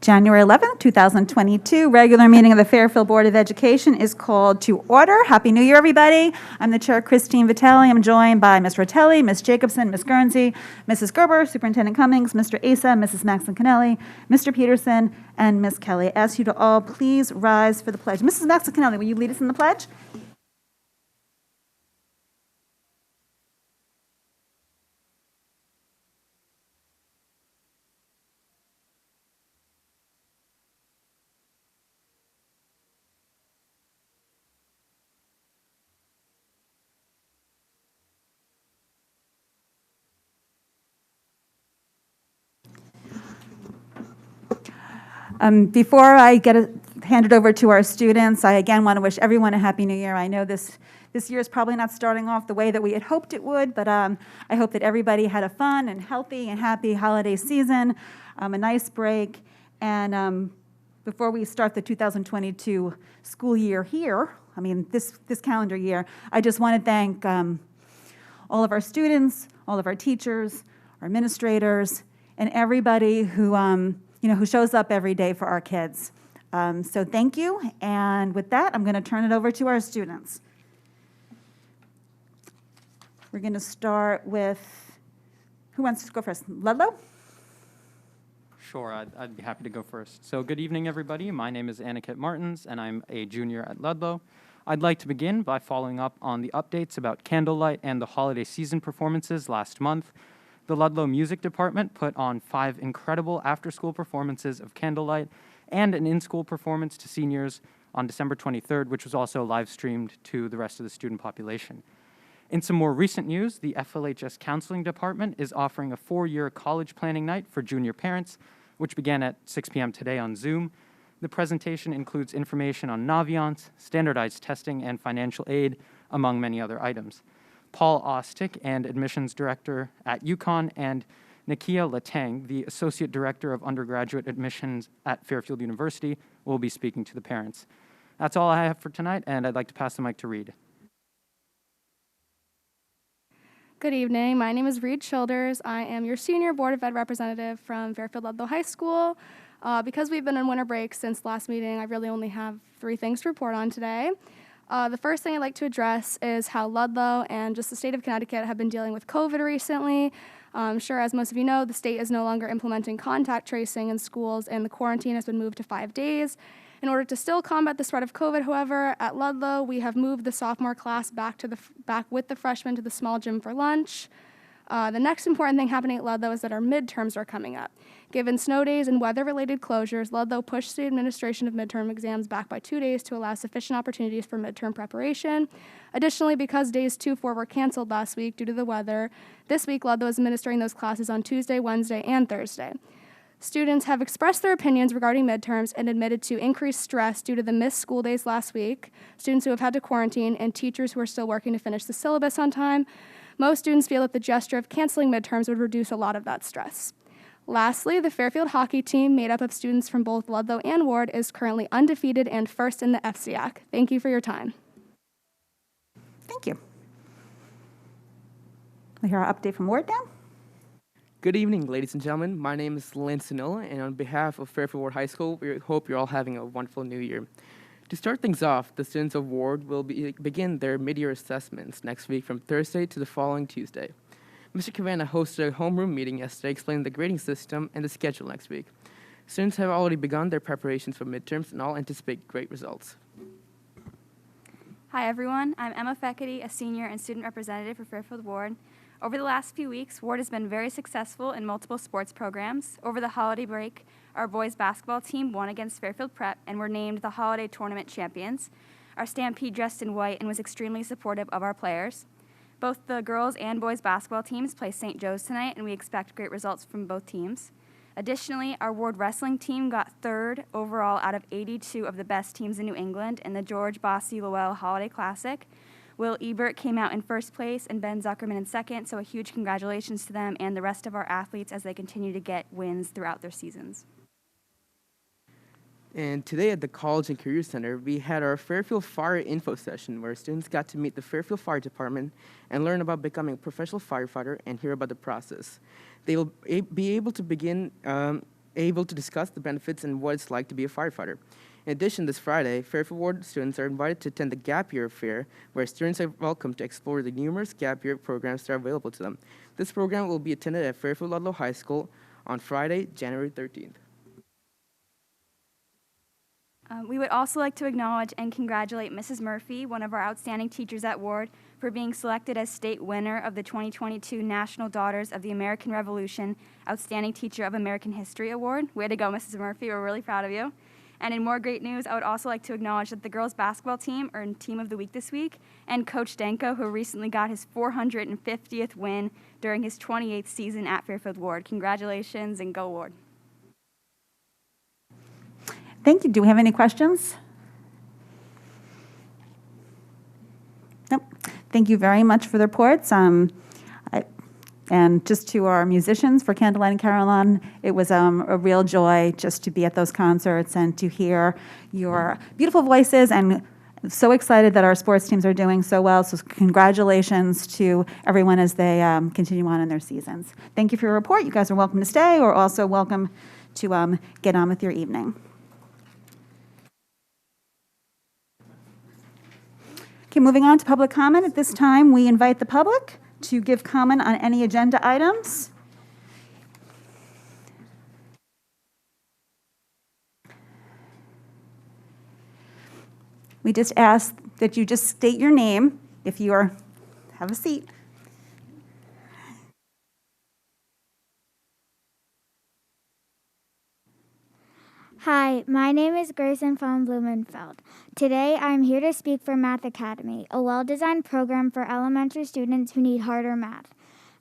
January 11th, 2022, regular meeting of the Fairfield Board of Education is called to order. Happy New Year, everybody. I'm the chair, Christine Vitelli. I'm joined by Ms. Rotelli, Ms. Jacobson, Ms. Guernsey, Mrs. Gerber, Superintendent Cummings, Mr. Asa, Mrs. Mckinley, Mr. Peterson, and Ms. Kelly. I ask you to all please rise for the pledge. Mrs. Mckinley, will you lead us in the pledge? Before I hand it over to our students, I again want to wish everyone a Happy New Year. I know this year is probably not starting off the way that we had hoped it would, but I hope that everybody had a fun and healthy and happy holiday season, a nice break. And before we start the 2022 school year here, this calendar year, I just want to thank all of our students, all of our teachers, our administrators, and everybody who who shows up every day for our kids. So thank you, and with that, I'm going to turn it over to our students. We're going to start with, who wants to go first? Ludlow? Sure, I'd be happy to go first. So good evening, everybody. My name is Aniket Martins, and I'm a junior at Ludlow. I'd like to begin by following up on the updates about Candlelight and the holiday season performances last month. The Ludlow Music Department put on 5 incredible after-school performances of Candlelight and an in-school performance to seniors on December 23rd, which was also live-streamed to the rest of the student population. In some more recent news, the FLHS Counseling Department is offering a 4-year college planning night for junior parents, which began at 6 p.m. today on Zoom. The presentation includes information on Naviance, standardized testing, and financial aid, among many other items. Paul Ostick, and Admissions Director at UConn, and Nakia Latang, the Associate Director of Undergraduate Admissions at Fairfield University, will be speaking to the parents. That's all I have for tonight, and I'd like to pass the mic to Reed. Good evening. My name is Reed Childers. I am your senior Board of Ed representative from Fairfield Ludlow High School. Because we've been on winter break since last meeting, I really only have 3 things to report on today. The first thing I'd like to address is how Ludlow and just the state of Connecticut have been dealing with COVID recently. I'm sure, as most of you know, the state is no longer implementing contact tracing in schools, and the quarantine has been moved to 5 days. In order to still combat the spread of COVID, however, at Ludlow, we have moved the sophomore class back with the freshmen to the small gym for lunch. The next important thing happening at Ludlow is that our midterms are coming up. Given snow days and weather-related closures, Ludlow pushed the administration of midterm exams back by 2 days to allow sufficient opportunities for midterm preparation. Additionally, because days 2, 4 were canceled last week due to the weather, this week Ludlow is administering those classes on Tuesday, Wednesday, and Thursday. Students have expressed their opinions regarding midterms and admitted to increased stress due to the missed school days last week, students who have had to quarantine, and teachers who are still working to finish the syllabus on time. Most students feel that the gesture of canceling midterms would reduce a lot of that stress. Lastly, the Fairfield hockey team, made up of students from both Ludlow and Ward, is currently undefeated and first in the FCAC. Thank you for your time. Thank you. We hear our update from Ward now. Good evening, ladies and gentlemen. My name is Lynn Sinola, and on behalf of Fairfield Ward High School, we hope you're all having a wonderful new year. To start things off, the students of Ward will begin their mid-year assessments next week from Thursday to the following Tuesday. Mr. Cavanna hosted a homeroom meeting yesterday explaining the grading system and the schedule next week. Students have already begun their preparations for midterms and all anticipate great results. Hi everyone, I'm Emma Feckety, a senior and student representative for Fairfield Ward. Over the last few weeks, Ward has been very successful in multiple sports programs. Over the holiday break, our boys basketball team won against Fairfield Prep and were named the holiday tournament champions. Our Stampede dressed in white and was extremely supportive of our players. Both the girls and boys basketball teams play St. Joe's tonight, and we expect great results from both teams. Additionally, our Ward wrestling team got 3rd overall out of 82 of the best teams in New England in the George Bossy Lowell Holiday Classic. Will Ebert came out in 1st place and Ben Zuckerman in 2nd, so a huge congratulations to them and the rest of our athletes as they continue to get wins throughout their seasons. And today at the College and Career Center, we had our Fairfield Fire Info session where students got to meet the Fairfield Fire Department and learn about becoming a professional firefighter and hear about the process. They will be able to discuss the benefits and what it's like to be a firefighter. In addition, this Friday, Fairfield Ward students are invited to attend the Gap Year Fair, where students are welcome to explore the numerous Gap Year programs that are available to them. This program will be attended at Fairfield Ludlow High School on Friday, January 13th. We would also like to acknowledge and congratulate Mrs. Murphy, one of our outstanding teachers at Ward, for being selected as state winner of the 2022 National Daughters of the American Revolution Outstanding Teacher of American History Award. Way to go, Mrs. Murphy. We're really proud of you. And in more great news, I would also like to acknowledge that the girls basketball team earned Team of the Week this week, and Coach Danko, who recently got his 450th win during his 28th season at Fairfield Ward. Congratulations and go Ward. Thank you. Do we have any questions? Nope. Thank you very much for the reports. And just to our musicians for Candlelight and Carillon, it was a real joy just to be at those concerts and to hear your beautiful voices, and so excited that our sports teams are doing so well. So congratulations to everyone as they continue on in their seasons. Thank you for your report. You guys are welcome to stay, or also welcome to get on with your evening. Okay, moving on to public comment. At this time, we invite the public to give comment on any agenda items. We just ask that you just state your name if you have a seat. Hi, my name is Grayson von Blumenfeld. Today, I'm here to speak for Math Academy, a well-designed program for elementary students who need harder math.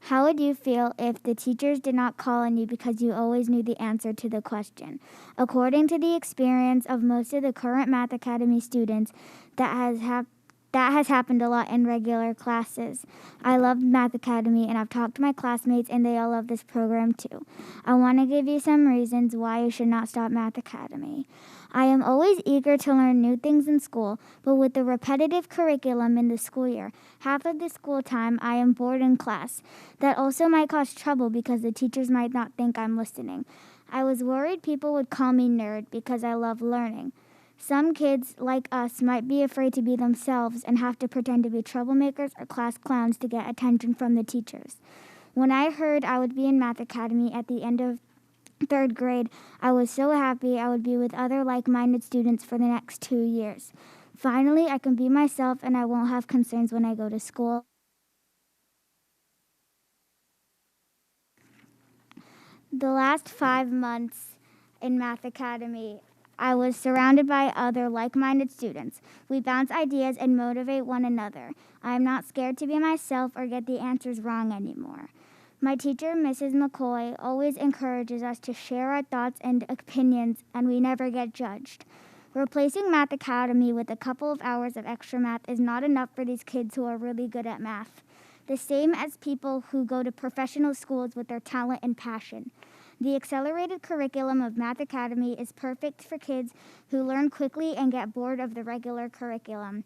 How would you feel if the teachers did not call on you because you always knew the answer to the question? According to the experience of most of the current Math Academy students, that has happened a lot in regular classes. I love Math Academy, and I've talked to my classmates, and they all love this program too. I want to give you some reasons why you should not stop Math Academy. I am always eager to learn new things in school, but with the repetitive curriculum in the school year, half of the school time I am bored in class. That also might cause trouble because the teachers might not think I'm listening. I was worried people would call me nerd because I love learning. Some kids, like us, might be afraid to be themselves and have to pretend to be troublemakers or class clowns to get attention from the teachers. When I heard I would be in Math Academy at the end of 3rd grade, I was so happy I would be with other like-minded students for the next 2 years. Finally, I can be myself and I won't have concerns when I go to school. The last 5 months in Math Academy, I was surrounded by other like-minded students. We bounce ideas and motivate one another. I am not scared to be myself or get the answers wrong anymore. My teacher, Mrs. McCoy, always encourages us to share our thoughts and opinions, and we never get judged. Replacing Math Academy with a couple of hours of extra math is not enough for these kids who are really good at math. The same as people who go to professional schools with their talent and passion. The accelerated curriculum of Math Academy is perfect for kids who learn quickly and get bored of the regular curriculum.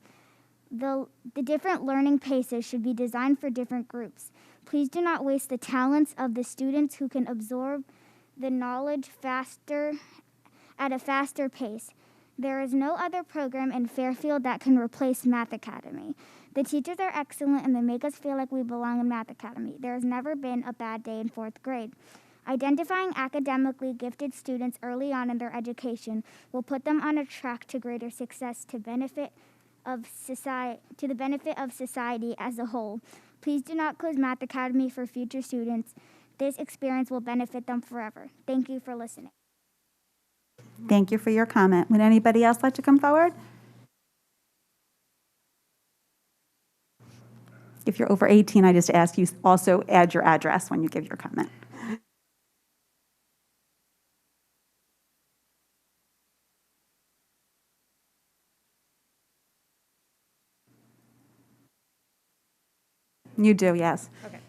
The different learning paces should be designed for different groups. Please do not waste the talents of the students who can absorb the knowledge at a faster pace. There is no other program in Fairfield that can replace Math Academy. The teachers are excellent and they make us feel like we belong in Math Academy. There has never been a bad day in 4th grade. Identifying academically gifted students early on in their education will put them on a track to greater success to the benefit of society as a whole. Please do not close Math Academy for future students. This experience will benefit them forever. Thank you for listening. Thank you for your comment. Would anybody else like to come forward? If you're over 18, I just ask you also add your address when you give your comment. You do, yes. Okay.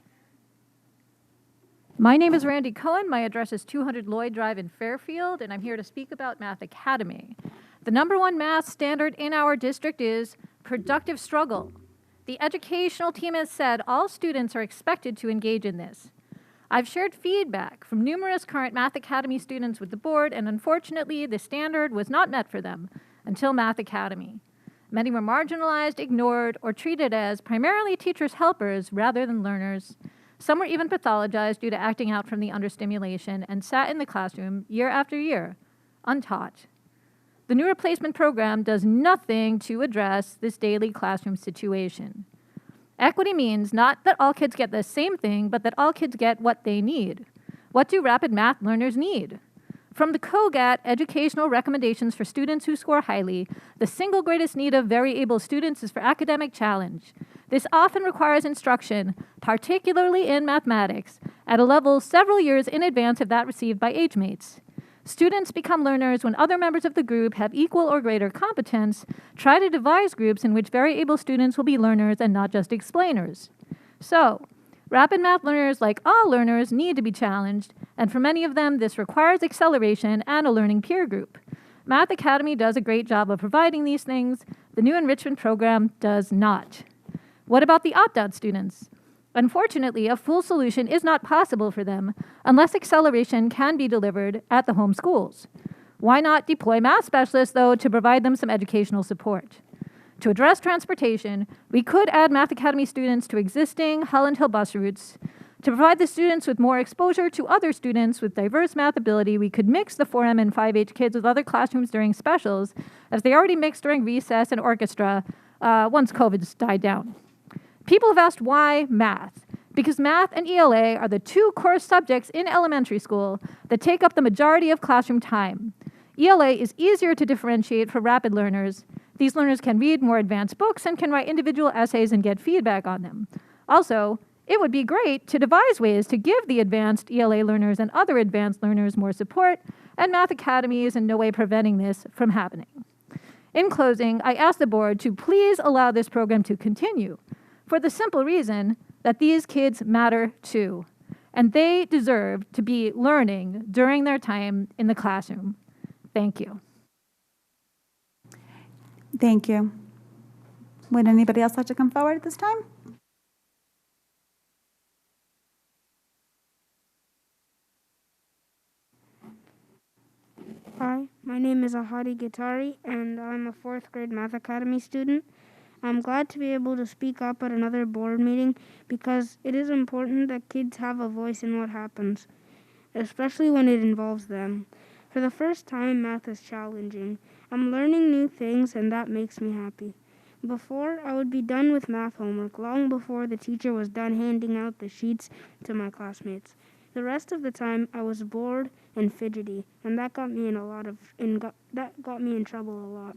My name is Randy Cohen. My address is 200 Lloyd Drive in Fairfield, and I'm here to speak about Math Academy. The #1 math standard in our district is productive struggle. The educational team has said all students are expected to engage in this. I've shared feedback from numerous current Math Academy students with the board, and unfortunately, the standard was not met for them until Math Academy. Many were marginalized, ignored, or treated as primarily teachers' helpers rather than learners. Some were even pathologized due to acting out from the understimulation and sat in the classroom year after year, untaught. The new replacement program does nothing to address this daily classroom situation. Equity means not that all kids get the same thing, but that all kids get what they need. What do rapid math learners need? From the COGAT educational recommendations for students who score highly, the single greatest need of very able students is for academic challenge. This often requires instruction, particularly in mathematics, at a level several years in advance of that received by age mates. Students become learners when other members of the group have equal or greater competence. Try to devise groups in which very able students will be learners and not just explainers. So, rapid math learners, like all learners, need to be challenged, and for many of them, this requires acceleration and a learning peer group. Math Academy does a great job of providing these things. The new enrichment program does not. What about the opt-out students? Unfortunately, a full solution is not possible for them unless acceleration can be delivered at the home schools. Why not deploy math specialists, though, to provide them some educational support? To address transportation, we could add Math Academy students to existing Holland Hill bus routes. To provide the students with more exposure to other students with diverse math ability, we could mix the 4M and 5H kids with other classrooms during specials, as they already mixed during recess and orchestra once COVID's died down. People have asked why math, because math and ELA are the two core subjects in elementary school that take up the majority of classroom time. ELA is easier to differentiate for rapid learners. These learners can read more advanced books and can write individual essays and get feedback on them. Also, it would be great to devise ways to give the advanced ELA learners and other advanced learners more support, and Math Academy is in no way preventing this from happening. In closing, I ask the board to please allow this program to continue, for the simple reason that these kids matter too, and they deserve to be learning during their time in the classroom. Thank you. Thank you. Would anybody else like to come forward at this time? Hi, my name is Ahadi Gitari, and I'm a 4th grade Math Academy student. I'm glad to be able to speak up at another board meeting because it is important that kids have a voice in what happens, especially when it involves them. For the first time, math is challenging. I'm learning new things, and that makes me happy. Before, I would be done with math homework long before the teacher was done handing out the sheets to my classmates. The rest of the time, I was bored and fidgety, and that got me in trouble a lot.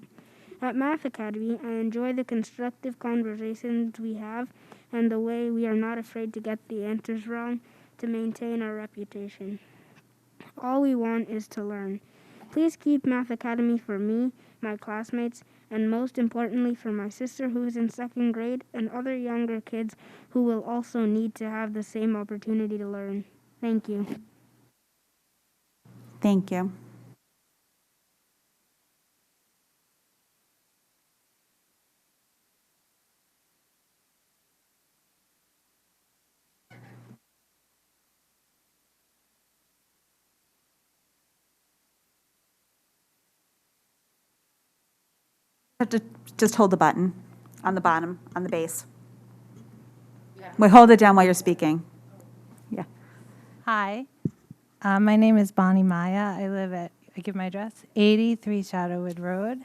At Math Academy, I enjoy the constructive conversations we have and the way we are not afraid to get the answers wrong to maintain our reputation. All we want is to learn. Please keep Math Academy for me, my classmates, and most importantly for my sister who is in 2nd grade and other younger kids who will also need to have the same opportunity to learn. Thank you. Thank you. Have to just hold the button on the bottom, on the base. Wait, hold it down while you're speaking. Yeah. Hi, my name is Bonnie Maya. I give my address, 83 Shadowwood Road.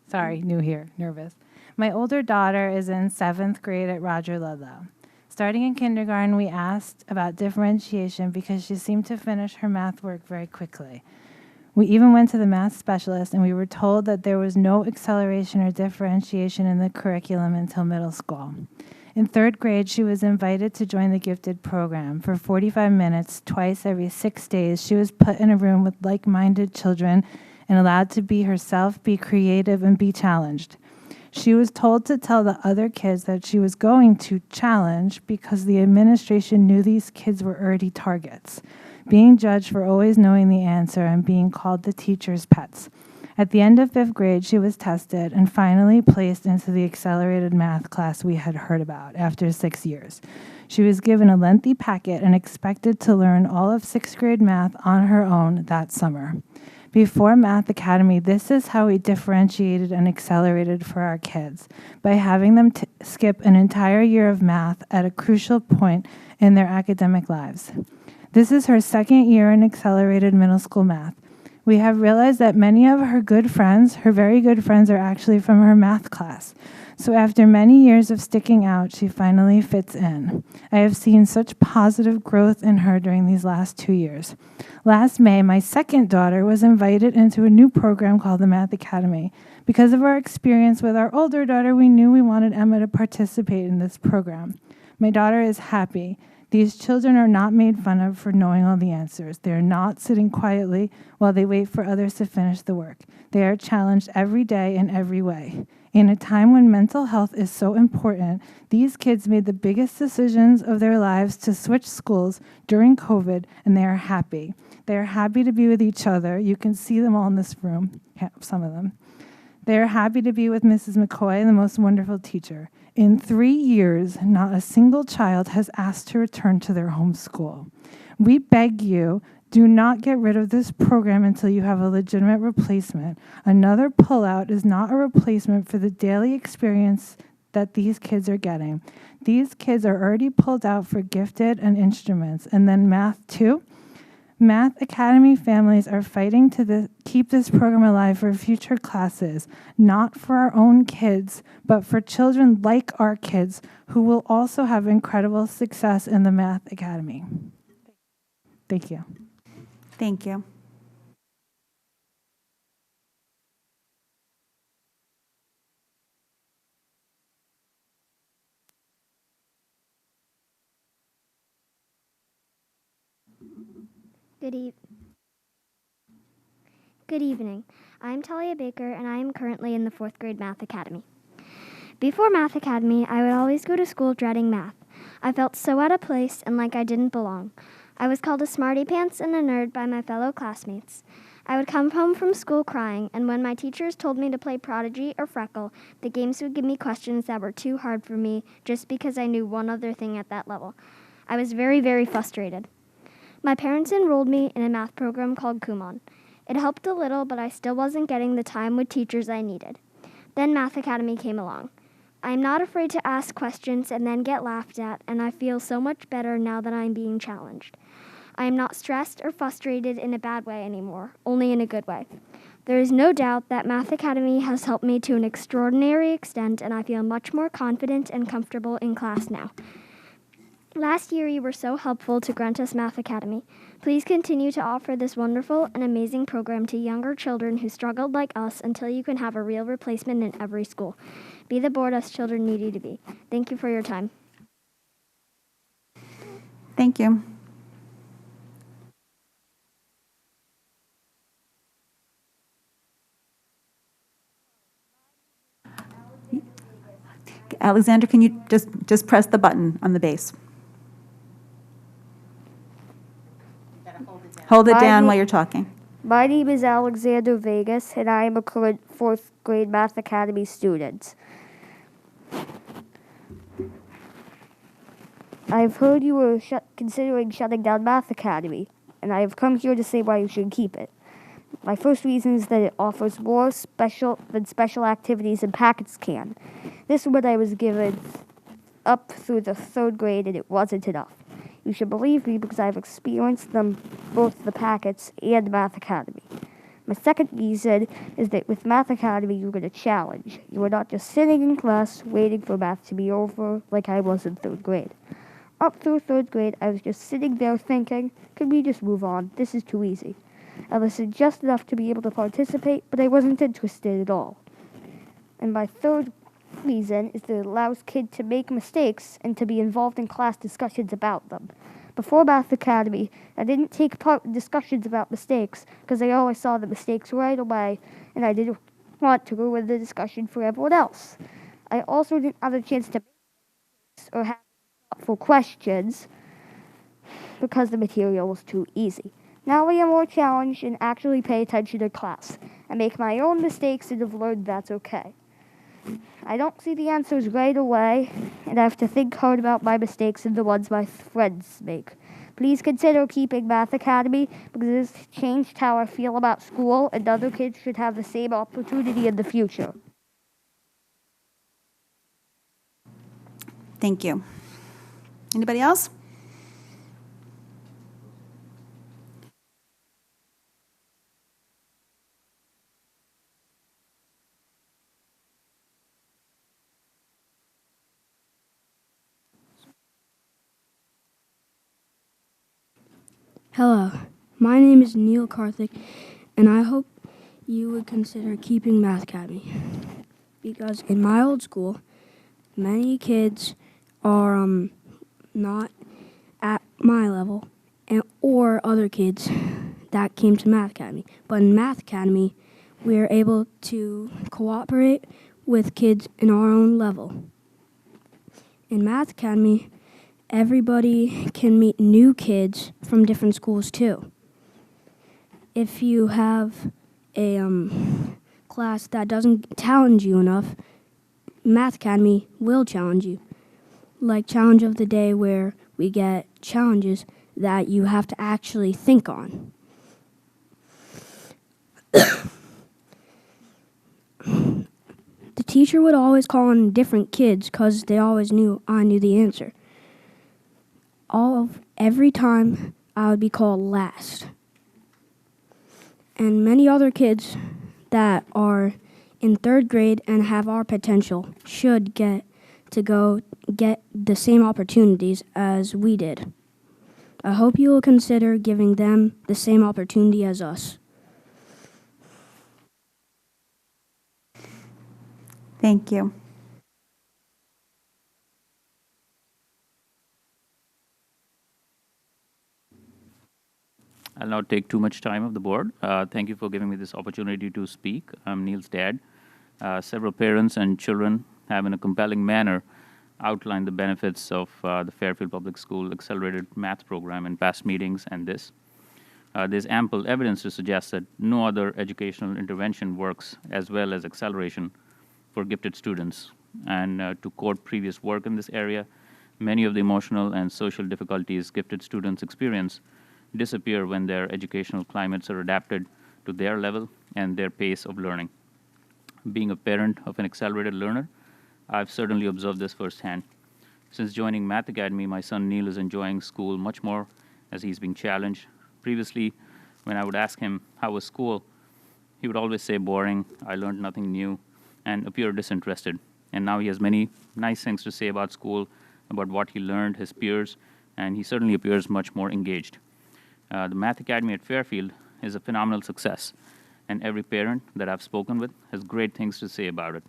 Sorry, new here, nervous. My older daughter is in 7th grade at Roger Ludlow. Starting in kindergarten, we asked about differentiation because she seemed to finish her math work very quickly. We even went to the math specialist, and we were told that there was no acceleration or differentiation in the curriculum until middle school. In 3rd grade, she was invited to join the gifted program. For 45 minutes, twice every 6 days, she was put in a room with like-minded children and allowed to be herself, be creative, and be challenged. She was told to tell the other kids that she was going to challenge because the administration knew these kids were already targets, being judged for always knowing the answer and being called the teacher's pets. At the end of 5th grade, she was tested and finally placed into the accelerated math class we had heard about after 6 years. She was given a lengthy packet and expected to learn all of 6th grade math on her own that summer. Before Math Academy, this is how we differentiated and accelerated for our kids, by having them skip an entire year of math at a crucial point in their academic lives. This is her 2nd year in accelerated middle school math. We have realized that many of her good friends, her very good friends, are actually from her math class. So after many years of sticking out, she finally fits in. I have seen such positive growth in her during these last 2 years. Last May, my 2nd daughter was invited into a new program called the Math Academy. Because of our experience with our older daughter, we knew we wanted Emma to participate in this program. My daughter is happy. These children are not made fun of for knowing all the answers. They are not sitting quietly while they wait for others to finish the work. They are challenged every day in every way. In a time when mental health is so important, these kids made the biggest decisions of their lives to switch schools during COVID, and they are happy. They are happy to be with each other. You can see them all in this room, some of them. They are happy to be with Mrs. McCoy, the most wonderful teacher. In 3 years, not a single child has asked to return to their home school. We beg you, do not get rid of this program until you have a legitimate replacement. Another pullout is not a replacement for the daily experience that these kids are getting. These kids are already pulled out for gifted and instruments, and then math too. Math Academy families are fighting to keep this program alive for future classes, not for our own kids, but for children like our kids who will also have incredible success in the Math Academy. Thank you. Thank you. Good evening. I'm Talia Baker, and I am currently in the 4th grade Math Academy. Before Math Academy, I would always go to school dreading math. I felt so out of place and like I didn't belong. I was called a smarty pants and a nerd by my fellow classmates. I would come home from school crying, and when my teachers told me to play Prodigy or Freckle, the games would give me questions that were too hard for me just because I knew one other thing at that level. I was very, very frustrated. My parents enrolled me in a math program called Kumon. It helped a little, but I still wasn't getting the time with teachers I needed. Then Math Academy came along. I am not afraid to ask questions and then get laughed at, and I feel so much better now that I am being challenged. I am not stressed or frustrated in a bad way anymore, only in a good way. There is no doubt that Math Academy has helped me to an extraordinary extent, and I feel much more confident and comfortable in class now. Last year, you were so helpful to grant us Math Academy. Please continue to offer this wonderful and amazing program to younger children who struggled like us until you can have a real replacement in every school. Be the board us children need you to be. Thank you for your time. Thank you. Alexander, can you just press the button on the base? Hold it down while you're talking. My name is Alexander Vegas, and I am a current 4th grade Math Academy student. I've heard you were considering shutting down Math Academy, and I have come here to say why you should keep it. My first reason is that it offers more special activities than packets can. This is what I was given up through the 3rd grade, and it wasn't enough. You should believe me because I've experienced them, both the packets and Math Academy. My second reason is that with Math Academy, you get a challenge. You are not just sitting in class waiting for math to be over like I was in 3rd grade. Up through 3rd grade, I was just sitting there thinking, could we just move on? This is too easy. I listened just enough to be able to participate, but I wasn't interested at all. And my third reason is that it allows kids to make mistakes and to be involved in class discussions about them. Before Math Academy, I didn't take part in discussions about mistakes because I always saw the mistakes right away, and I didn't want to go with the discussion for everyone else. I also didn't have a chance to or have thoughtful questions because the material was too easy. Now I am more challenged and actually pay attention to class. I make my own mistakes and have learned that's okay. I don't see the answers right away, and I have to think hard about my mistakes and the ones my friends make. Please consider keeping Math Academy because it has changed how I feel about school, and other kids should have the same opportunity in the future. Thank you. Anybody else? Hello, my name is Neil Karthik, and I hope you would consider keeping Math Academy. Because in my old school, many kids are not at my level, or other kids that came to Math Academy. But in Math Academy, we're able to cooperate with kids in our own level. In Math Academy, everybody can meet new kids from different schools too. If you have a class that doesn't challenge you enough, Math Academy will challenge you. Like Challenge of the Day, where we get challenges that you have to actually think on. The teacher would always call on different kids because they always knew I knew the answer. Every time I would be called last. And many other kids that are in 3rd grade and have our potential should get the same opportunities as we did. I hope you will consider giving them the same opportunity as us. Thank you. I'll not take too much time of the board. Thank you for giving me this opportunity to speak. I'm Neil's dad. Several parents and children have in a compelling manner outlined the benefits of the Fairfield Public School Accelerated Math Program in past meetings and this. There's ample evidence to suggest that no other educational intervention works as well as acceleration for gifted students. And to quote previous work in this area, many of the emotional and social difficulties gifted students experience disappear when their educational climates are adapted to their level and their pace of learning. Being a parent of an accelerated learner, I've certainly observed this firsthand. Since joining Math Academy, my son Neil is enjoying school much more as he's being challenged. Previously, when I would ask him how was school, he would always say boring, I learned nothing new, and appear disinterested. And now he has many nice things to say about school, about what he learned, his peers, and he certainly appears much more engaged. The Math Academy at Fairfield is a phenomenal success, and every parent that I've spoken with has great things to say about it.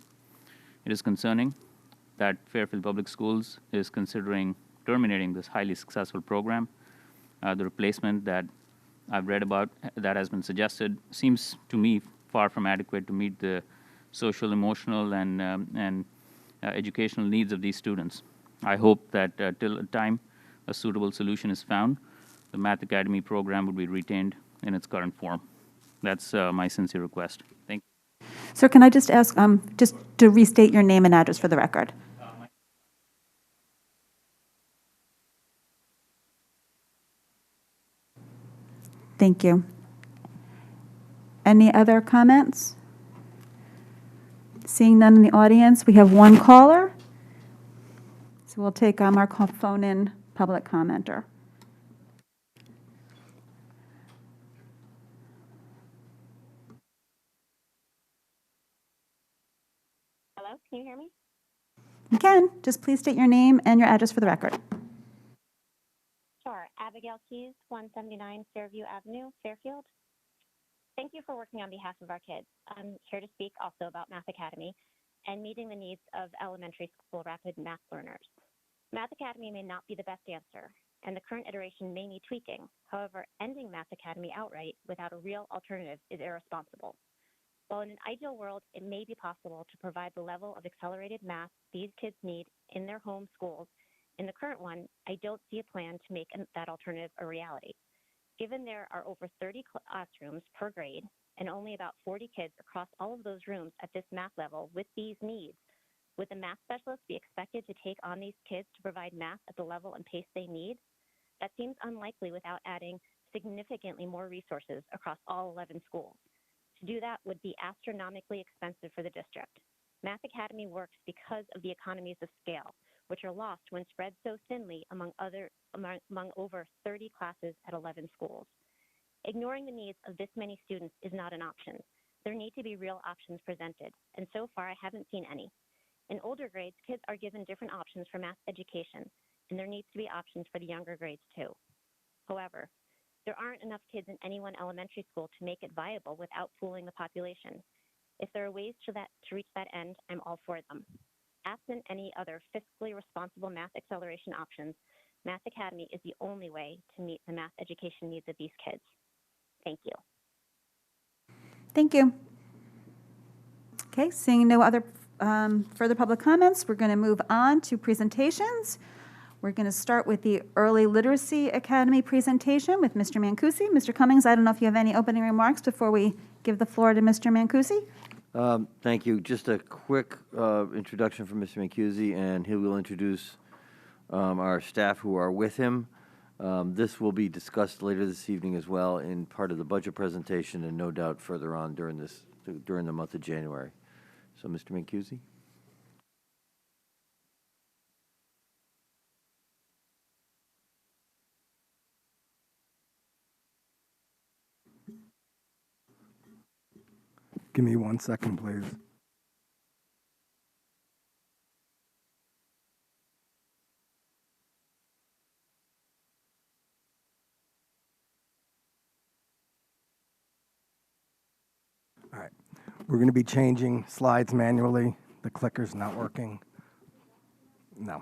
It is concerning that Fairfield Public Schools is considering terminating this highly successful program. The replacement that I've read about that has been suggested seems to me far from adequate to meet the social, emotional, and educational needs of these students. I hope that till a time a suitable solution is found, the Math Academy program would be retained in its current form. That's my sincere request. Thank you. Sir, can I just ask, just to restate your name and address for the record? Thank you. Any other comments? Seeing none in the audience, we have one caller. So we'll take our phone-in public commenter. Hello, can you hear me? You can. Just please state your name and your address for the record. Sure. Abigail Keys, 179 Fairview Avenue, Fairfield. Thank you for working on behalf of our kids. I'm here to speak also about Math Academy and meeting the needs of elementary school rapid math learners. Math Academy may not be the best answer, and the current iteration may need tweaking. However, ending Math Academy outright without a real alternative is irresponsible. While in an ideal world, it may be possible to provide the level of accelerated math these kids need in their home schools, in the current one, I don't see a plan to make that alternative a reality. Given there are over 30 classrooms per grade and only about 40 kids across all of those rooms at this math level with these needs, would the math specialist be expected to take on these kids to provide math at the level and pace they need? That seems unlikely without adding significantly more resources across all 11 schools. To do that would be astronomically expensive for the district. Math Academy works because of the economies of scale, which are lost when spread so thinly among over 30 classes at 11 schools. Ignoring the needs of this many students is not an option. There need to be real options presented, and so far I haven't seen any. In older grades, kids are given different options for math education, and there needs to be options for the younger grades too. However, there aren't enough kids in any one elementary school to make it viable without pooling the population. If there are ways to reach that end, I'm all for them. Absent any other fiscally responsible math acceleration options, Math Academy is the only way to meet the math education needs of these kids. Thank you. Thank you. Okay, seeing no other further public comments, we're going to move on to presentations. We're going to start with the Early Literacy Academy presentation with Mr. Mancusi. Mr. Cummings, I don't know if you have any opening remarks before we give the floor to Mr. Mancusi. Thank you. Just a quick introduction from Mr. Mancusi, and he will introduce our staff who are with him. This will be discussed later this evening as well in part of the budget presentation, and no doubt further on during the month of January. So, Mr. Mancusi. Give me 1 second, please. All right. We're going to be changing slides manually. The clicker's not working. No.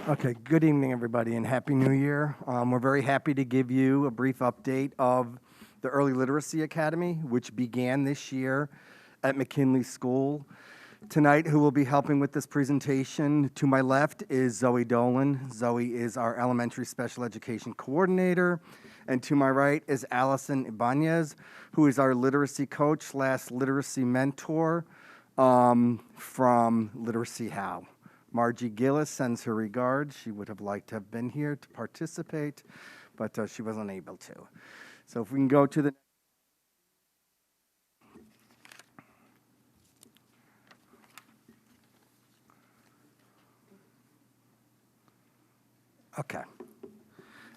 Okay, good evening, everybody, and Happy New Year. We're very happy to give you a brief update of the Early Literacy Academy, which began this year at McKinley School. Tonight, who will be helping with this presentation, to my left is Zoe Dolan. Zoe is our Elementary Special Education Coordinator. And to my right is Allison Ibanez, who is our literacy coach / literacy mentor from Literacy How. Margie Gillis sends her regards. She would have liked to have been here to participate, but she wasn't able to. So if we can go to the Okay.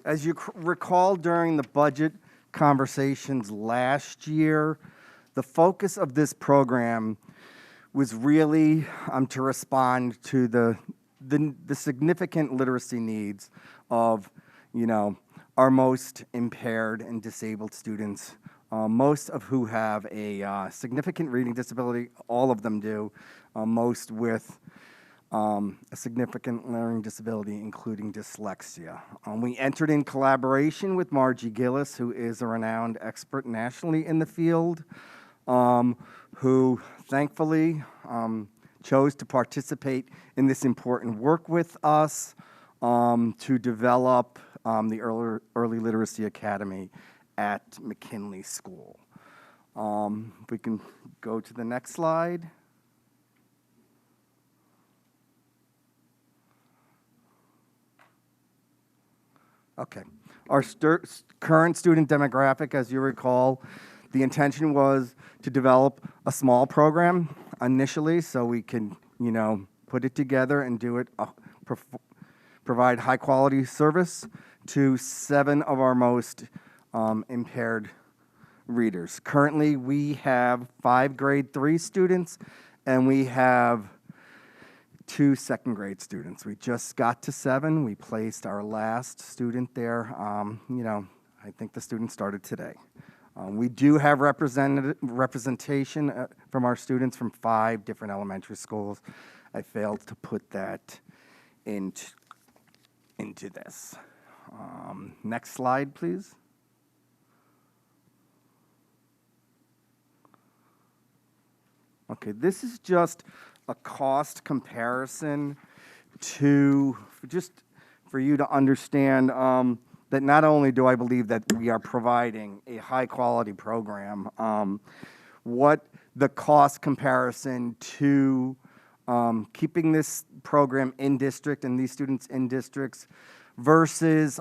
As you recall during the budget conversations last year, the focus of this program was really to respond to the significant literacy needs of, our most impaired and disabled students, most of who have a significant reading disability. All of them do, most with a significant learning disability, including dyslexia. We entered in collaboration with Margie Gillis, who is a renowned expert nationally in the field, who thankfully chose to participate in this important work with us to develop the Early Literacy Academy at McKinley School. If we can go to the next slide. Okay. Our current student demographic, as you recall, the intention was to develop a small program initially so we can, put it together and do it, provide high quality service to 7 of our most impaired readers. Currently, we have 5 grade 3 students and we have 2 second grade students. We just got to 7. We placed our last student there. I think the student started today. We do have representation from our students from 5 different elementary schools. I failed to put that into this. Next slide, please. Okay, this is just a cost comparison just for you to understand that not only do I believe that we are providing a high quality program, what the cost comparison to keeping this program in district and these students in districts versus,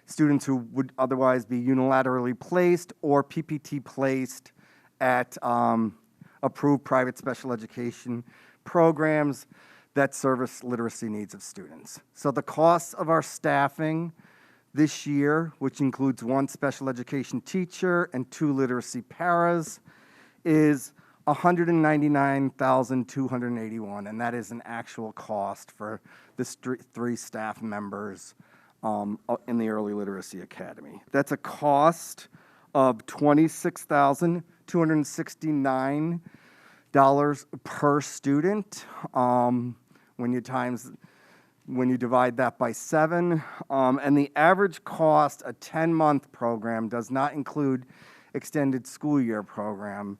students who would otherwise be unilaterally placed or PPT placed at approved private special education programs that service literacy needs of students. So the costs of our staffing this year, which includes 1 special education teacher and 2 literacy paras, is $199,281, and that is an actual cost for the 3 staff members in the Early Literacy Academy. That's a cost of $26,269 per student. When you divide that by 7, and the average cost, a 10-month program does not include extended school year program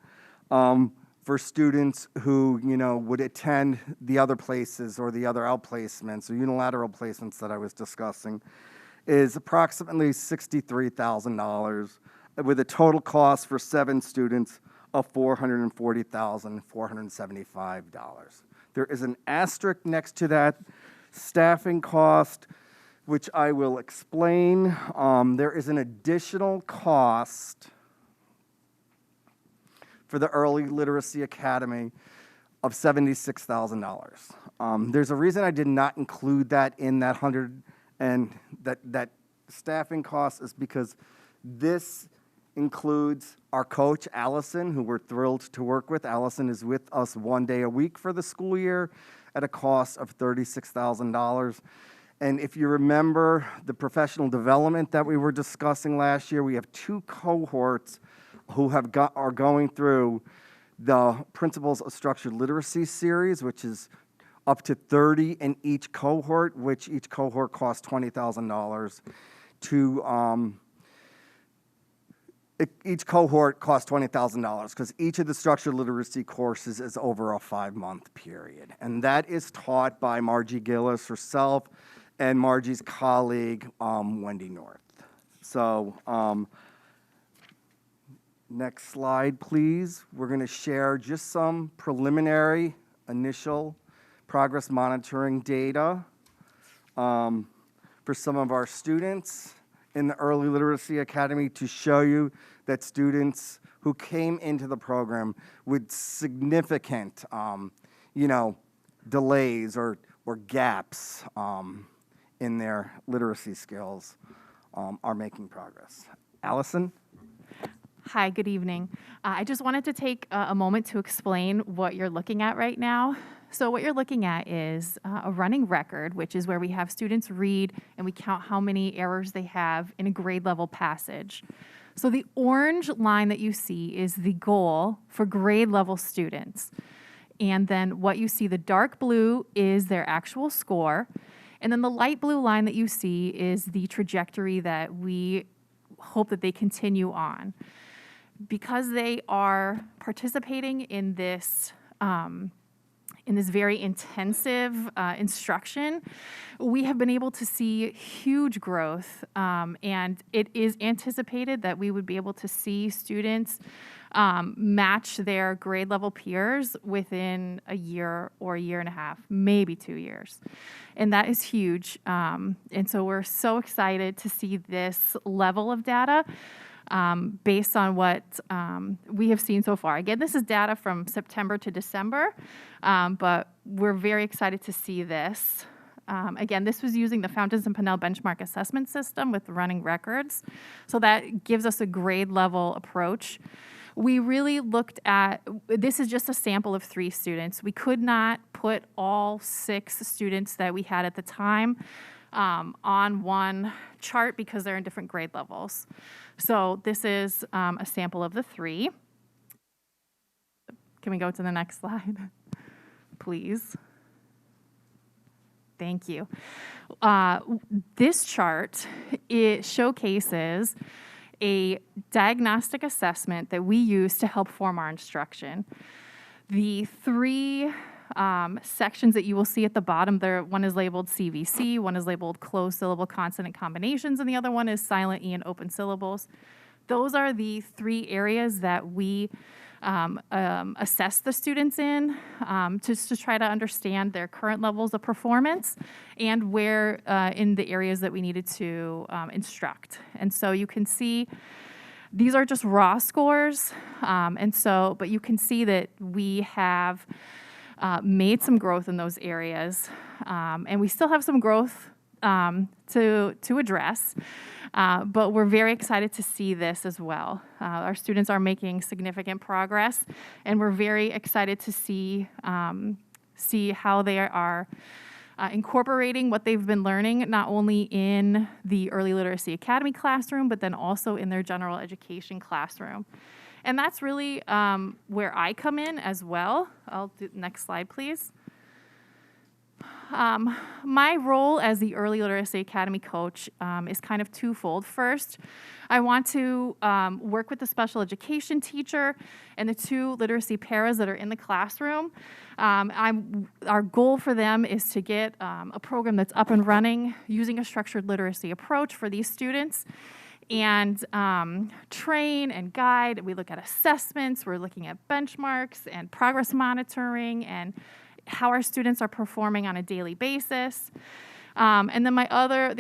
for students who would attend the other places or the other outplacements or unilateral placements that I was discussing, is approximately $63,000 with a total cost for 7 students of $440,475. There is an asterisk next to that staffing cost, which I will explain. There is an additional cost for the Early Literacy Academy of $76,000. There's a reason I did not include that in that that staffing cost is because this includes our coach, Allison, who we're thrilled to work with. Allison is with us 1 day a week for the school year at a cost of $36,000. And if you remember the professional development that we were discussing last year, we have 2 cohorts who are going through the Principles of Structured Literacy series, which is up to 30 in each cohort, which each cohort costs $20,000 to each cohort costs $20,000 because each of the structured literacy courses is over a 5-month period. And that is taught by Margie Gillis herself and Margie's colleague, Wendy North. So next slide, please. We're going to share just some preliminary initial progress monitoring data for some of our students in the Early Literacy Academy to show you that students who came into the program with significant, delays or gaps in their literacy skills are making progress. Allison? Hi, good evening. I just wanted to take a moment to explain what you're looking at right now. So what you're looking at is a running record, which is where we have students read and we count how many errors they have in a grade level passage. So the orange line that you see is the goal for grade level students. And then what you see, the dark blue, is their actual score. And then the light blue line that you see is the trajectory that we hope that they continue on. Because they are participating in this very intensive instruction, we have been able to see huge growth, and it is anticipated that we would be able to see students match their grade level peers within a year or a year and a half, maybe 2 years. And that is huge. And so we're so excited to see this level of data based on what we have seen so far. Again, this is data from September to December, but we're very excited to see this. Again, this was using the Fountains and Pinnell benchmark assessment system with running records. So that gives us a grade level approach. We really looked at, this is just a sample of 3 students. We could not put all 6 students that we had at the time on one chart because they're in different grade levels. So this is a sample of the 3. Can we go to the next slide, please? Thank you. This chart, it showcases a diagnostic assessment that we use to help form our instruction. The 3 sections that you will see at the bottom there, one is labeled CVC, one is labeled closed syllable consonant combinations, and the other one is silent E and open syllables. Those are the 3 areas that we assess the students in to try to understand their current levels of performance and where in the areas that we needed to instruct. And so you can see these are just raw scores, but you can see that we have made some growth in those areas, and we still have some growth to address, but we're very excited to see this as well. Our students are making significant progress, and we're very excited to see how they are incorporating what they've been learning, not only in the Early Literacy Academy classroom, but then also in their general education classroom. And that's really where I come in as well. I'll do next slide, please. My role as the Early Literacy Academy coach is kind of twofold. First, I want to work with the special education teacher and the 2 literacy paras that are in the classroom. Our goal for them is to get a program that's up and running using a structured literacy approach for these students, and train and guide. We look at assessments, we're looking at benchmarks and progress monitoring and how our students are performing on a daily basis. And then the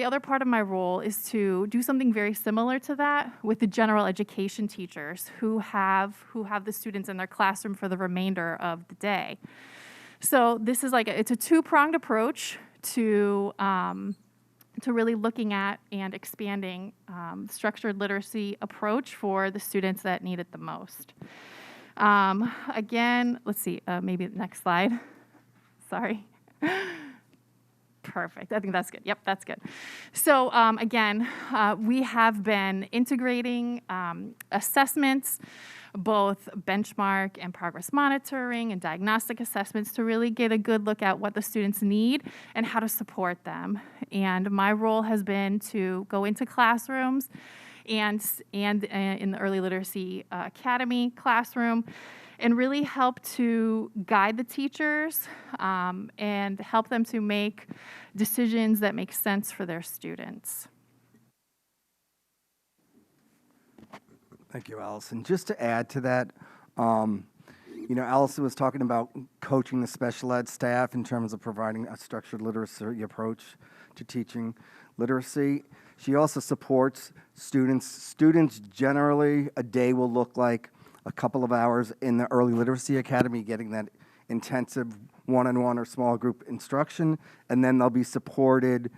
other part of my role is to do something very similar to that with the general education teachers who have the students in their classroom for the remainder of the day. So this is it's a 2-pronged approach to really looking at and expanding structured literacy approach for the students that need it the most. Again, let's see, maybe the next slide. Sorry. Perfect. I think that's good. Yep, that's good. So again, we have been integrating assessments, both benchmark and progress monitoring and diagnostic assessments to really get a good look at what the students need and how to support them. And my role has been to go into classrooms and in the Early Literacy Academy classroom and really help to guide the teachers and help them to make decisions that make sense for their students. Thank you, Allison. Just to add to that, Allison was talking about coaching the special ed staff in terms of providing a structured literacy approach to teaching literacy. She also supports students. Students generally, a day will look like a couple of hours in the Early Literacy Academy, getting that intensive one-on-one or small group instruction, and then they'll be supported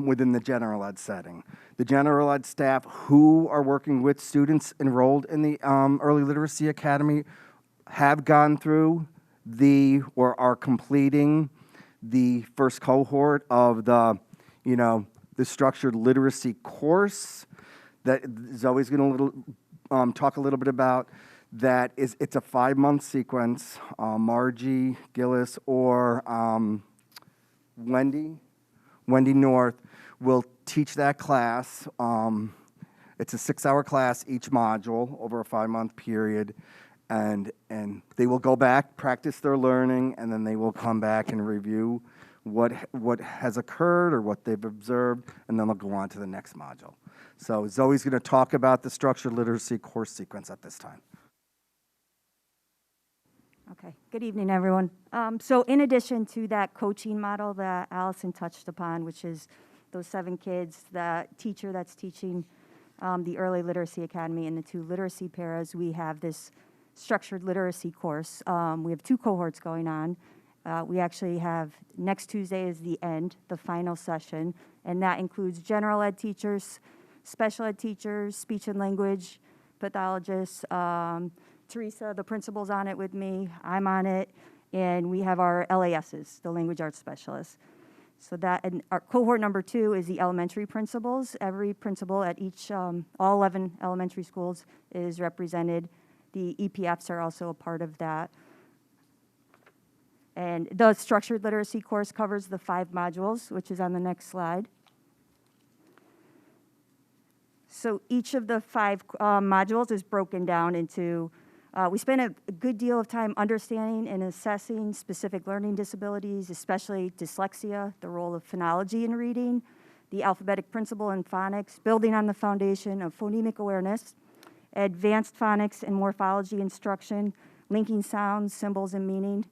within the general ed setting. The general ed staff who are working with students enrolled in the Early Literacy Academy have gone through or are completing the first cohort of the structured literacy course that Zoe's going to talk a little bit about. It's a 5-month sequence. Margie Gillis or Wendy North will teach that class. It's a 6-hour class, each module over a 5-month period, and they will go back, practice their learning, and then they will come back and review what has occurred or what they've observed, and then they'll go on to the next module. So Zoe's going to talk about the structured literacy course sequence at this time. Okay, good evening, everyone. So in addition to that coaching model that Allison touched upon, which is those 7 kids, the teacher that's teaching the Early Literacy Academy and the 2 literacy paras, we have this structured literacy course. We have 2 cohorts going on. We actually have next Tuesday is the final session, and that includes general ed teachers, special ed teachers, speech and language pathologists. Teresa, the principal's on it with me. I'm on it, and we have our LASs, the language arts specialists. So that, and our cohort number 2 is the elementary principals. Every principal at each, all 11 elementary schools is represented. The EPFs are also a part of that. And the structured literacy course covers the 5 modules, which is on the next slide. So each of the 5 modules is broken down into, we spend a good deal of time understanding and assessing specific learning disabilities, especially dyslexia, the role of phonology in reading, the alphabetic principle in phonics, building on the foundation of phonemic awareness, advanced phonics and morphology instruction, linking sounds, symbols, and meaning,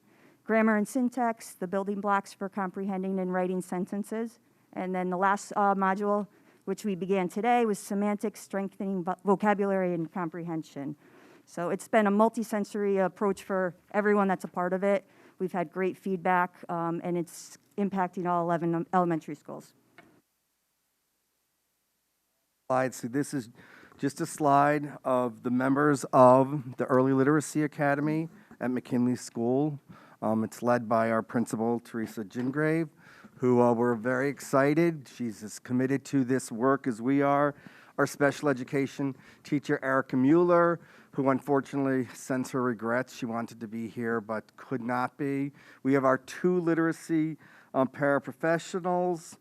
grammar and syntax, the building blocks for comprehending and writing sentences, and then the last module, which we began today, was semantics, strengthening vocabulary and comprehension. So it's been a multisensory approach for everyone that's a part of it. We've had great feedback, and it's impacting all 11 elementary schools. So this is just a slide of the members of the Early Literacy Academy at Mckinley School. It's led by our principal, Teresa Gingrave, who we're very excited. She's as committed to this work as we are. Our special education teacher, Erica Mueller, who unfortunately sends her regrets. She wanted to be here but could not be. We have our 2 literacy paraprofessionals.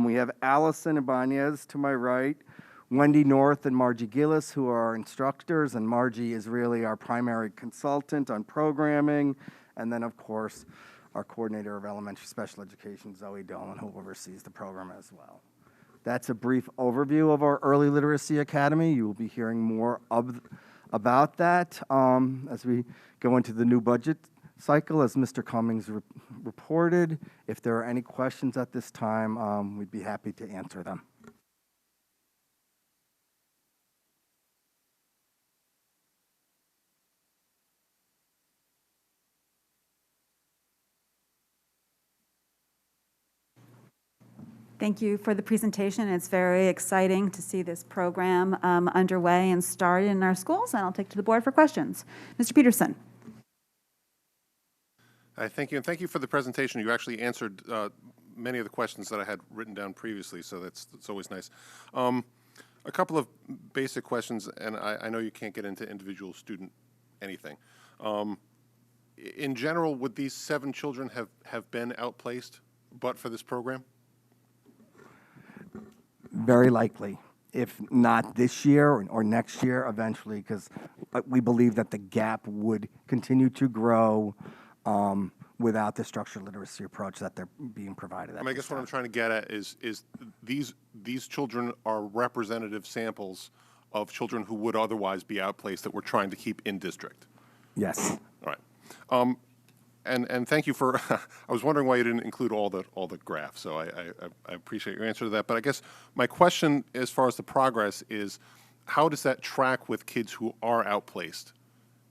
We have Allison Ibanez to my right, Wendy North and Margie Gillis, who are our instructors, and Margie is really our primary consultant on programming. And then, of course, our coordinator of elementary special education, Zoe Dolan, who oversees the program as well. That's a brief overview of our Early Literacy Academy. You will be hearing more about that as we go into the new budget cycle, as Mr. Cummings reported. If there are any questions at this time, we'd be happy to answer them. Thank you for the presentation. It's very exciting to see this program underway and started in our schools, and I'll take to the board for questions. Mr. Peterson. Hi, thank you, and thank you for the presentation. You actually answered many of the questions that I had written down previously, so that's always nice. A couple of basic questions, and I know you can't get into individual student anything. In general, would these 7 children have been outplaced but for this program? Very likely, if not this year or next year, eventually, because we believe that the gap would continue to grow without the structured literacy approach that they're being provided. I guess what I'm trying to get at is these children are representative samples of children who would otherwise be outplaced that we're trying to keep in district. Yes. All right. And thank you for, I was wondering why you didn't include all the graphs, so I appreciate your answer to that. But I guess my question as far as the progress is, how does that track with kids who are outplaced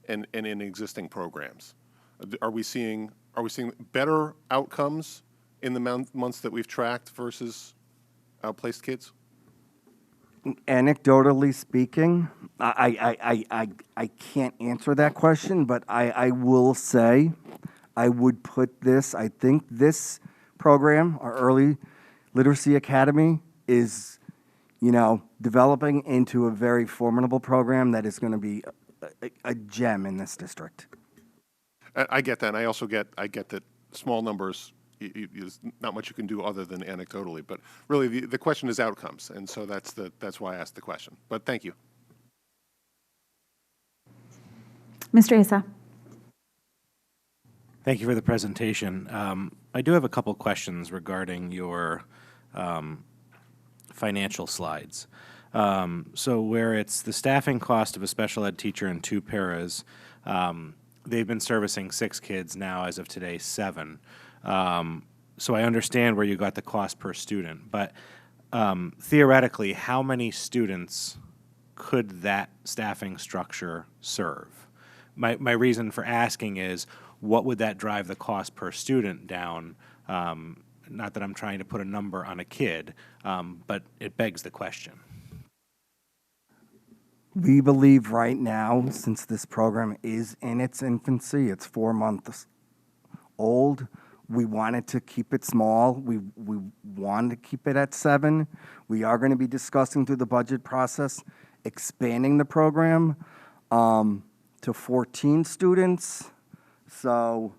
and in existing programs? Are we seeing better outcomes in the months that we've tracked versus outplaced kids? Anecdotally speaking, I can't answer that question, but I will say, I would put this, I think this program, our Early Literacy Academy, is, developing into a very formidable program that is going to be a gem in this district. I get that, and I get that small numbers, there's not much you can do other than anecdotally, but really the question is outcomes, and so that's why I asked the question. But thank you. Mr. Asa. Thank you for the presentation. I do have a couple questions regarding your financial slides. So where it's the staffing cost of a special ed teacher and 2 paras, they've been servicing 6 kids now, as of today, 7. So I understand where you got the cost per student, but theoretically, how many students could that staffing structure serve? My reason for asking is, what would that drive the cost per student down? Not that I'm trying to put a number on a kid, but it begs the question. We believe right now, since this program is in its infancy, it's 4 months old, We wanted to keep it small. We wanted to keep it at 7. We are going to be discussing through the budget process expanding the program to 14 students. So,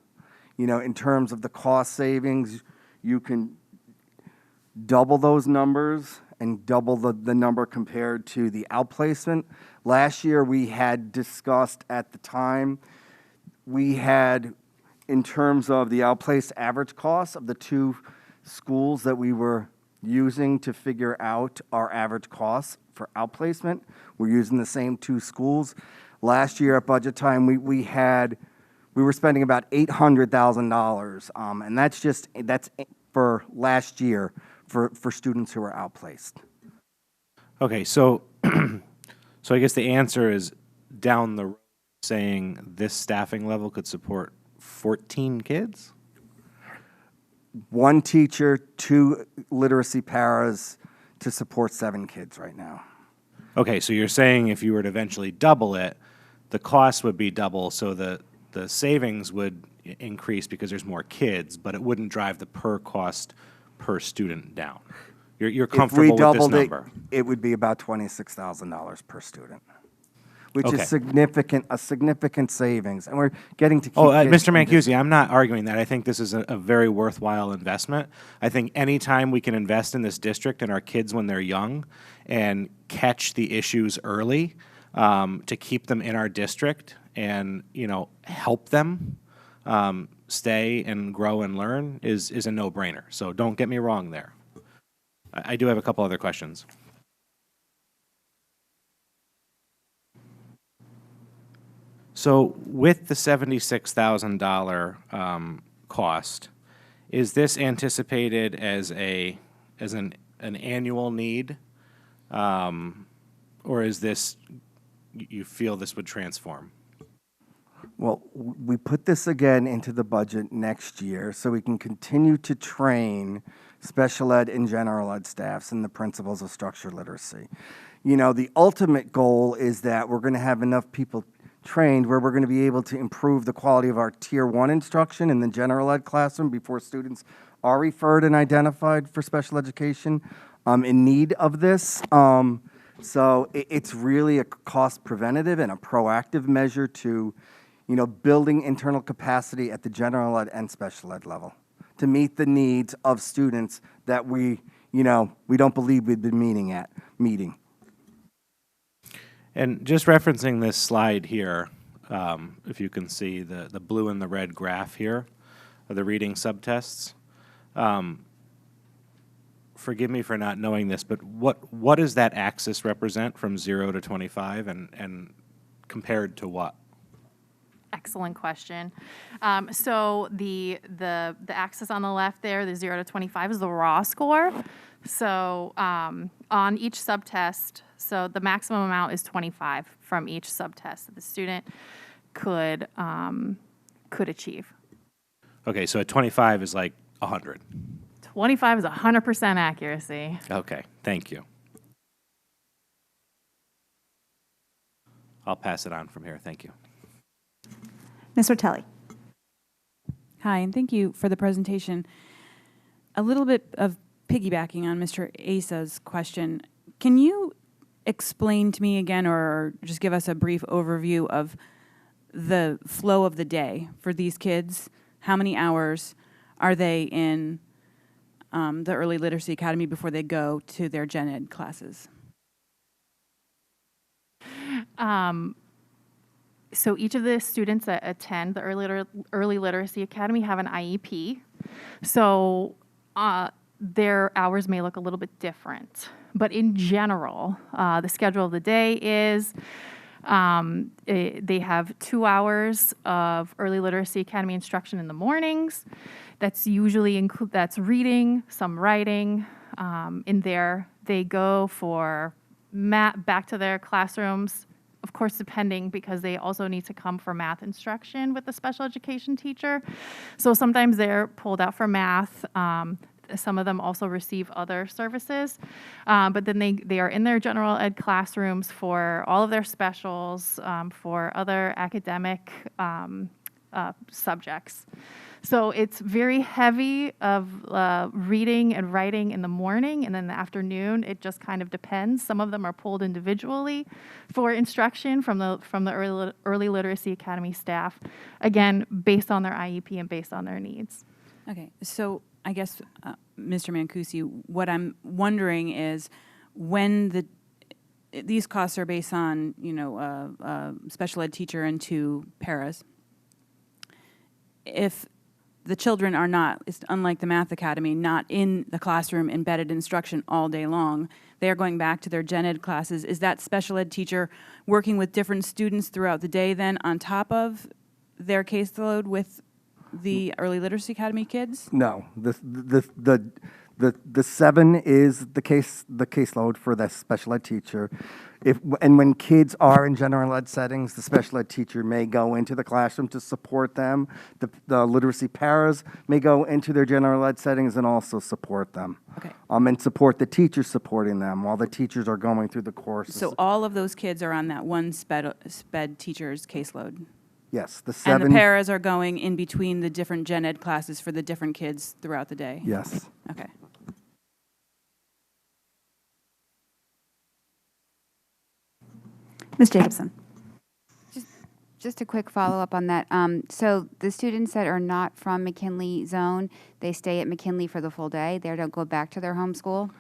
you know, in terms of the cost savings, you can double those numbers and double the number compared to the outplacement. Last year, we had discussed at the time, we had, in terms of the outplaced average cost of the 2 schools that we were using to figure out our average costs for outplacement, we're using the same 2 schools. Last year at budget time, we were spending about $800,000, and that's for last year for students who are outplaced. Okay, so so I guess the answer is down the road, saying this staffing level could support 14 kids? 1 teacher, 2 literacy paras to support 7 kids right now. Okay, so you're saying if you were to eventually double it, the cost would be double, so the savings would increase because there's more kids, but it wouldn't drive the per cost per student down. You're comfortable with this number? It would be about $26,000 per student, which Okay. is a significant savings, and we're getting to keep Mr. kids in this- Mancusi, I'm not arguing that. I think this is a very worthwhile investment. I think anytime we can invest in this district and our kids when they're young and catch the issues early to keep them in our district and, you know, help them stay and grow and learn is a no-brainer. So don't get me wrong there. I do have a couple other questions. So with the $76,000 cost, is this anticipated as an annual need, or is this you feel this would transform? Well, we put this again into the budget next year so we can continue to train special ed and general ed staffs and the principles of structured literacy. You know, the ultimate goal is that we're going to have enough people trained where we're going to be able to improve the quality of our Tier 1 instruction in the general ed classroom before students are referred and identified for special education in need of this. So it's really a cost preventative and a proactive measure to, you know, building internal capacity at the general ed and special ed level to meet the needs of students that we don't believe we've been meeting. And just referencing this slide here, if you can see the blue and the red graph here of the reading subtests. Forgive me for not knowing this, but what does that axis represent from 0 to 25 and compared to what? Excellent question. So the axis on the left there, the 0 to 25, is the raw score. So on each subtest, so the maximum amount is 25 from each subtest that the student could achieve. Okay, so at 25 is like 100. 25 is 100% accuracy. Okay, thank you. I'll pass it on from here. Thank you. Ms. Ortelli. Hi, and thank you for the presentation. A little bit of piggybacking on Mr. Asa's question. Can you explain to me again, or just give us a brief overview of the flow of the day for these kids? How many hours are they in the Early Literacy Academy before they go to their gen ed classes? So each of the students that attend the Early Literacy Academy have an IEP. So their hours may look a little bit different. But in general, the schedule of the day is they have 2 hours of Early Literacy Academy instruction in the mornings. That's usually that's reading, some writing. In there, they go for back to their classrooms, of course, depending, because they also need to come for math instruction with the special education teacher. So sometimes they're pulled out for math. Some of them also receive other services. But then they are in their general ed classrooms for all of their specials, for other academic subjects. So it's very heavy of reading and writing in the morning, and then in the afternoon, it just kind of depends. Some of them are pulled individually for instruction from the Early Literacy Academy staff, again, based on their IEP and based on their needs. Okay, so I guess, Mr. Mancusi, what I'm wondering is when these costs are based on, a special ed teacher and 2 paras, if the children are not, it's unlike the Math Academy, not in the classroom embedded instruction all day long, they are going back to their gen ed classes. Is that special ed teacher working with different students throughout the day then on top their caseload with the Early Literacy Academy kids? No, the 7 is the caseload for the special ed teacher. And when kids are in general ed settings, the special ed teacher may go into the classroom to support them. The literacy paras may go into their general ed settings and also support them. Okay. And support the teachers supporting them while the teachers are going through the courses. So all of those kids are on that one sped teacher's caseload? Yes, the 7. And the paras are going in between the different gen ed classes for the different kids throughout the day? Yes. Okay. Ms. Jacobson. Just a quick follow-up on that. So the students that are not from McKinley zone, they stay at McKinley for the full day? They don't go back to their home school?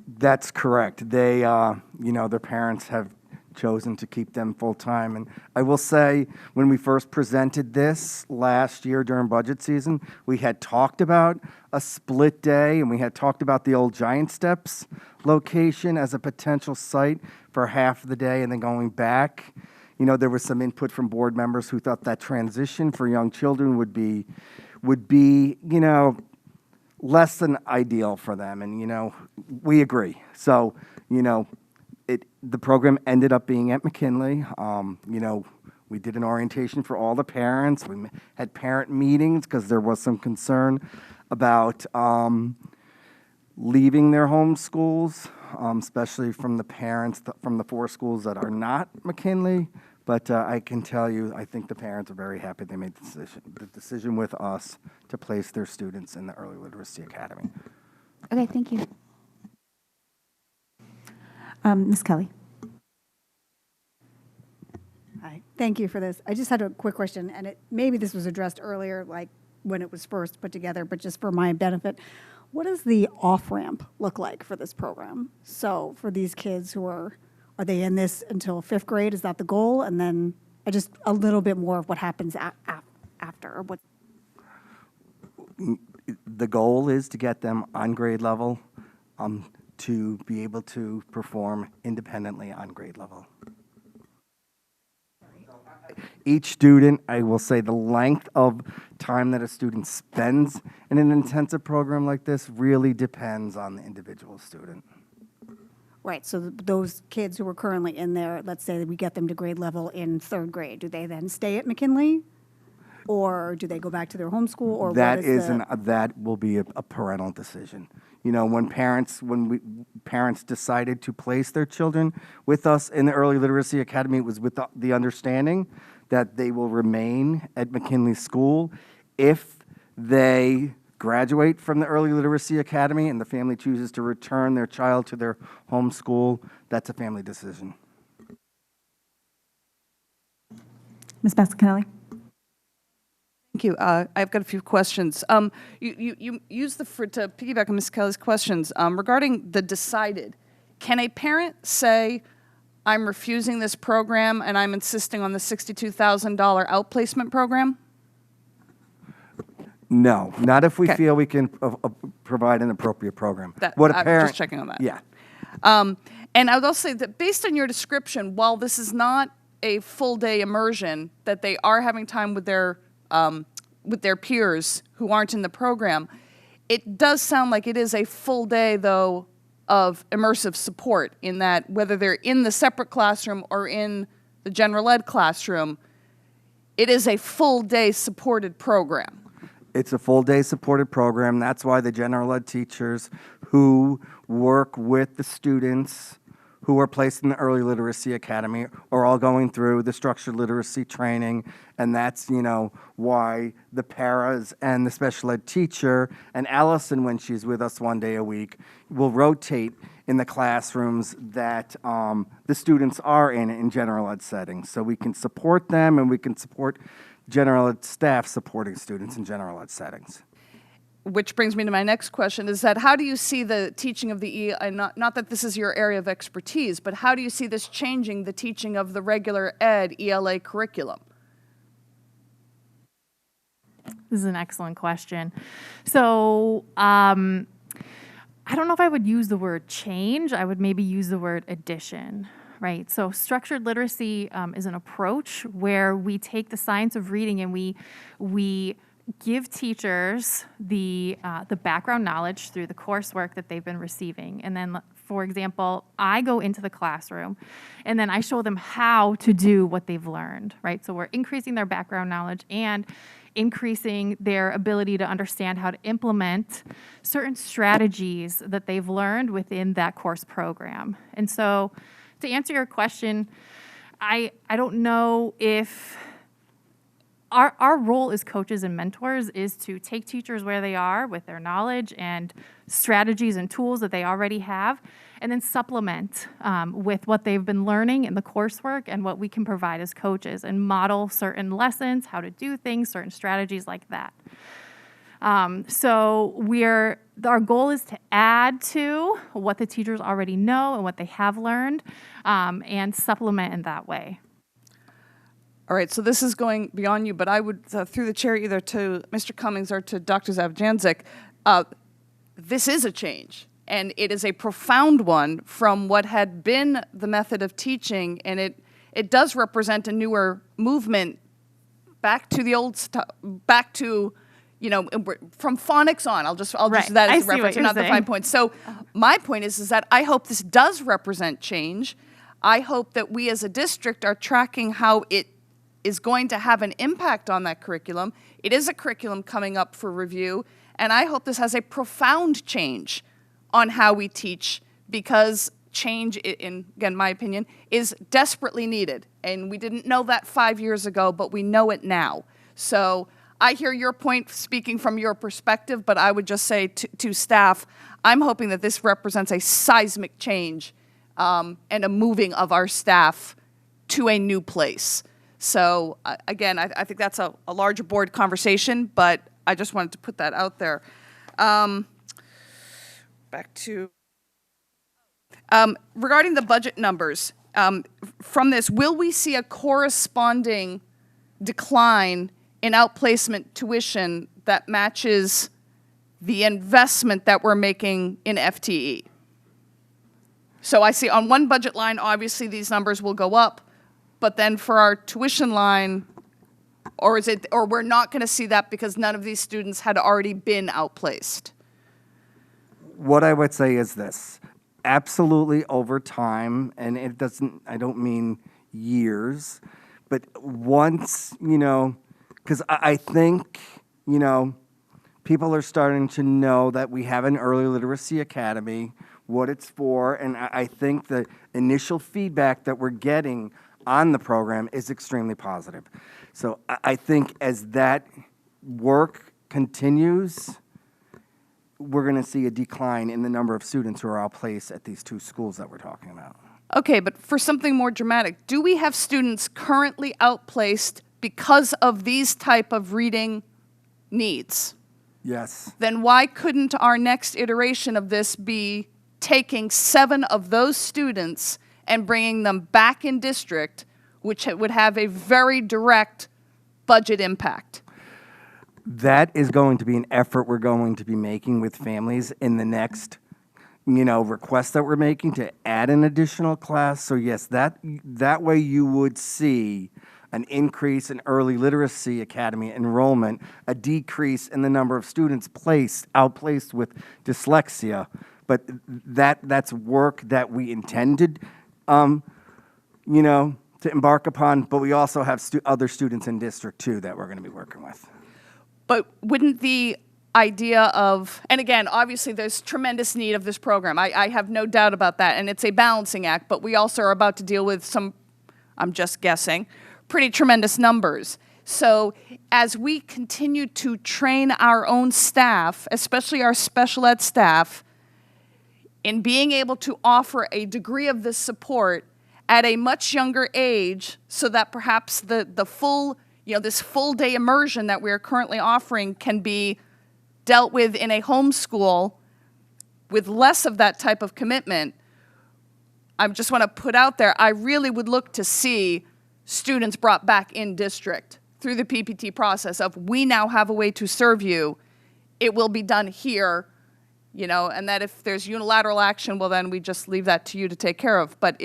That's correct. They, their parents have chosen to keep them full-time. And I will say, when we first presented this last year during budget season, we had talked about a split day, and we had talked about the old Giant Steps location as a potential site for half of the day and then going back. There was some input from board members who thought that transition for young children would be, less than ideal for them. And, we agree. So, the program ended up being at McKinley. We did an orientation for all the parents. We had parent meetings because there was some concern about leaving their home schools, especially from the parents from the 4 schools that are not McKinley. But I can tell you, I think the parents are very happy they made the decision with us to place their students in the Early Literacy Academy. Okay, thank you. Ms. Kelly. Hi, thank you for this. I just had a quick question, and maybe this was addressed earlier, like when it was first put together, but just for my benefit, what does the off-ramp look like for this program? So for these kids who are they in this until 5th grade? Is that the goal? And then just a little bit more of what happens after. Or what? The goal is to get them on grade level, to be able to perform independently on grade level. Each student, I will say the length of time that a student spends in an intensive program like this really depends on the individual student. Right, so those kids who are currently in there, let's say that we get them to grade level in 3rd grade, do they then stay at McKinley? Or do they go back to their home school? Or that will be a parental decision. When parents decided to place their children with us in the Early Literacy Academy, it was with the understanding that they will remain at McKinley School. If they graduate from the Early Literacy Academy and the family chooses to return their child to their home school, that's a family decision. Ms. Baskinelli. Thank you. I've got a few questions. You used to piggyback on Ms. Kelly's questions regarding the decided. Can a parent say, I'm refusing this program and I'm insisting on the $62,000 outplacement program? No, not if we feel we can provide an appropriate program. I'm just checking on that. Yeah. And I would also say that based on your description, while this is not a full-day immersion, that they are having time with their peers who aren't in the program, it does sound like it is a full day, though, of immersive support in that whether they're in the separate classroom or in the general ed classroom, it is a full day supported program. It's a full day supported program. That's why the general ed teachers who work with the students who are placed in the Early Literacy Academy are all going through the structured literacy training, and that's, why the paras and the special ed teacher and Allison, when she's with us one day a week, will rotate in the classrooms that the students are in general ed settings. So we can support them, and we can support general ed staff supporting students in general ed settings. Which brings me to my next question, is that how do you see the teaching of the not that this is your area of expertise, but how do you see this changing the teaching of the regular ed ELA curriculum? This is an excellent question. So I don't know if I would use the word change. I would maybe use the word addition, right? So structured literacy is an approach where we take the science of reading and we give teachers the background knowledge through the coursework that they've been receiving. And then, for example, I go into the classroom and then I show them how to do what they've learned, right? So we're increasing their background knowledge and increasing their ability to understand how to implement certain strategies that they've learned within that course program. And so to answer your question, I don't know if our role as coaches and mentors is to take teachers where they are with their knowledge and strategies and tools that they already have, and then supplement with what they've been learning in the coursework and what we can provide as coaches, and model certain lessons, how to do things, certain strategies like that. So our goal is to add to what the teachers already know and what they have learned, and supplement in that way. All right, so this is going beyond you, but I would, through the chair, either to Mr. Cummings or to Dr. Zavjanzik, this is a change, and it is a profound one from what had been the method of teaching, and it does represent a newer movement back to the old stuff, back to, from phonics on. I'll just use that as a reference, not the 5 points. So my point is that I hope this does represent change. I hope that we as a district are tracking how it is going to have an impact on that curriculum. It is a curriculum coming up for review, and I hope this has a profound change on how we teach, because change, in again, my opinion, is desperately needed. And we didn't know that 5 years ago, but we know it now. So I hear your point speaking from your perspective, but I would just say to staff, I'm hoping that this represents a seismic change and a moving of our staff to a new place. So again, I think that's a larger board conversation, but I just wanted to put that out there. Back to regarding the budget numbers, from this, will we see a corresponding decline in outplacement tuition that matches the investment that we're making in FTE? So I see on one budget line, obviously these numbers will go up, but then for our tuition line, or we're not going to see that because none of these students had already been outplaced? What I would say is this: absolutely over time, and I don't mean years, but once, because I think, people are starting to know that we have an early literacy academy, what it's for, and I think the initial feedback that we're getting on the program is extremely positive. So I think as that work continues, we're going to see a decline in the number of students who are outplaced at these two schools that we're talking about. Okay, but for something more dramatic, do we have students currently outplaced because of these type of reading needs? Yes. Then why couldn't our next iteration of this be taking 7 of those students and bringing them back in district, which would have a very direct budget impact? That is going to be an effort we're going to be making with families in the next, request that we're making to add an additional class. So yes, that way you would see an increase in early literacy academy enrollment, a decrease in the number of students outplaced with dyslexia. But that's work that we intended, to embark upon. But we also have other students in district too that we're going to be working with. But wouldn't the idea of, and again, obviously there's tremendous need of this program. I have no doubt about that, and it's a balancing act, but we also are about to deal with some, I'm just guessing, pretty tremendous numbers. So as we continue to train our own staff, especially our special ed staff, in being able to offer a degree of this support at a much younger age, so that perhaps the full, this full day immersion that we are currently offering can be dealt with in a homeschool with less of that type of commitment. I just want to put out there, I really would look to see students brought back in district through the PPT process of, we now have a way to serve you. It will be done here, and that if there's unilateral action, well, then we just leave that to you to take care of. But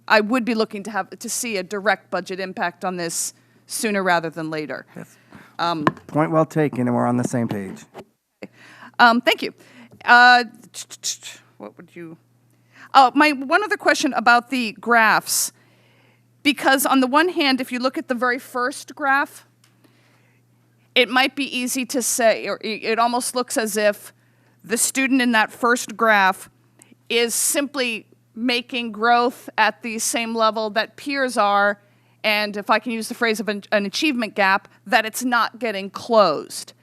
I would be looking to see a direct budget impact on this sooner rather than later. Yes. Point well taken, and we're on the same page. Thank you. What would you? Oh, my one other question about the graphs, because on the one hand, if you look at the very first graph, it might be easy to say, or it almost looks as if the student in that first graph is simply making growth at the same level that peers are, and if I can use the phrase of an achievement gap, that it's not getting closed.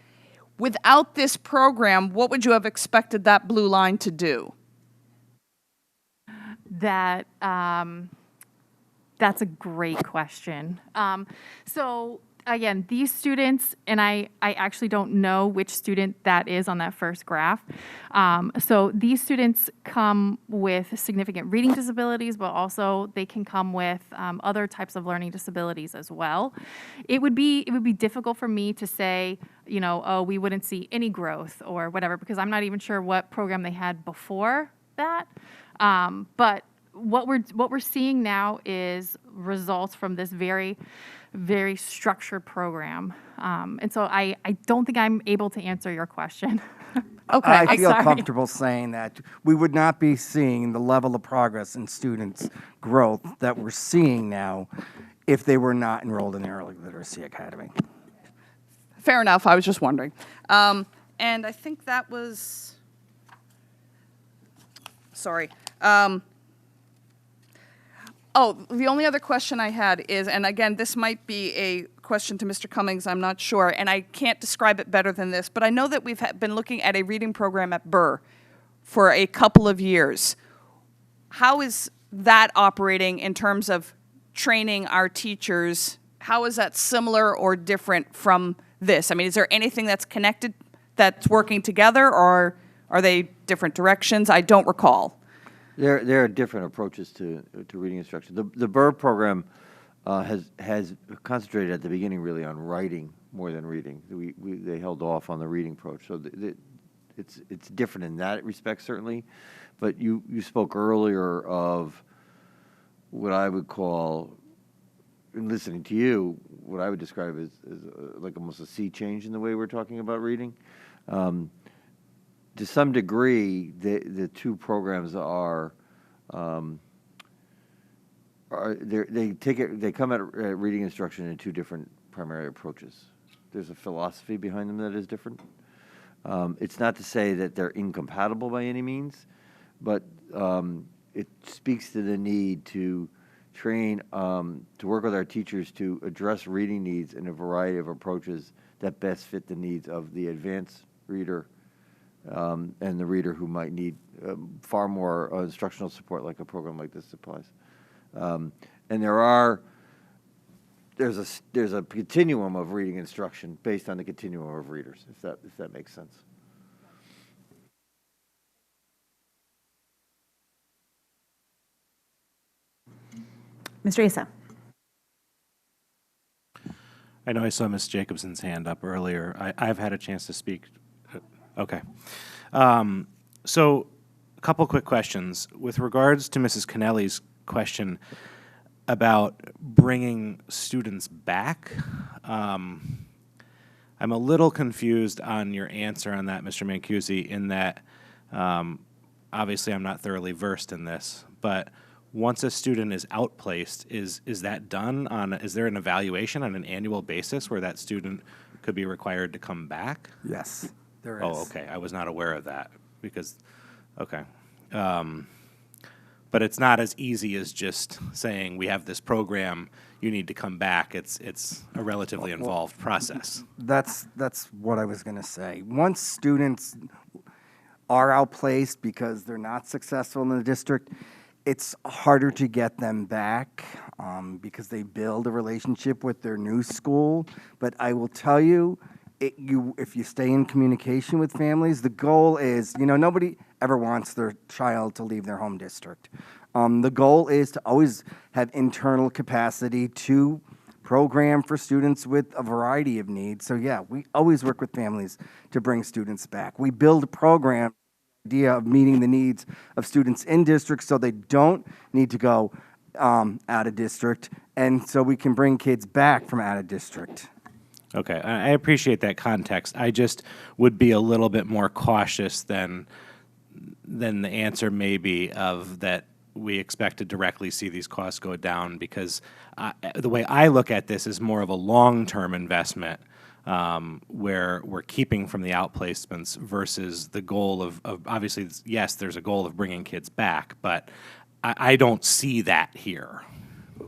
Without this program, what would you have expected that blue line to do? That's a great question. So again, these students, and I actually don't know which student that is on that first graph. So these students come with significant reading disabilities, but also they can come with other types of learning disabilities as well. It would be difficult for me to say, oh, we wouldn't see any growth or whatever, because I'm not even sure what program they had before that. But what we're seeing now is results from this very, very structured program. And so I don't think I'm able to answer your question. Okay. I feel comfortable saying that we would not be seeing the level of progress in students' growth that we're seeing now if they were not enrolled in the Early Literacy Academy. Fair enough. I was just wondering. And I think that was, sorry. Oh, the only other question I had is, and again, this might be a question to Mr. Cummings, I'm not sure, and I can't describe it better than this, but I know that we've been looking at a reading program at Burr for a couple of years. How is that operating in terms of training our teachers? How is that similar or different from this? I mean, is there anything that's connected, that's working together, or are they different directions? I don't recall. There are different approaches to reading instruction. The Burr program has concentrated at the beginning really on writing more than reading. They held off on the reading approach, so it's different in that respect certainly. But you spoke earlier of what I would call, in listening to you, what I would describe as like almost a sea change in the way we're talking about reading. To some degree, the two programs they come at reading instruction in two different primary approaches. There's a philosophy behind them that is different. It's not to say that they're incompatible by any means, but it speaks to the need to train, to work with our teachers to address reading needs in a variety of approaches that best fit the needs of the advanced reader and the reader who might need far more instructional support like a program like this supplies. And there's a continuum of reading instruction based on the continuum of readers, if that makes sense. Mr. Asa. I know I saw Ms. Jacobson's hand up earlier. I've had a chance to speak. Okay. So a couple quick questions. With regards to Mrs. Kennelly's question about bringing students back, I'm a little confused on your answer on that, Mr. Mancusi, in that obviously I'm not thoroughly versed in this, but once a student is outplaced, is that done on, is there an evaluation on an annual basis where that student could be required to come back? Yes. There is. Oh, okay. I was not aware of that because, okay. But it's not as easy as just saying we have this program, you need to come back. It's a relatively involved process. That's what I was going to say. Once students are outplaced because they're not successful in the district, it's harder to get them back because they build a relationship with their new school. But I will tell you, if you stay in communication with families, the goal is, nobody ever wants their child to leave their home district. The goal is to always have internal capacity to program for students with a variety of needs. So yeah, we always work with families to bring students back. We build a program, idea of meeting the needs of students in district so they don't need to go out of district, and so we can bring kids back from out of district. Okay, I appreciate that context. I just would be a little bit more cautious than the answer may be of that we expect to directly see these costs go down, because the way I look at this is more of a long-term investment where we're keeping from the outplacements versus the goal of obviously, yes, there's a goal of bringing kids back, but I don't see that here.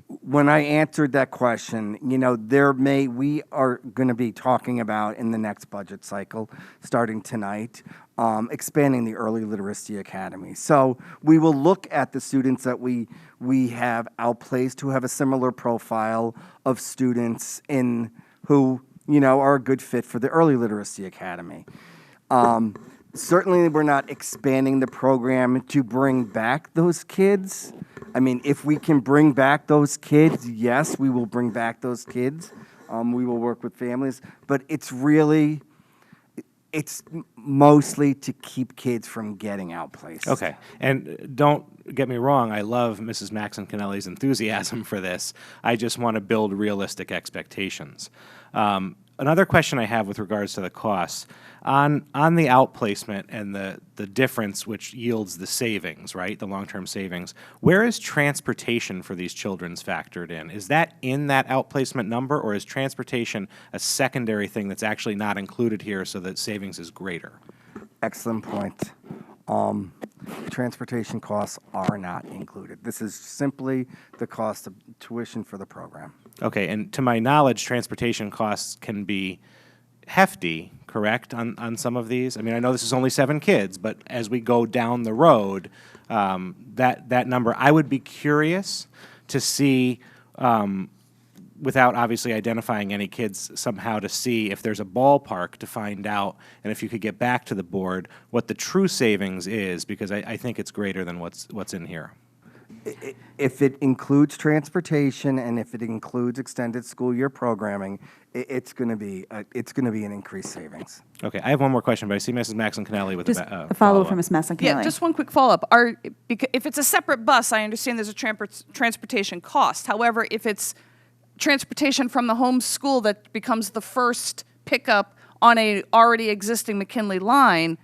When I answered that question, we are going to be talking about in the next budget cycle, starting tonight, expanding the Early Literacy Academy. So we will look at the students that we have outplaced who have a similar profile of students who are a good fit for the Early Literacy Academy. Certainly, we're not expanding the program to bring back those kids. I mean, if we can bring back those kids, yes, we will bring back those kids. We will work with families, but it's mostly to keep kids from getting outplaced. Okay, and don't get me wrong, I love Mrs. Mckinley's enthusiasm for this. I just want to build realistic expectations. Another question I have with regards to the costs, on the outplacement and the difference which yields the savings, right, the long-term savings, where is transportation for these children factored in? Is that in that outplacement number, or is transportation a secondary thing that's actually not included here so that savings is greater? Excellent point. Transportation costs are not included. This is simply the cost of tuition for the program. Okay, and to my knowledge, transportation costs can be hefty, correct, on some of these? I mean, I know this is only 7 kids, but as we go down the road, that number, I would be curious to see, without obviously identifying any kids somehow, to see if there's a ballpark to find out, and if you could get back to the board, what the true savings is, because I think it's greater than what's in here. If it includes transportation and if it includes extended school year programming, it's going to be an increased savings. Okay, I have one more question, but I see Mrs. Mckinley with Just a a follow-up from Ms. Mckinley. Yeah, just one quick follow-up. If it's a separate bus, I understand there's a transportation cost. However, if it's transportation from the home school that becomes the first pickup on a already existing McKinley line,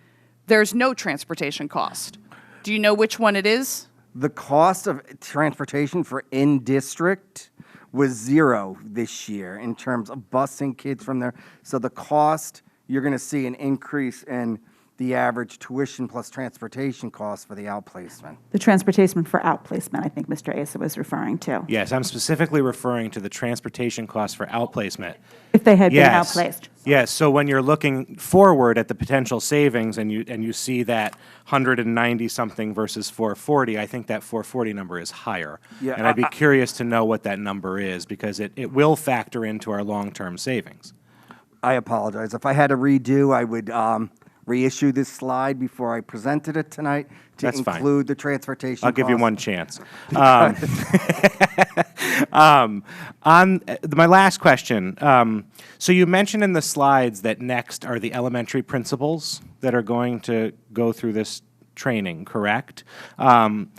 there's no transportation cost. Do you know which one it is? The cost of transportation for in-district was 0 this year in terms of busing kids from there. So the cost, you're going to see an increase in the average tuition plus transportation cost for the outplacement. The transportation for outplacement, I think Mr. Asa was referring to. Yes, I'm specifically referring to the transportation costs for outplacement. If they had been outplaced. Yes, so when you're looking forward at the potential savings and you see that 190-something versus 440, I think that 440 number is higher. Yeah, and I'd be curious to know what that number is, because it will factor into our long-term savings. I apologize. If I had to redo, I would reissue this slide before I presented it tonight to That's include fine. the transportation I'll give you costs. one chance. On my last question, so you mentioned in the slides that next are the elementary principals that are going to go through this training, correct? When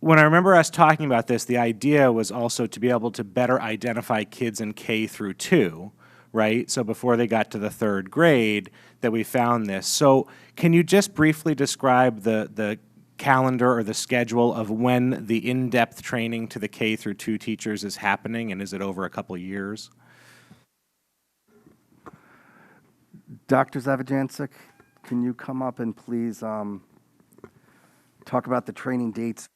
I remember us talking about this, the idea was also to be able to better identify kids in K through 2, right? So before they got to the 3rd grade, that we found this. So can you just briefly describe the calendar or the schedule of when the in-depth training to the K through 2 teachers is happening, and is it over a couple years? Dr. Zavajancic, can you come up and please talk about the training dates,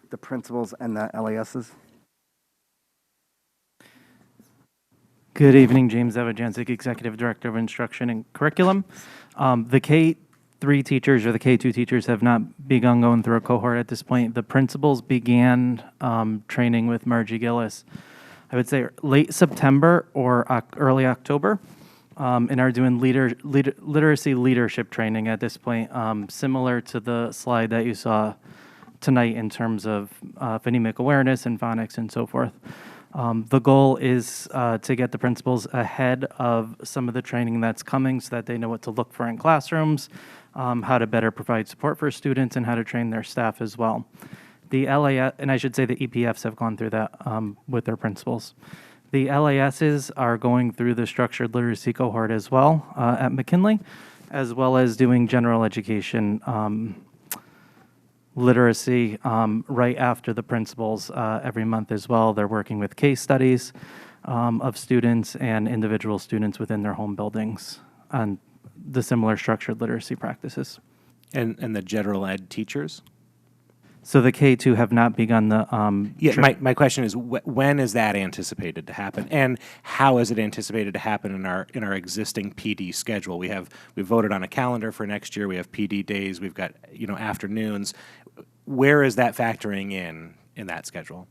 the principals, and the LASs? Good evening, James Zavajancic, Executive Director of Instruction and Curriculum. The K-3 teachers or the K-2 teachers have not begun going through a cohort at this point. The principals began training with Margie Gillis, I would say late September or early October, and are doing literacy leadership training at this point, similar to the slide that you saw tonight in terms of phonemic awareness and phonics and so forth. The goal is to get the principals ahead of some of the training that's coming so that they know what to look for in classrooms, how to better provide support for students, and how to train their staff as well. The LAS, and I should say the EPFs have gone through that with their principals. The LASs are going through the structured literacy cohort as well at Mckinley, as well as doing general education literacy right after the principals every month as well. They're working with case studies of students and individual students within their home buildings on the similar structured literacy practices. And the general ed teachers? So the K2 have not begun the... my question is, when is that anticipated to happen? And how is it anticipated to happen in our existing PD schedule? We voted on a calendar for next year. We have PD days. We've got, afternoons. Where is that factoring in that schedule?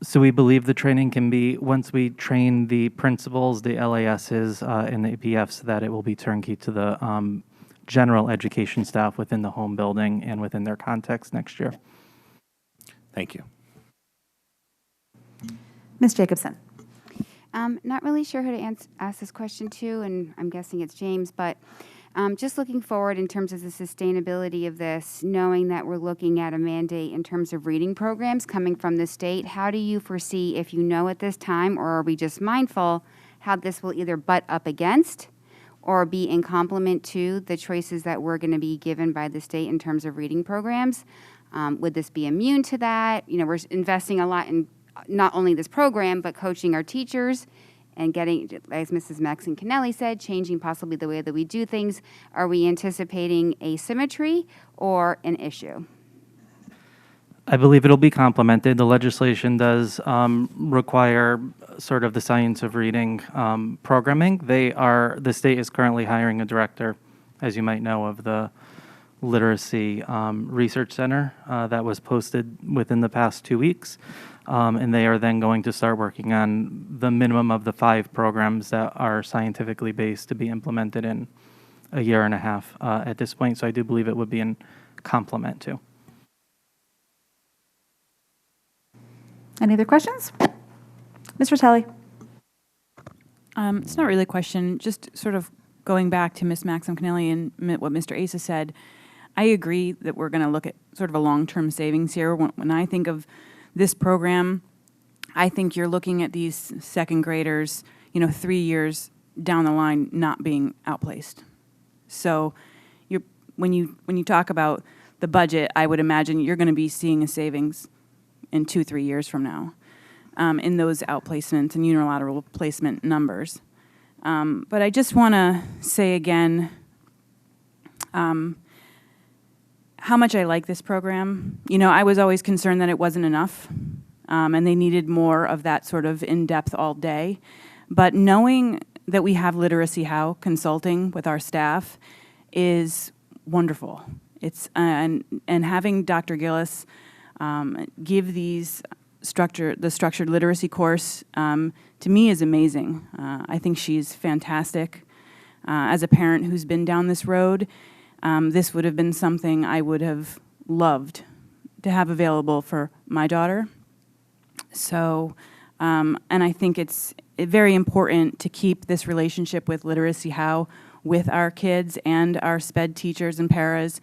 So we believe the training can be, once we train the principals, the LASs, and the EPFs, that it will be turnkey to the general education staff within the home building and within their context next year. Thank you. Ms. Jacobson. Not really sure who to ask this question to, and I'm guessing it's James, but just looking forward in terms of the sustainability of this, knowing that we're looking at a mandate in terms of reading programs coming from the state, how do you foresee, if you know at this time, or are we just mindful, how this will either butt up against or be in complement to the choices that we're going to be given by the state in terms of reading programs? Would this be immune to that? We're investing a lot in not only this program, but coaching our teachers and getting, as Mrs. Mckinley said, changing possibly the way that we do things. Are we anticipating asymmetry or an issue? I believe it'll be complemented. The legislation does require sort of the science of reading programming. The state is currently hiring a director, as you might know, of the Literacy Research Center that was posted within the past 2 weeks. And they are then going to start working on the minimum of the 5 programs that are scientifically based to be implemented in a year and a half at this point. So I do believe it would be in complement to. Any other questions? Ms. Ratelli. It's not really a question, just sort of going back to Ms. Mckinley and what Mr. Asa said. I agree that we're going to look at sort of a long-term savings here. When I think of this program, I think you're looking at these second graders, 3 years down the line not being outplaced. So when you talk about the budget, I would imagine you're going to be seeing a savings in 2-3 years from now in those outplacements and unilateral placement numbers. But I just want to say again how much I like this program. I was always concerned that it wasn't enough and they needed more of that sort of in-depth all day. But knowing that we have Literacy How consulting with our staff is wonderful. It's and having Dr. Gillis give these the structured literacy course to me is amazing. I think she's fantastic. As a parent who's been down this road, this would have been something I would have loved to have available for my daughter. So, and I think it's very important to keep this relationship with Literacy How with our kids and our SPED teachers and paras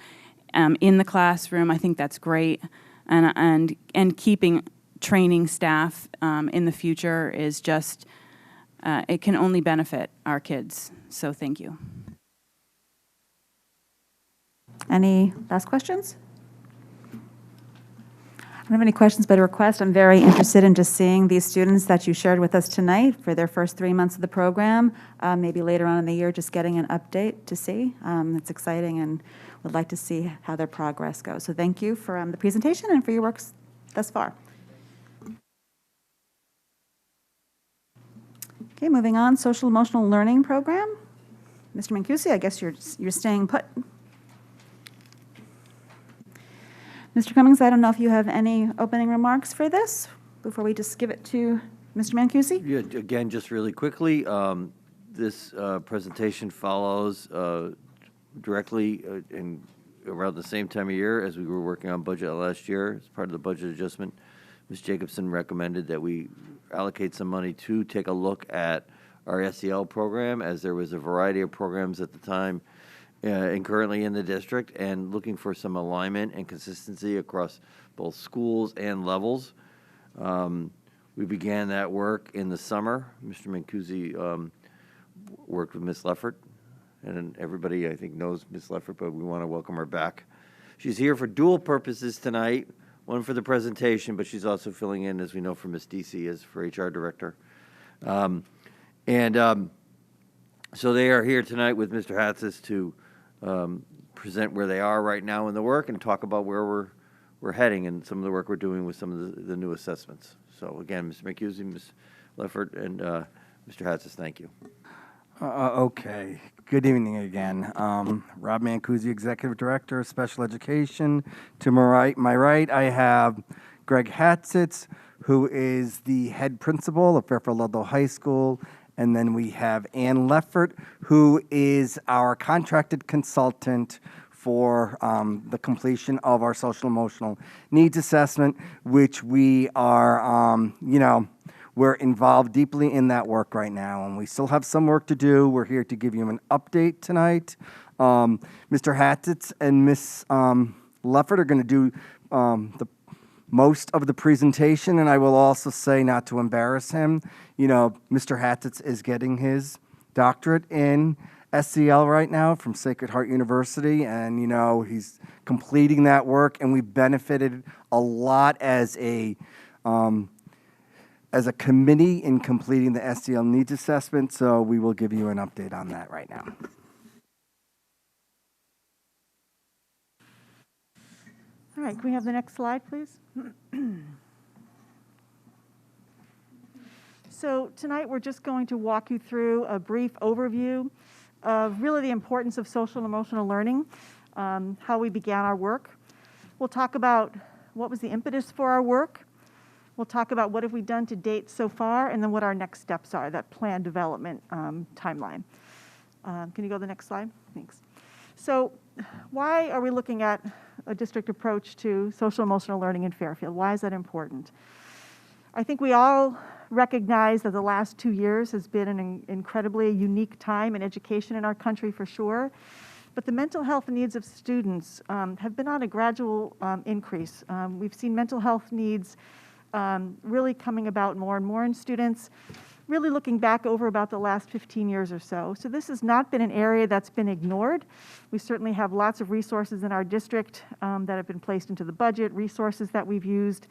in the classroom. I think that's great. And keeping training staff in the future is just, it can only benefit our kids. So thank you. Any last questions? don't have any questions, but a request. I'm very interested in just seeing these students that you shared with us tonight for their first 3 months of the program. Maybe later on in the year, just getting an update to see. It's exciting and would like to see how their progress goes. So thank you for the presentation and for your work thus far. Okay, moving on, social emotional learning program. Mr. Mancusi, I guess you're staying put. Mr. Cummings, I don't know if you have any opening remarks for this before we just give it to Mr. Mancusi? Yeah, again, just really quickly, this presentation follows directly in around the same time of year as we were working on budget last year. As part of the budget adjustment, Ms. Jacobson recommended that we allocate some money to take a look at our SEL program, as there was a variety of programs at the time and currently in the district, and looking for some alignment and consistency across both schools and levels. We began that work in the summer. Mr. Mancusi worked with Ms. Leffert, and everybody, I think, knows Ms. Leffert, but we want to welcome her back. She's here for dual purposes tonight, one for the presentation, but she's also filling in, as we know, for Ms. DC as for HR Director. So they are here tonight with Mr. Hatzis to present where they are right now in the work and talk about where we're heading and some of the work we're doing with some of the new assessments. So again, Mr. Mancusi, Ms. Leffert, and Mr. Hatzis, thank you. Okay. Good evening again. Rob Mancusi, Executive Director of Special Education. To my right, I have Greg Hatzis, who is the head principal of Fairfield Ludlow High School. And then we have Ann Leffert, who is our contracted consultant for the completion of our social emotional needs assessment, which we are, we're involved deeply in that work right now, and we still have some work to do. We're here to give you an update tonight. Mr. Hatzis and Ms. Leffert are going to do the most of the presentation, and I will also say, not to embarrass him, Mr. Hatzis is getting his doctorate in SEL right now from Sacred Heart University, and he's completing that work, and we benefited a lot as a committee in completing the SEL needs assessment, so we will give you an update on that right now. All right, can we have the next slide, please? So tonight we're just going to walk you through a brief overview of really the importance of social and emotional learning, how we began our work. We'll talk about what was the impetus for our work. We'll talk about what have we done to date so far, and then what our next steps are, that plan development timeline. Can you go to the next slide? Thanks. So why are we looking at a district approach to social emotional learning in Fairfield? Why is that important? I think we all recognize that the last 2 years has been an incredibly unique time in education in our country for sure, but the mental health needs of students have been on a gradual increase. We've seen mental health needs really coming about more and more in students, really looking back over about the last 15 years or so. So this has not been an area that's been ignored. We certainly have lots of resources in our district that have been placed into the budget, resources that we've used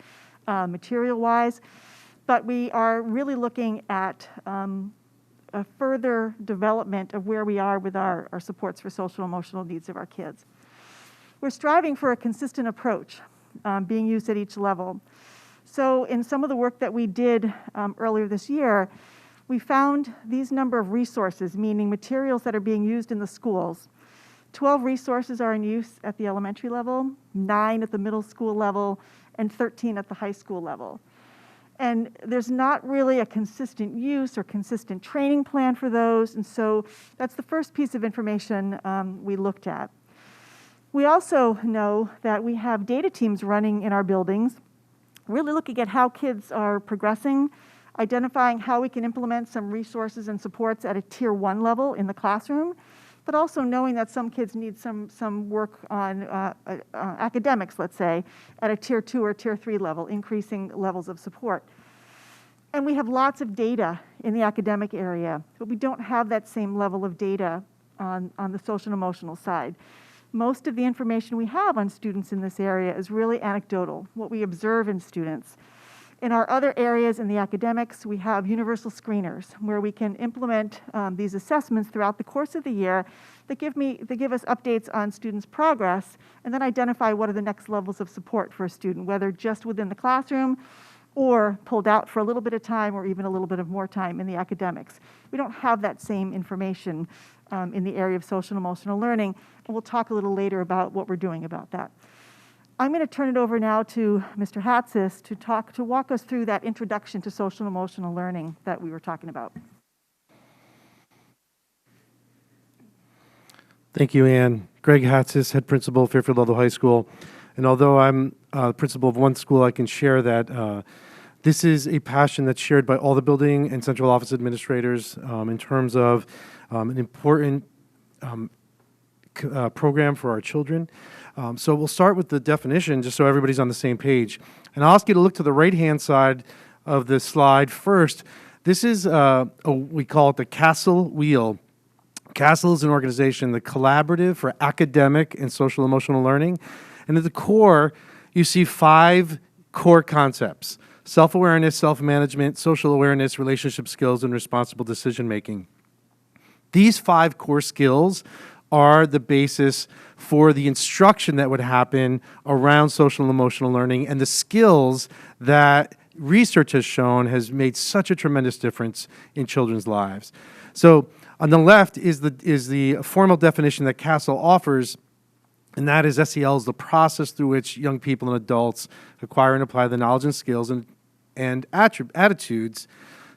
material-wise, but we are really looking at a further development of where we are with our supports for social emotional needs of our kids. We're striving for a consistent approach being used at each level. So in some of the work that we did earlier this year, we found these number of resources, meaning materials that are being used in the schools. 12 resources are in use at the elementary level, 9 at the middle school level, and 13 at the high school level. And there's not really a consistent use or consistent training plan for those, and so that's the first piece of information we looked at. We also know that we have data teams running in our buildings, really looking at how kids are progressing, identifying how we can implement some resources and supports at a tier 1 level in the classroom, but also knowing that some kids need some work on academics, let's say, at a tier 2 or tier 3 level, increasing levels of support. And we have lots of data in the academic area, but we don't have that same level of data on the social and emotional side. Most of the information we have on students in this area is really anecdotal, what we observe in students. In our other areas in the academics, we have universal screeners where we can implement these assessments throughout the course of the year that give us updates on students' progress and then identify what are the next levels of support for a student, whether just within the classroom or pulled out for a little bit of time or even a little bit of more time in the academics. We don't have that same information in the area of social and emotional learning, and we'll talk a little later about what we're doing about that. I'm going to turn it over now to Mr. Hatsis to walk us through that introduction to social and emotional learning that we were talking about. Thank you, Ann. Greg Hatsis, head principal, Fairfield Ludlow High School. And although I'm principal of one school, I can share that this is a passion that's shared by all the building and central office administrators in terms of an important program for our children. So we'll start with the definition just so everybody's on the same page. And I'll ask you to look to the right-hand side of the slide first. This is, we call it the CASEL wheel. CASEL is an organization, the Collaborative for Academic and Social Emotional Learning. And at the core, you see 5 core concepts: self-awareness, self-management, social awareness, relationship skills, and responsible decision-making. These 5 core skills are the basis for the instruction that would happen around social and emotional learning and the skills that research has shown has made such a tremendous difference in children's lives. So on the left is the formal definition that CASEL offers, and that is SEL is the process through which young people and adults acquire and apply the knowledge and skills and attitudes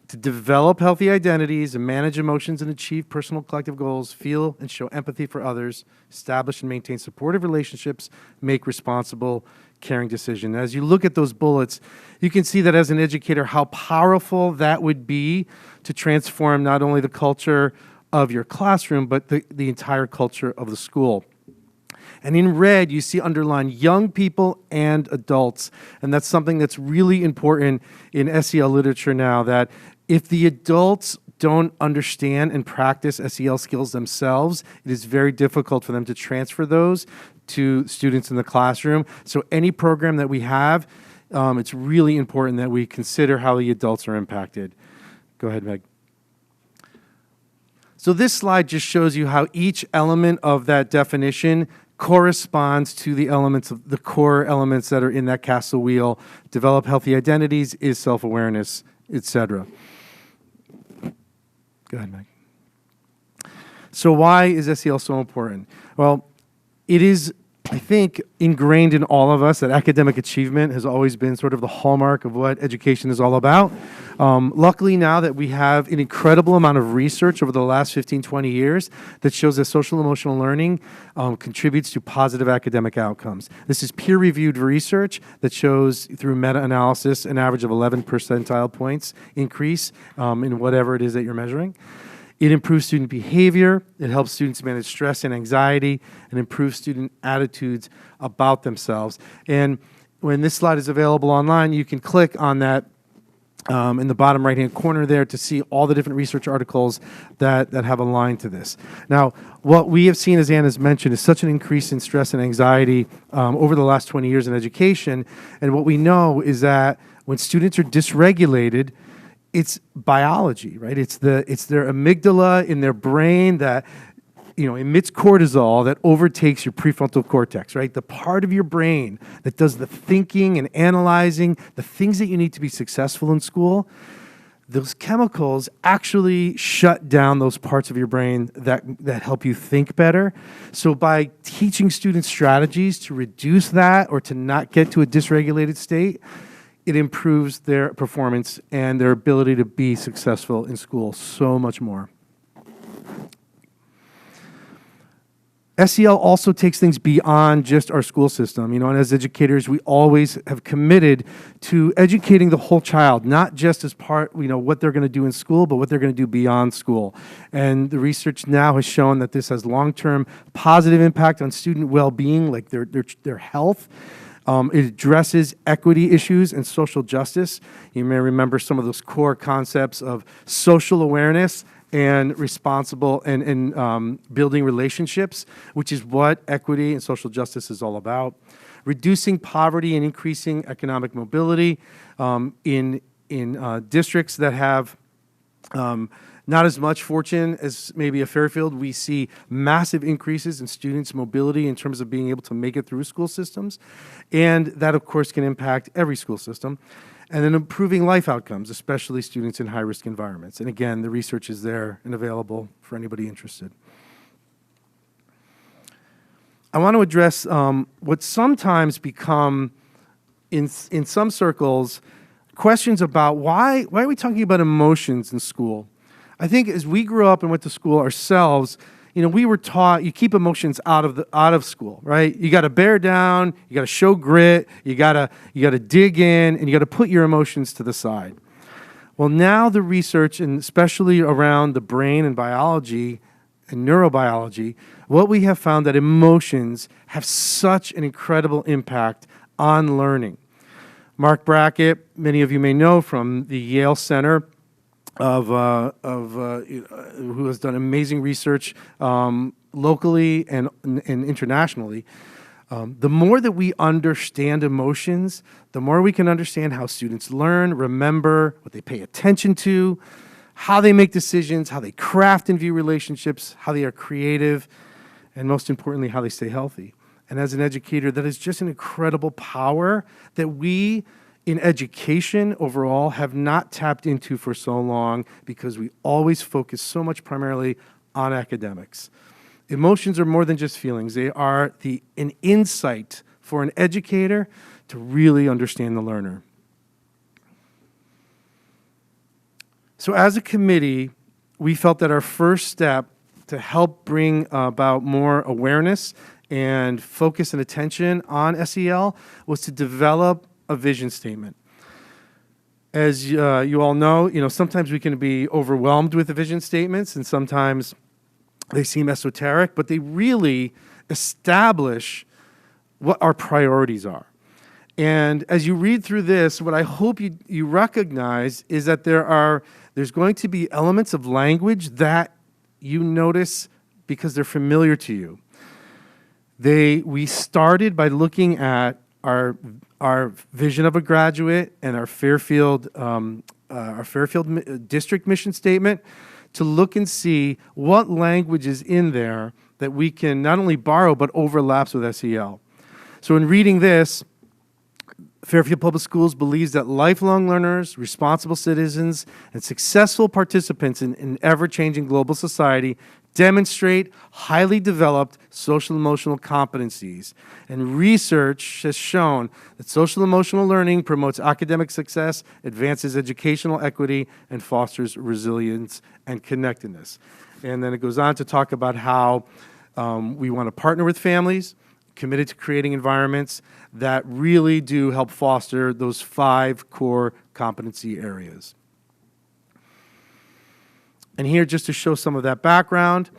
to develop healthy identities and manage emotions and achieve personal collective goals, feel and show empathy for others, establish and maintain supportive relationships, make responsible, caring decisions. As you look at those bullets, you can see that as an educator, how powerful that would be to transform not only the culture of your classroom, but the entire culture of the school. And in red, you see underlined young people and adults. And that's something that's really important in SEL literature now, that if the adults don't understand and practice SEL skills themselves, it is very difficult for them to transfer those to students in the classroom. So any program that we have, it's really important that we consider how the adults are impacted. Go ahead, Meg. So this slide just shows you how each element of that definition corresponds to the elements of the core elements that are in that CASEL wheel: develop healthy identities, is self-awareness, etc. Go ahead, Meg. So why is SEL so important? Well, it is, I think, ingrained in all of us that academic achievement has always been sort of the hallmark of what education is all about. Luckily now that we have an incredible amount of research over the last 15, 20 years that shows that social emotional learning contributes to positive academic outcomes. This is peer-reviewed research that shows through meta-analysis an average of 11 percentile points increase in whatever it is that you're measuring. It improves student behavior, it helps students manage stress and anxiety, and improves student attitudes about themselves. And when this slide is available online, you can click on that in the bottom right-hand corner there to see all the different research articles that have a line to this. Now, what we have seen, as Ann has mentioned, is such an increase in stress and anxiety over the last 20 years in education. And what we know is that when students are dysregulated, it's biology, right? It's their amygdala in their brain that emits cortisol that overtakes your prefrontal cortex, right? The part of your brain that does the thinking and analyzing, the things that you need to be successful in school. Those chemicals actually shut down those parts of your brain that help you think better. So by teaching students strategies to reduce that or to not get to a dysregulated state, it improves their performance and their ability to be successful in school so much more. SEL also takes things beyond just our school system. And as educators, we always have committed to educating the whole child, not just as part, what they're going to do in school, but what they're going to do beyond school. And the research now has shown that this has long-term positive impact on student well-being, like their health. It addresses equity issues and social justice. You may remember some of those core concepts of social awareness and responsible and building relationships, which is what equity and social justice is all about. Reducing poverty and increasing economic mobility in districts that have not as much fortune as maybe a Fairfield. We see massive increases in students' mobility in terms of being able to make it through school systems. And that, of course, can impact every school system. And then improving life outcomes, especially students in high-risk environments. And again, the research is there and available for anybody interested. I want to address what sometimes become, in some circles, questions about why are we talking about emotions in school? I think as we grew up and went to school ourselves, we were taught you keep emotions out of school, right? You got to bear down, you got to show grit, you got to dig in, and you got to put your emotions to the side. Well, now the research, and especially around the brain and biology and neurobiology, what we have found that emotions have such an incredible impact on learning. Mark Brackett, many of you may know from the Yale Center, who has done amazing research locally and internationally. The more that we understand emotions, the more we can understand how students learn, remember, what they pay attention to, how they make decisions, how they craft and view relationships, how they are creative, and most importantly, how they stay healthy. And as an educator, that is just an incredible power that we in education overall have not tapped into for so long because we always focus so much primarily on academics. Emotions are more than just feelings. They are an insight for an educator to really understand the learner. So as a committee, we felt that our first step to help bring about more awareness and focus and attention on SEL was to develop a vision statement. As you all know, sometimes we can be overwhelmed with the vision statements, and sometimes they seem esoteric, but they really establish what our priorities are. And as you read through this, what I hope you recognize is that there's going to be elements of language that you notice because they're familiar to you. We started by looking at our vision of a graduate and our Fairfield district mission statement to look and see what language is in there that we can not only borrow but overlaps with SEL. So in reading this, Fairfield Public Schools believes that lifelong learners, responsible citizens, and successful participants in an ever-changing global society demonstrate highly developed social emotional competencies. And research has shown that social emotional learning promotes academic success, advances educational equity, and fosters resilience and connectedness. And then it goes on to talk about how we want to partner with families, committed to creating environments that really do help foster those 5 core competency areas. And here, just to show some of that background,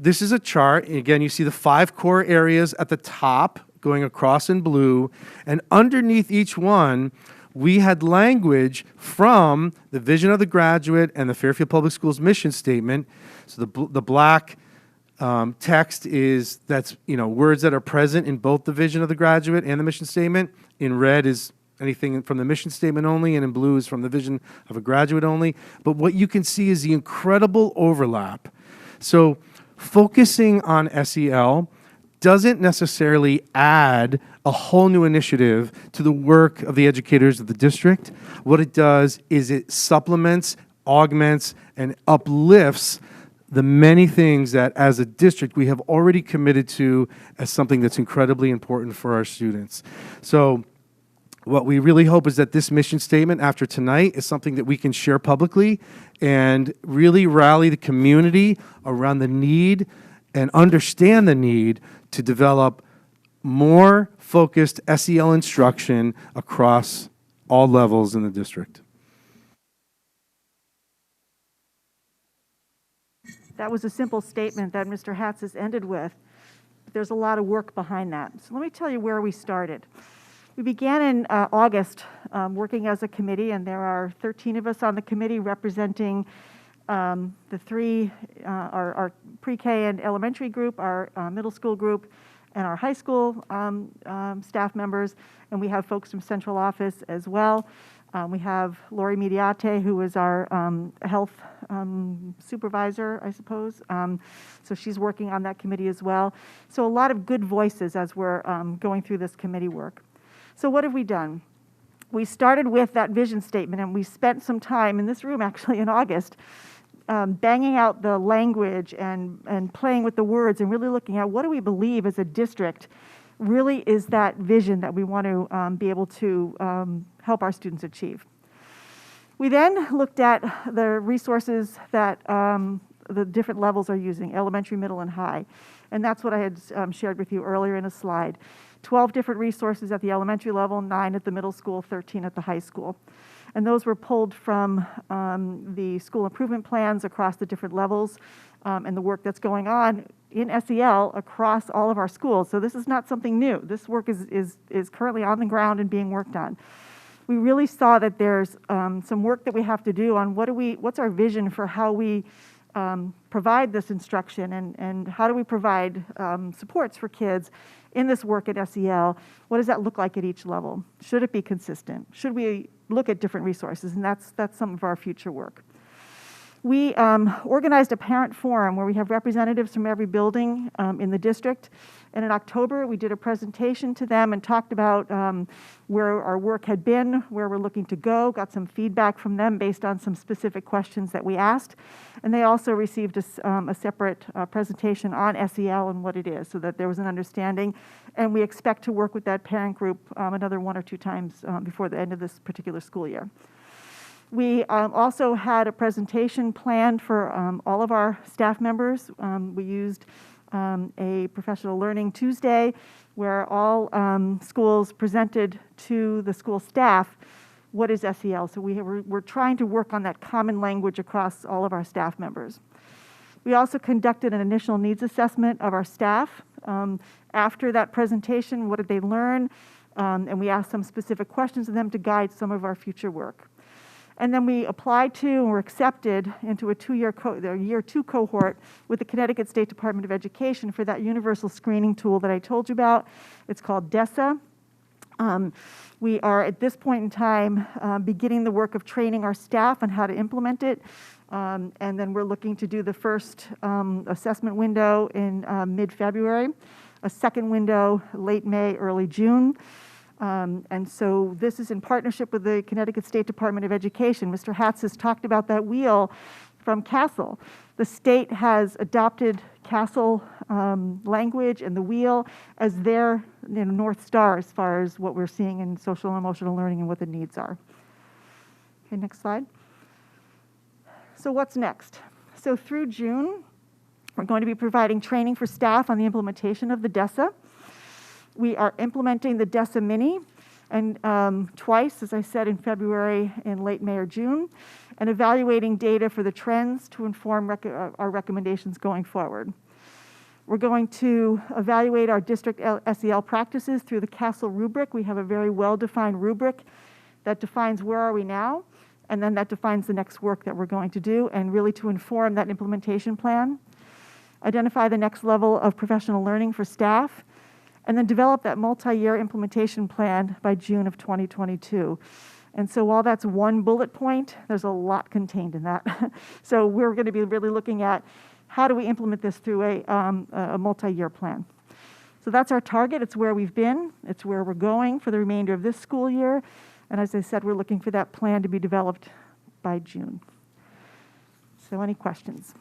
this is a chart. Again, you see the 5 core areas at the top going across in blue, and underneath each one, we had language from the vision of the graduate and the Fairfield Public Schools mission statement. So the black text is words that are present in both the vision of the graduate and the mission statement. In red is anything from the mission statement only, and in blue is from the vision of a graduate only. But what you can see is the incredible overlap. So focusing on SEL doesn't necessarily add a whole new initiative to the work of the educators of the district. What it does is it supplements, augments, and uplifts the many things that as a district we have already committed to as something that's incredibly important for our students. So what we really hope is that this mission statement after tonight is something that we can share publicly and really rally the community around the need and understand the need to develop more focused SEL instruction across all levels in the district. That was a simple statement that Mr. Hatz has ended with. But there's a lot of work behind that. So let me tell you where we started. We began in August working as a committee, and there are 13 of us on the committee representing The three, our pre-K and elementary group, our middle school group, and our high school staff members, and we have folks from central office as well. We have Lori Mediate, who is our health supervisor, I suppose. So she's working on that committee as well. So a lot of good voices as we're going through this committee work. So what have we done? We started with that vision statement, and we spent some time in this room, actually in August, banging out the language and playing with the words and really looking at what do we believe as a district really is that vision that we want to be able to help our students achieve. We then looked at the resources that the different levels are using, elementary, middle, and high. And that's what I had shared with you earlier in a slide. 12 different resources at the elementary level, 9 at the middle school, 13 at the high school. And those were pulled from the school improvement plans across the different levels and the work that's going on in SEL across all of our schools. So this is not something new. This work is currently on the ground and being worked on. We really saw that there's some work that we have to do on what's our vision for how we provide this instruction and how do we provide supports for kids in this work at SEL. What does that look like at each level? Should it be consistent? Should we look at different resources? And that's some of our future work. We organized a parent forum where we have representatives from every building in the district. And in October, we did a presentation to them and talked about where our work had been, where we're looking to go, got some feedback from them based on some specific questions that we asked. And they also received a separate presentation on SEL and what it is, so that there was an understanding. And we expect to work with that parent group another 1 or 2 times before the end of this particular school year. We also had a presentation planned for all of our staff members. We used a Professional Learning Tuesday where all schools presented to the school staff what is SEL. So we're trying to work on that common language across all of our staff members. We also conducted an initial needs assessment of our staff. After that presentation, what did they learn? And we asked some specific questions of them to guide some of our future work. And then we applied to and were accepted into a year 2 cohort with the Connecticut State Department of Education for that universal screening tool that I told you about. It's called DESA. We are at this point in time beginning the work of training our staff on how to implement it. And then we're looking to do the first assessment window in mid-February, a second window late May, early June. And so this is in partnership with the Connecticut State Department of Education. Mr. Hatz has talked about that wheel from CASEL. The state has adopted CASEL language and the wheel as their North Star as far as what we're seeing in social and emotional learning and what the needs are. Okay, next slide. So what's next? So through June, we're going to be providing training for staff on the implementation of the DESA. We are implementing the DESA Mini and twice, as I said, in February and late May or June, and evaluating data for the trends to inform our recommendations going forward. We're going to evaluate our district SEL practices through the CASEL rubric. We have a very well-defined rubric that defines where are we now, and then that defines the next work that we're going to do, and really to inform that implementation plan. Identify the next level of professional learning for staff, and then develop that multi-year implementation plan by June of 2022. And so while that's one bullet point, there's a lot contained in that. So we're going to be really looking at how do we implement this through a multi-year plan. So that's our target. It's where we've been. It's where we're going for the remainder of this school year. And as I said, we're looking for that plan to be developed by June. So any questions?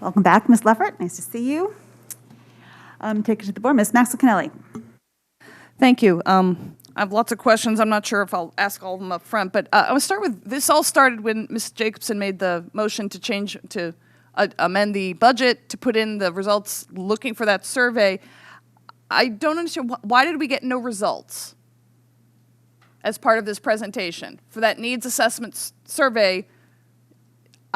Welcome back, Ms. Leffert. Nice to see you. Take it to the board. Ms. Mckinley. Thank you. I have lots of questions. I'm not sure if I'll ask all of them up front, but I want to start with, this all started when Ms. Jacobson made the motion to amend the budget, to put in the results, looking for that survey. I don't understand, why did we get no results as part of this presentation? For that needs assessment survey,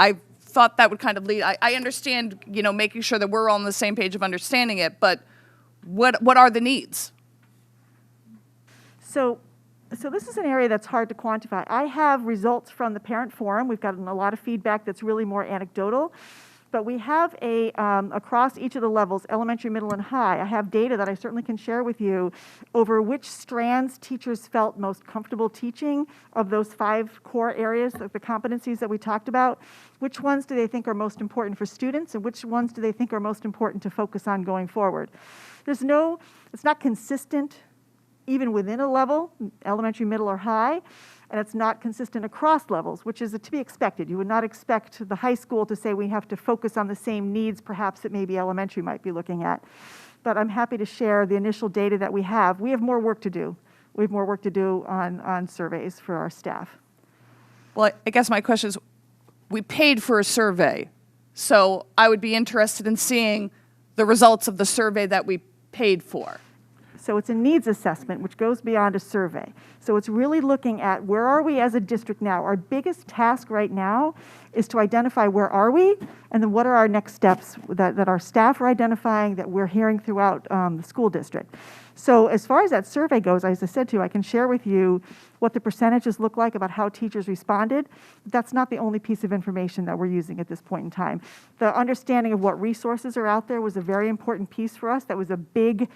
I thought that would kind of lead, I understand, making sure that we're all on the same page of understanding it, but what are the needs? So this is an area that's hard to quantify. I have results from the parent forum. We've gotten a lot of feedback that's really more anecdotal. But we have across each of the levels, elementary, middle, and high, I have data that I certainly can share with you over which strands teachers felt most comfortable teaching of those 5 core areas, the competencies that we talked about. Which ones do they think are most important for students, and which ones do they think are most important to focus on going forward? It's not consistent even within a level, elementary, middle, or high. And it's not consistent across levels, which is to be expected. You would not expect the high school to say we have to focus on the same needs perhaps that maybe elementary might be looking at. But I'm happy to share the initial data that we have. We have more work to do. We have more work to do on surveys for our staff. Well, I guess my question is, we paid for a survey, so I would be interested in seeing the results of the survey that we paid for. So it's a needs assessment, which goes beyond a survey. So it's really looking at where are we as a district now. Our biggest task right now is to identify where are we, and then what are our next steps that our staff are identifying, that we're hearing throughout the school district. So as far as that survey goes, as I said to you, I can share with you what the percentages look like about how teachers responded. That's not the only piece of information that we're using at this point in time. The understanding of what resources are out there was a very important piece for us. That was a big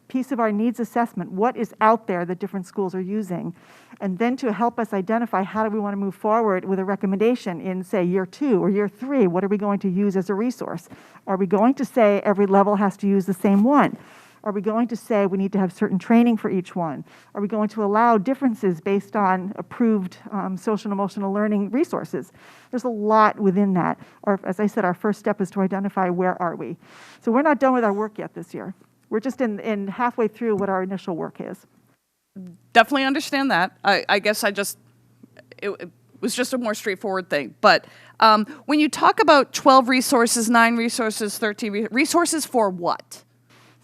piece of our needs assessment. What is out there that different schools are using? And then to help us identify how do we want to move forward with a recommendation in, say, year 2 or year 3, what are we going to use as a resource? Are we going to say every level has to use the same one? Are we going to say we need to have certain training for each one? Are we going to allow differences based on approved social and emotional learning resources? There's a lot within that. Or, as I said, our first step is to identify where are we. So we're not done with our work yet this year. We're just in halfway through what our initial work is. Definitely understand that. I guess it was just a more straightforward thing. But when you talk about 12 resources, 9 resources, 13 resources for what?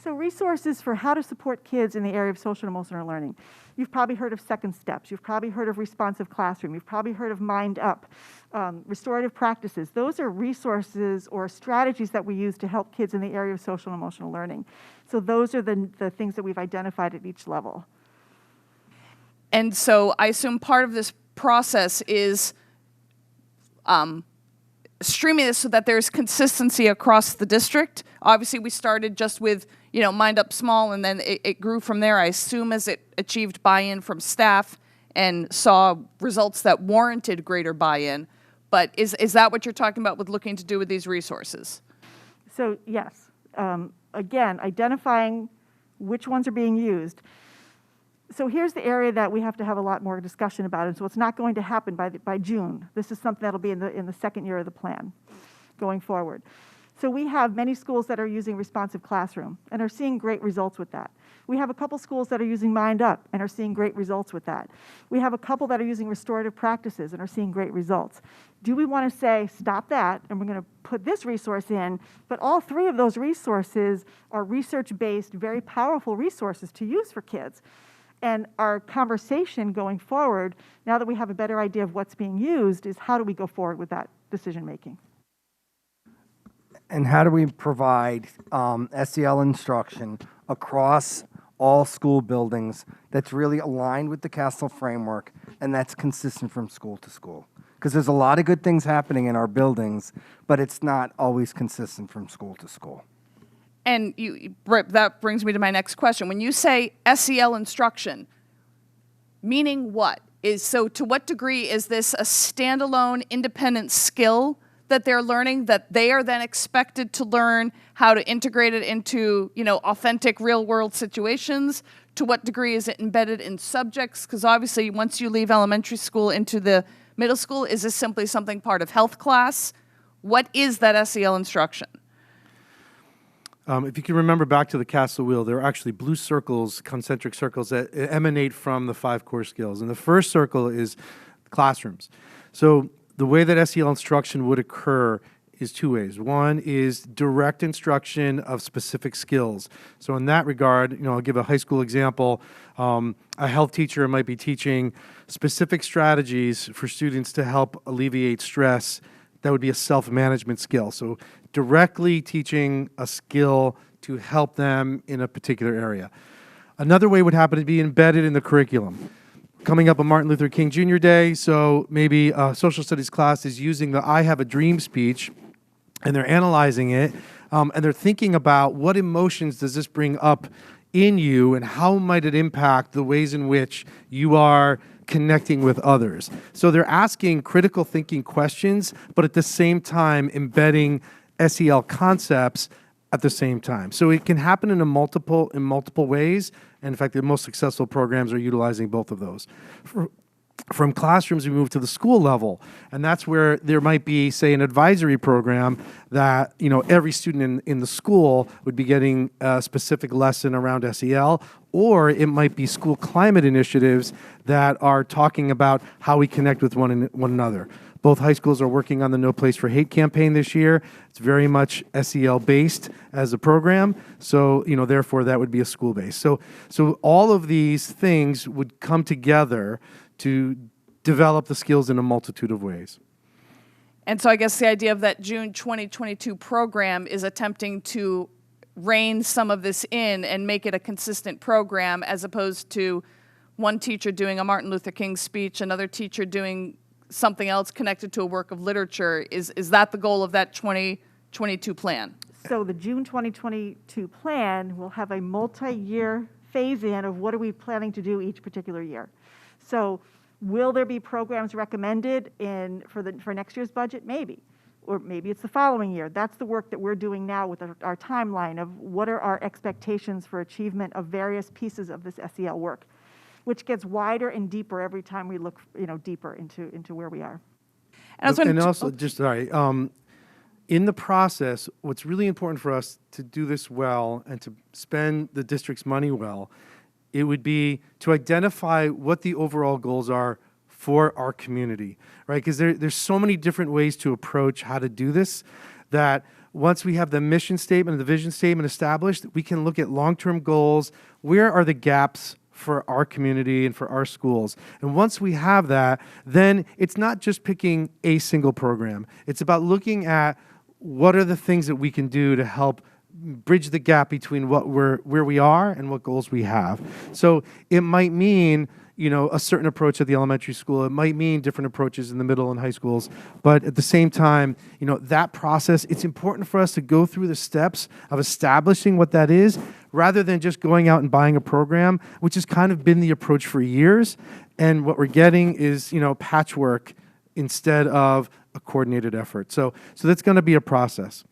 So resources for how to support kids in the area of social and emotional learning. You've probably heard of second steps. You've probably heard of responsive classroom. You've probably heard of Mind Up, restorative practices. Those are resources or strategies that we use to help kids in the area of social and emotional learning. So those are the things that we've identified at each level. And so I assume part of this process is streaming this so that there's consistency across the district. Obviously, we started just with Mind Up Small, and then it grew from there. I assume as it achieved buy-in from staff and saw results that warranted greater buy-in. But is that what you're talking about with looking to do with these resources? So yes, again, identifying which ones are being used. So here's the area that we have to have a lot more discussion about, and so it's not going to happen by June. This is something that'll be in the second year of the plan going forward. So we have many schools that are using responsive classroom and are seeing great results with that. We have a couple schools that are using Mind Up and are seeing great results with that. We have a couple that are using restorative practices and are seeing great results. Do we want to say, stop that, and we're going to put this resource in, but all 3 of those resources are research-based, very powerful resources to use for kids. And our conversation going forward, now that we have a better idea of what's being used, is how do we go forward with that decision-making? And how do we provide SEL instruction across all school buildings that's really aligned with the Castle framework and that's consistent from school to school? Because there's a lot of good things happening in our buildings, but it's not always consistent from school to school. And that brings me to my next question. When you say SEL instruction, meaning what? To what degree is this a standalone, independent skill that they're learning that they are then expected to learn how to integrate it into, authentic real-world situations? To what degree is it embedded in subjects? Because obviously, once you leave elementary school into the middle school, is this simply something part of health class? What is that SEL instruction? If you can remember back to the Castle wheel, there are actually blue circles, concentric circles that emanate from the 5 core skills. And the first circle is classrooms. So the way that SEL instruction would occur is 2 ways. One is direct instruction of specific skills. So in that regard, I'll give a high school example. A health teacher might be teaching specific strategies for students to help alleviate stress that would be a self-management skill. So directly teaching a skill to help them in a particular area. Another way would happen to be embedded in the curriculum. Coming up on Martin Luther King Jr. Day, so maybe a social studies class is using the I Have a Dream speech, and they're analyzing it, and they're thinking about what emotions does this bring up in you, and how might it impact the ways in which you are connecting with others. So they're asking critical thinking questions, but at the same time embedding SEL concepts at the same time. So it can happen in multiple ways, and in fact, the most successful programs are utilizing both of those. From classrooms, we move to the school level, and that's where there might be, say, an advisory program that, you know, every student in the school would be getting a specific lesson around SEL, or it might be school climate initiatives that are talking about how we connect with one another. Both high schools are working on the No Place for Hate campaign this year. It's very much SEL based as a program, so, you know, therefore that would be a school based. So all of these things would come together to develop the skills in a multitude of ways. And so I guess the idea of that June 2022 program is attempting to rein some of this in and make it a consistent program, as opposed to one teacher doing a Martin Luther King speech, another teacher doing something else connected to a work of literature. Is that the goal of that 2022 plan? So the June 2022 plan will have a multi-year phase-in of what are we planning to do each particular year. So will there be programs recommended for next year's budget? Maybe. Or maybe it's the following year. That's the work that we're doing now with our timeline of what are our expectations for achievement of various pieces of this SEL work, which gets wider and deeper every time we look, you know, deeper into where we are. And also, just sorry, in the process, what's really important for us to do this well and to spend the district's money well, it would be to identify what the overall goals are for our community, right? Because there's so many different ways to approach how to do this, that once we have the mission statement and the vision statement established, we can look at long-term goals. Where are the gaps for our community and for our schools? And once we have that, then it's not just picking a single program. It's about looking at what are the things that we can do to help bridge the gap between where we are and what goals we have. So it might mean, you know, a certain approach at the elementary school. It might mean different approaches in the middle and high schools. But at the same time, you know, that process, it's important for us to go through the steps of establishing what that is, rather than just going out and buying a program, which has kind of been the approach for years. And what we're getting is, you know, patchwork instead of a coordinated effort. So that's going to be a process.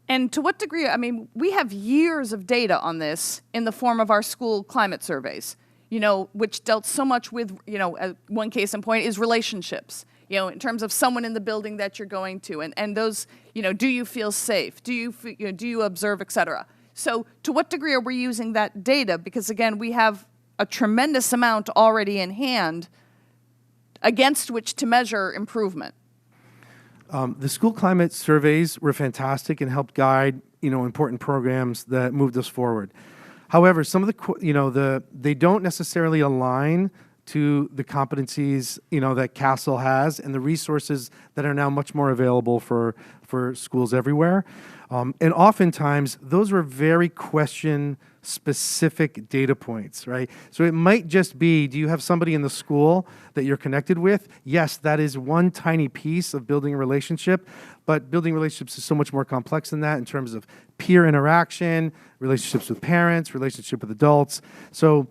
And to what degree, I mean, we have years of data on this in the form of our school climate surveys, you know, which dealt so much with, you know, one case in point is relationships, you know, in terms of someone in the building that you're going to, and those, you know, do you feel safe? Do you observe, et cetera? So to what degree are we using that data? Because again, we have a tremendous amount already in hand against which to measure improvement. The school climate surveys were fantastic and helped guide, you know, important programs that moved us forward. However, some of they don't necessarily align to the competencies, you know, that Castle has and the resources that are now much more available for schools everywhere. And oftentimes, those were very question-specific data points, right? So it might just be, do you have somebody in the school that you're connected with? Yes, that is one tiny piece of building a relationship, but building relationships is so much more complex than that in terms of peer interaction, relationships with parents, relationship with adults. So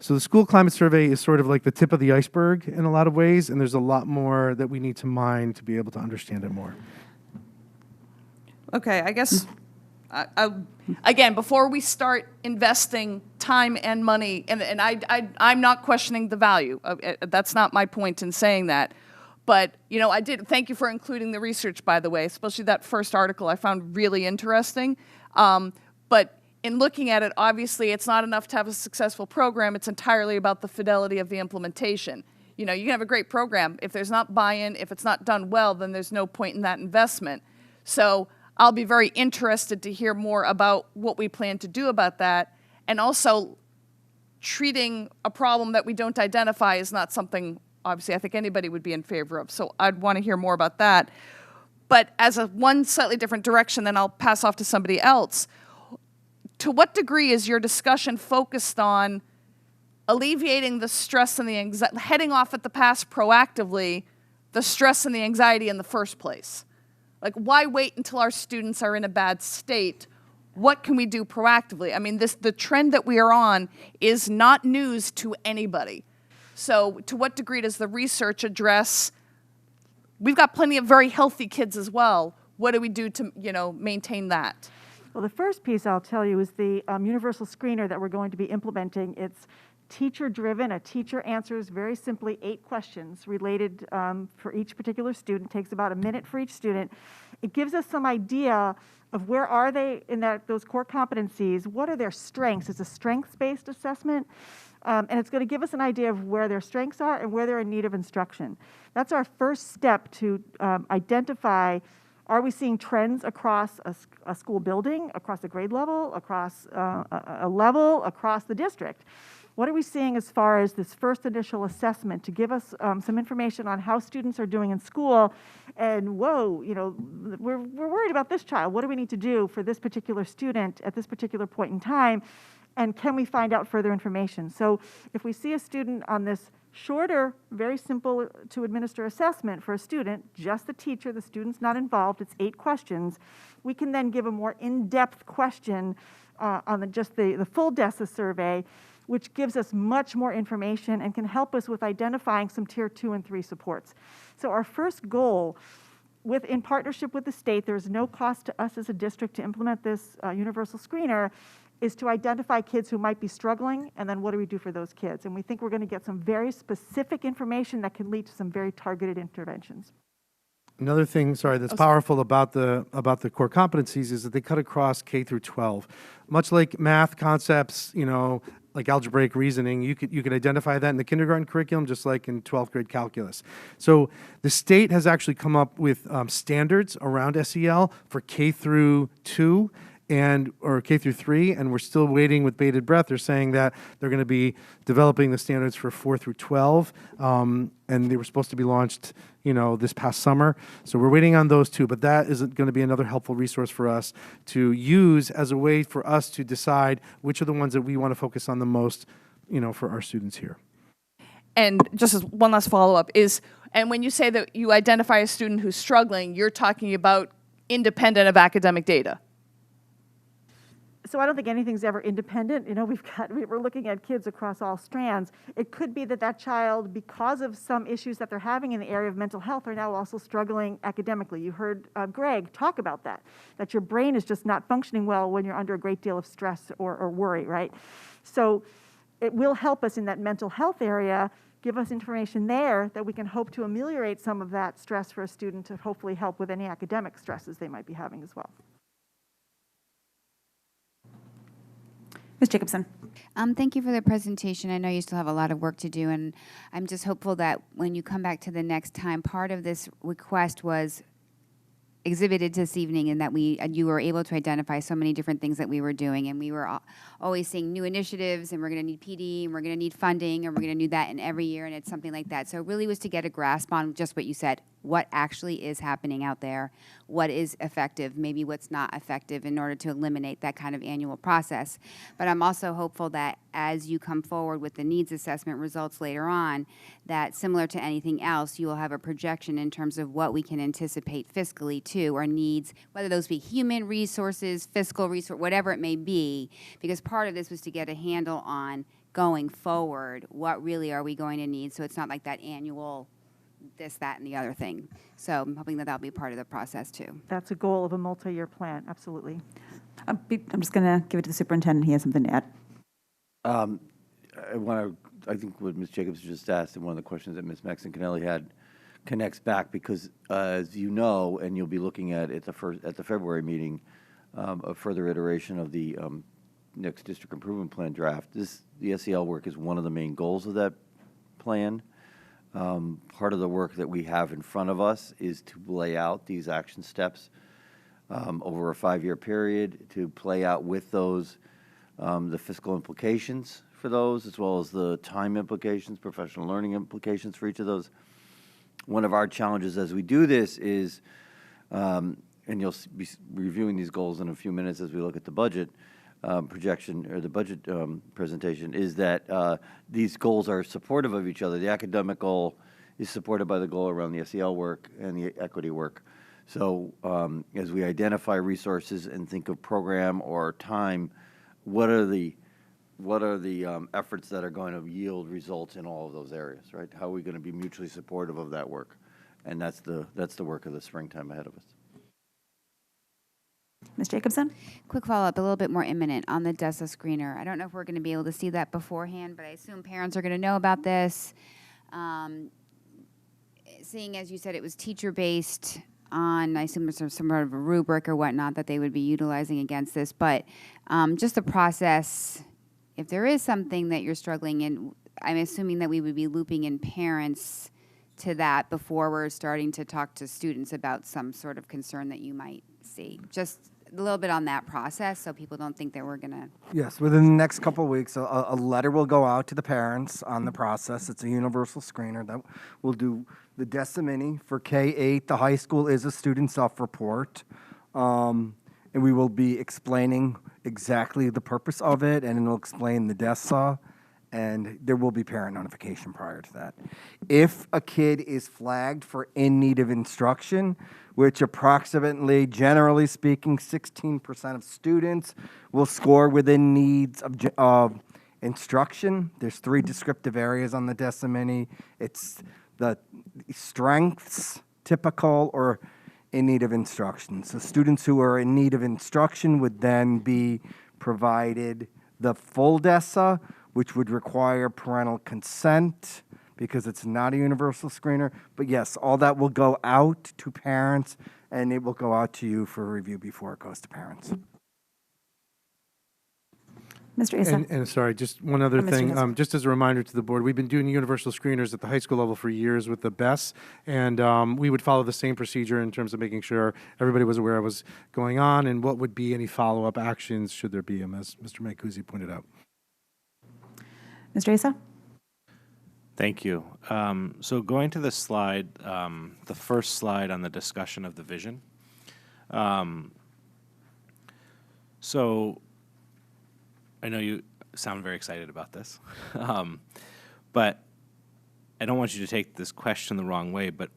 the school climate survey is sort of like the tip of the iceberg in a lot of ways, and there's a lot more that we need to mine to be able to understand it more. Okay, I guess, again, before we start investing time and money, and I'm not questioning the value. That's not my point in saying that. But, you know, thank you for including the research, by the way, especially that first article I found really interesting. But in looking at it, obviously, it's not enough to have a successful program. It's entirely about the fidelity of the implementation. You know, you can have a great program. If there's not buy-in, if it's not done well, then there's no point in that investment. So I'll be very interested to hear more about what we plan to do about that, and also treating a problem that we don't identify is not something obviously I think anybody would be in favor of. So I'd want to hear more about that. But as a one slightly different direction, then I'll pass off to somebody else. To what degree is your discussion focused on alleviating the stress and the anxiety, heading off at the pass proactively, the stress and the anxiety in the first place? Like, why wait until our students are in a bad state? What can we do proactively? I mean, the trend that we are on is not news to anybody. So to what degree does the research address, we've got plenty of very healthy kids as well. What do we do to, maintain that? Well, the first piece I'll tell you is the universal screener that we're going to be implementing. It's teacher-driven. A teacher answers very simply 8 questions related for each particular student. It takes about a minute for each student. It gives us some idea of where are they in those core competencies, what are their strengths. It's a strengths-based assessment, and it's going to give us an idea of where their strengths are and where they're in need of instruction. That's our first step to identify, are we seeing trends across a school building, across a grade level, across a level, across the district? What are we seeing as far as this first initial assessment to give us some information on how students are doing in school? And whoa, we're worried about this child. What do we need to do for this particular student at this particular point in time? And can we find out further information? So if we see a student on this shorter, very simple to administer assessment for a student, just the teacher, the student's not involved, it's 8 questions, we can then give a more in-depth question on the full DESA survey, which gives us much more information and can help us with identifying some tier 2 and 3 supports. So our first goal, in partnership with the state, there's no cost to us as a district to implement this universal screener, is to identify kids who might be struggling, and then what do we do for those kids? And we think we're going to get some very specific information that can lead to some very targeted interventions. Another thing, that's powerful about the core competencies is that they cut across K through 12. Much like math concepts, like algebraic reasoning, you could identify that in the kindergarten curriculum, just like in 12th grade calculus. So the state has actually come up with standards around SEL for K through 2 or K through 3, and we're still waiting with bated breath. They're saying that they're going to be developing the standards for 4 through 12, and they were supposed to be launched, this past summer. So we're waiting on those 2, but that is going to be another helpful resource for us to use as a way for us to decide which are the ones that we want to focus on the most, for our students here. And just as one last follow-up and when you say that you identify a student who's struggling, you're talking about independent of academic data. So I don't think anything's ever independent. We're looking at kids across all strands. It could be that child, because of some issues that they're having in the area of mental health, are now also struggling academically. You heard Greg talk about that your brain is just not functioning well when you're under a great deal of stress or worry, right? So it will help us in that mental health area, give us information there that we can hope to ameliorate some of that stress for a student to hopefully help with any academic stresses they might be having as well. Ms. Jacobson. Thank you for the presentation. I know you still have a lot of work to do, and I'm just hopeful that when you come back to the next time, part of this request was exhibited this evening, and that you were able to identify so many different things that we were doing, and we were always seeing new initiatives, and we're going to need PD, and we're going to need funding, and we're going to need that in every year, and it's something like that. So it really was to get a grasp on just what you said, what actually is happening out there, what is effective, maybe what's not effective, in order to eliminate that kind of annual process. But I'm also hopeful that as you come forward with the needs assessment results later on, that similar to anything else, you will have a projection in terms of what we can anticipate fiscally too, or needs, whether those be human resources, fiscal resource, whatever it may be, because part of this was to get a handle on going forward, what really are we going to need, so it's not like that annual this, that, and the other thing. So I'm hoping that that'll be part of the process too. That's a goal of a multi-year plan, absolutely. I'm just going to give it to the superintendent. He has something to add. I think what Ms. Jacobs just asked, and one of the questions that Ms. Mckinley had, connects back because, as you know, and you'll be looking at the February meeting, a further iteration of the next district improvement plan draft. The SEL work is one of the main goals of that plan. Part of the work that we have in front of us is to lay out these action steps over a 5-year period, to play out with those the fiscal implications for those, as well as the time implications, professional learning implications for each of those. One of our challenges as we do this is, and you'll be reviewing these goals in a few minutes as we look at the budget projection or the budget presentation, is that these goals are supportive of each other. The academic goal is supported by the goal around the SEL work and the equity work. So as we identify resources and think of program or time, what are the efforts that are going to yield results in all of those areas, right? How are we going to be mutually supportive of that work? And that's the work of the springtime ahead of us. Ms. Jacobson? Quick follow-up, a little bit more imminent on the DESA screener. I don't know if we're going to be able to see that beforehand, but I assume parents are going to know about this. Seeing, as you said, it was teacher-based on, I assume there's some sort of a rubric or whatnot that they would be utilizing against this, but just the process, if there is something that you're struggling in, I'm assuming that we would be looping in parents to that before we're starting to talk to students about some sort of concern that you might see. Just a little bit on that process so people don't think that we're going to... Yes, within the next couple of weeks, a letter will go out to the parents on the process. It's a universal screener that will do the DESA Mini for K-8. The high school is a student self-report. And we will be explaining exactly the purpose of it, and it'll explain the DESA, and there will be parent notification prior to that. If a kid is flagged for in need of instruction, which approximately, generally speaking, 16% of students will score within needs of instruction. There's 3 descriptive areas on the DESA Mini. It's the strengths, typical, or in need of instruction. So students who are in need of instruction would then be provided the full DESA, which would require parental consent because it's not a universal screener. But yes, all that will go out to parents, and it will go out to you for review before it goes to parents. Mr. Asa? And sorry, just one other Mr. thing, Hess. just as a reminder to the board, we've been doing universal screeners at the high school level for years with the BESS, and we would follow the same procedure in terms of making sure everybody was aware of what was going on and what would be any follow-up actions should there be, as Mr. Mancusi pointed out. Mr. Asa? Thank you. So going to the slide, the first slide on the discussion of the vision. So I know you sound very excited about this, but I don't want you to take this question the wrong way, but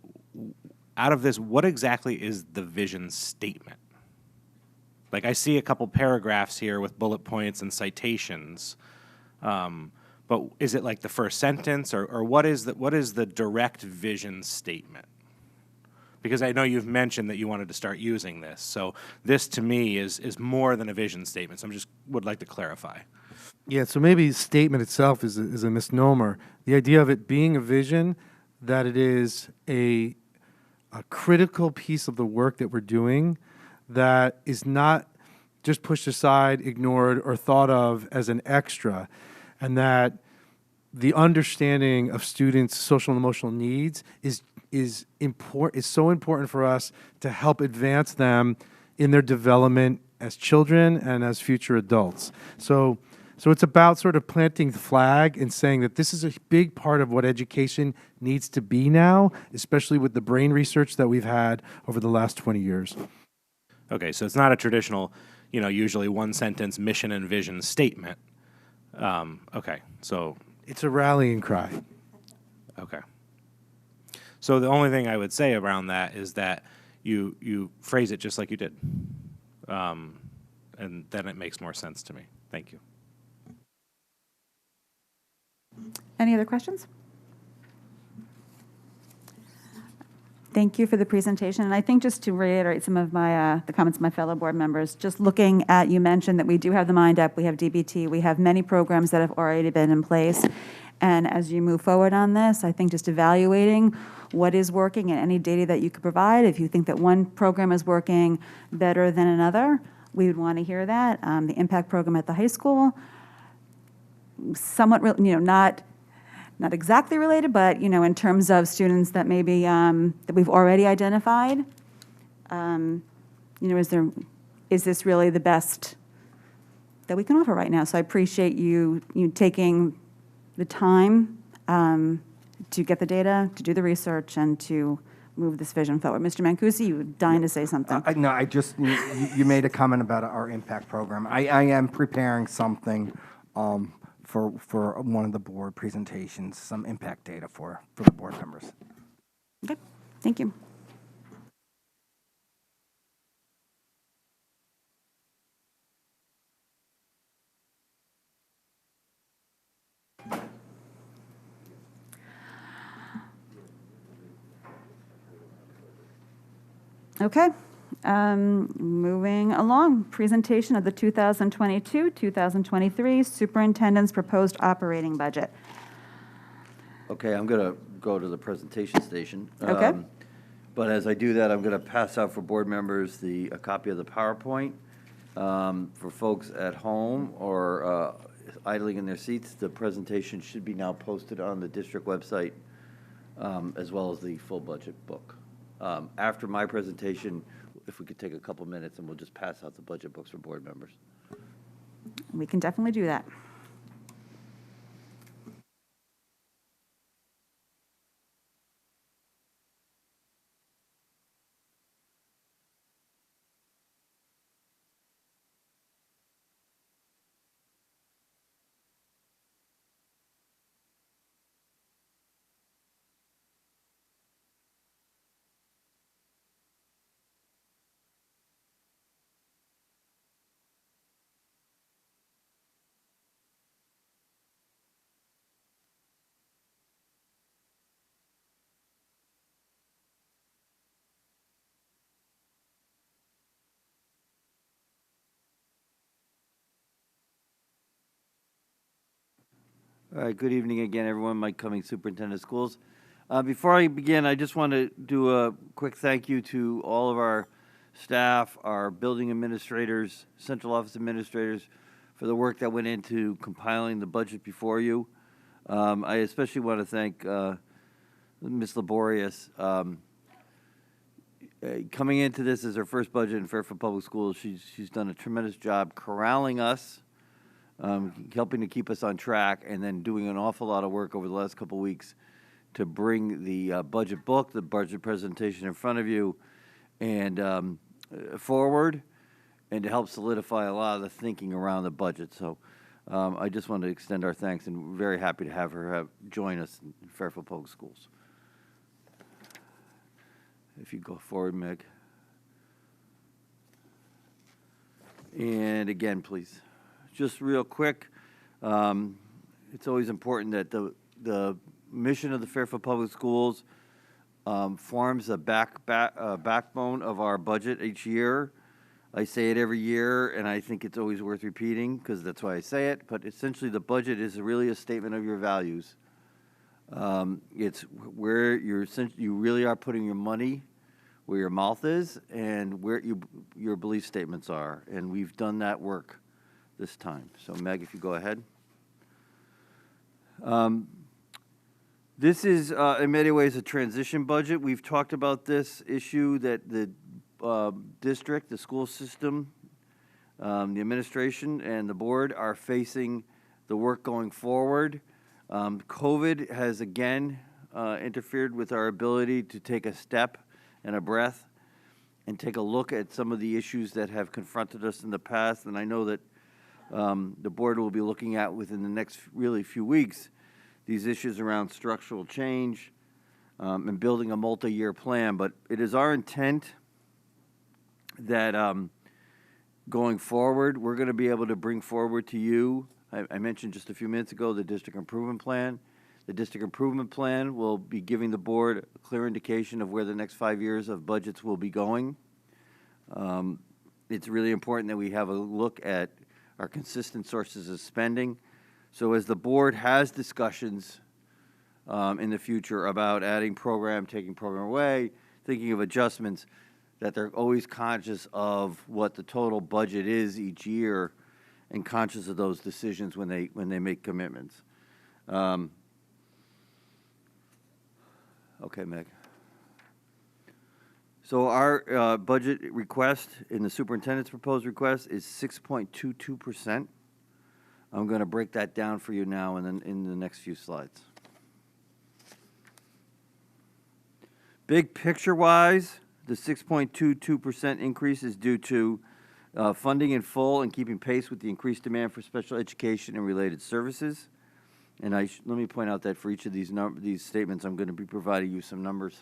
out of this, what exactly is the vision statement? Like, I see a couple paragraphs here with bullet points and citations, but is it like the first sentence, or what is the direct vision statement? Because I know you've mentioned that you wanted to start using this, so this to me is more than a vision statement. So I just would like to clarify. Yeah, so maybe statement itself is a misnomer. The idea of it being a vision, that it is a critical piece of the work that we're doing that is not just pushed aside, ignored, or thought of as an extra, and that the understanding of students' social and emotional needs is so important for us to help advance them in their development as children and as future adults. So it's about sort of planting the flag and saying that this is a big part of what education needs to be now, especially with the brain research that we've had over the last 20 years. Okay, so it's not a traditional, usually one sentence mission and vision statement. Okay, so it's a rallying cry. Okay. So the only thing I would say around that is that you phrase it just like you did, and then it makes more sense to me. Thank you. Any other questions? Thank you for the presentation. And I think just to reiterate some of my the comments of my fellow board members, just looking at, you mentioned that we do have the Mind Up, we have DBT, we have many programs that have already been in place. And as you move forward on this, I think just evaluating what is working and any data that you could provide. If you think that one program is working better than another, we would want to hear that. The impact program at the high school, somewhat, not exactly related, but in terms of students that maybe that we've already identified, is this really the best that we can offer right now. So I appreciate you taking the time to get the data, to do the research, and to move this vision forward. Mr. Mancusi, you were dying to say something. No, I just, you made a comment about our impact program. I am preparing something for one of the board presentations, some impact data for the board members. Okay, thank you. Okay, moving along, presentation of the 2022-2023 Superintendent's Proposed Operating Budget. Okay, I'm going to go to the presentation station. Okay. But as I do that, I'm going to pass out for board members a copy of the PowerPoint. For folks at home or idling in their seats, the presentation should be now posted on the district website, as well as the full budget book. After my presentation, if we could take a couple minutes, and we'll just pass out the budget books for board members. We can definitely do that. All right, good evening again, everyone. Mike Cummings, Superintendent of Schools. Before I begin, I just want to do a quick thank you to all of our staff, our building administrators, central office administrators, for the work that went into compiling the budget before you. I especially want to thank Ms. Laborious. Coming into this as her first budget in Fairfield Public Schools, she's done a tremendous job corralling us, helping to keep us on track, and then doing an awful lot of work over the last couple of weeks to bring the budget book, the budget presentation in front of you, and forward, and to help solidify a lot of the thinking around the budget. So I just want to extend our thanks, and we're very happy to have her join us in Fairfield Public Schools. If you go forward, Meg. And again, please. Just real quick, it's always important that the mission of the Fairfield Public Schools forms a backbone of our budget each year. I say it every year, and I think it's always worth repeating because that's why I say it. But essentially, the budget is really a statement of your values. It's where you really are putting your money, where your mouth is, and where your belief statements are. And we've done that work this time. So Meg, if you go ahead. This is in many ways a transition budget. We've talked about this issue that the district, the school system, the administration, and the board are facing the work going forward. COVID has again interfered with our ability to take a step and a breath and take a look at some of the issues that have confronted us in the past. And I know that the board will be looking at within the next really few weeks these issues around structural change and building a multi-year plan. But it is our intent that going forward, we're going to be able to bring forward to you, I mentioned just a few minutes ago, the district improvement plan. The district improvement plan will be giving the board a clear indication of where the next 5 years of budgets will be going. It's really important that we have a look at our consistent sources of spending. So as the board has discussions in the future about adding program, taking program away, thinking of adjustments, that they're always conscious of what the total budget is each year and conscious of those decisions when they make commitments. Okay, Meg. So our budget request in the superintendent's proposed request is 6.22%. I'm going to break that down for you now and then in the next few slides. Big picture-wise, the 6.22% increase is due to funding in full and keeping pace with the increased demand for special education and related services. And let me point out that for each of these statements, I'm going to be providing you some numbers.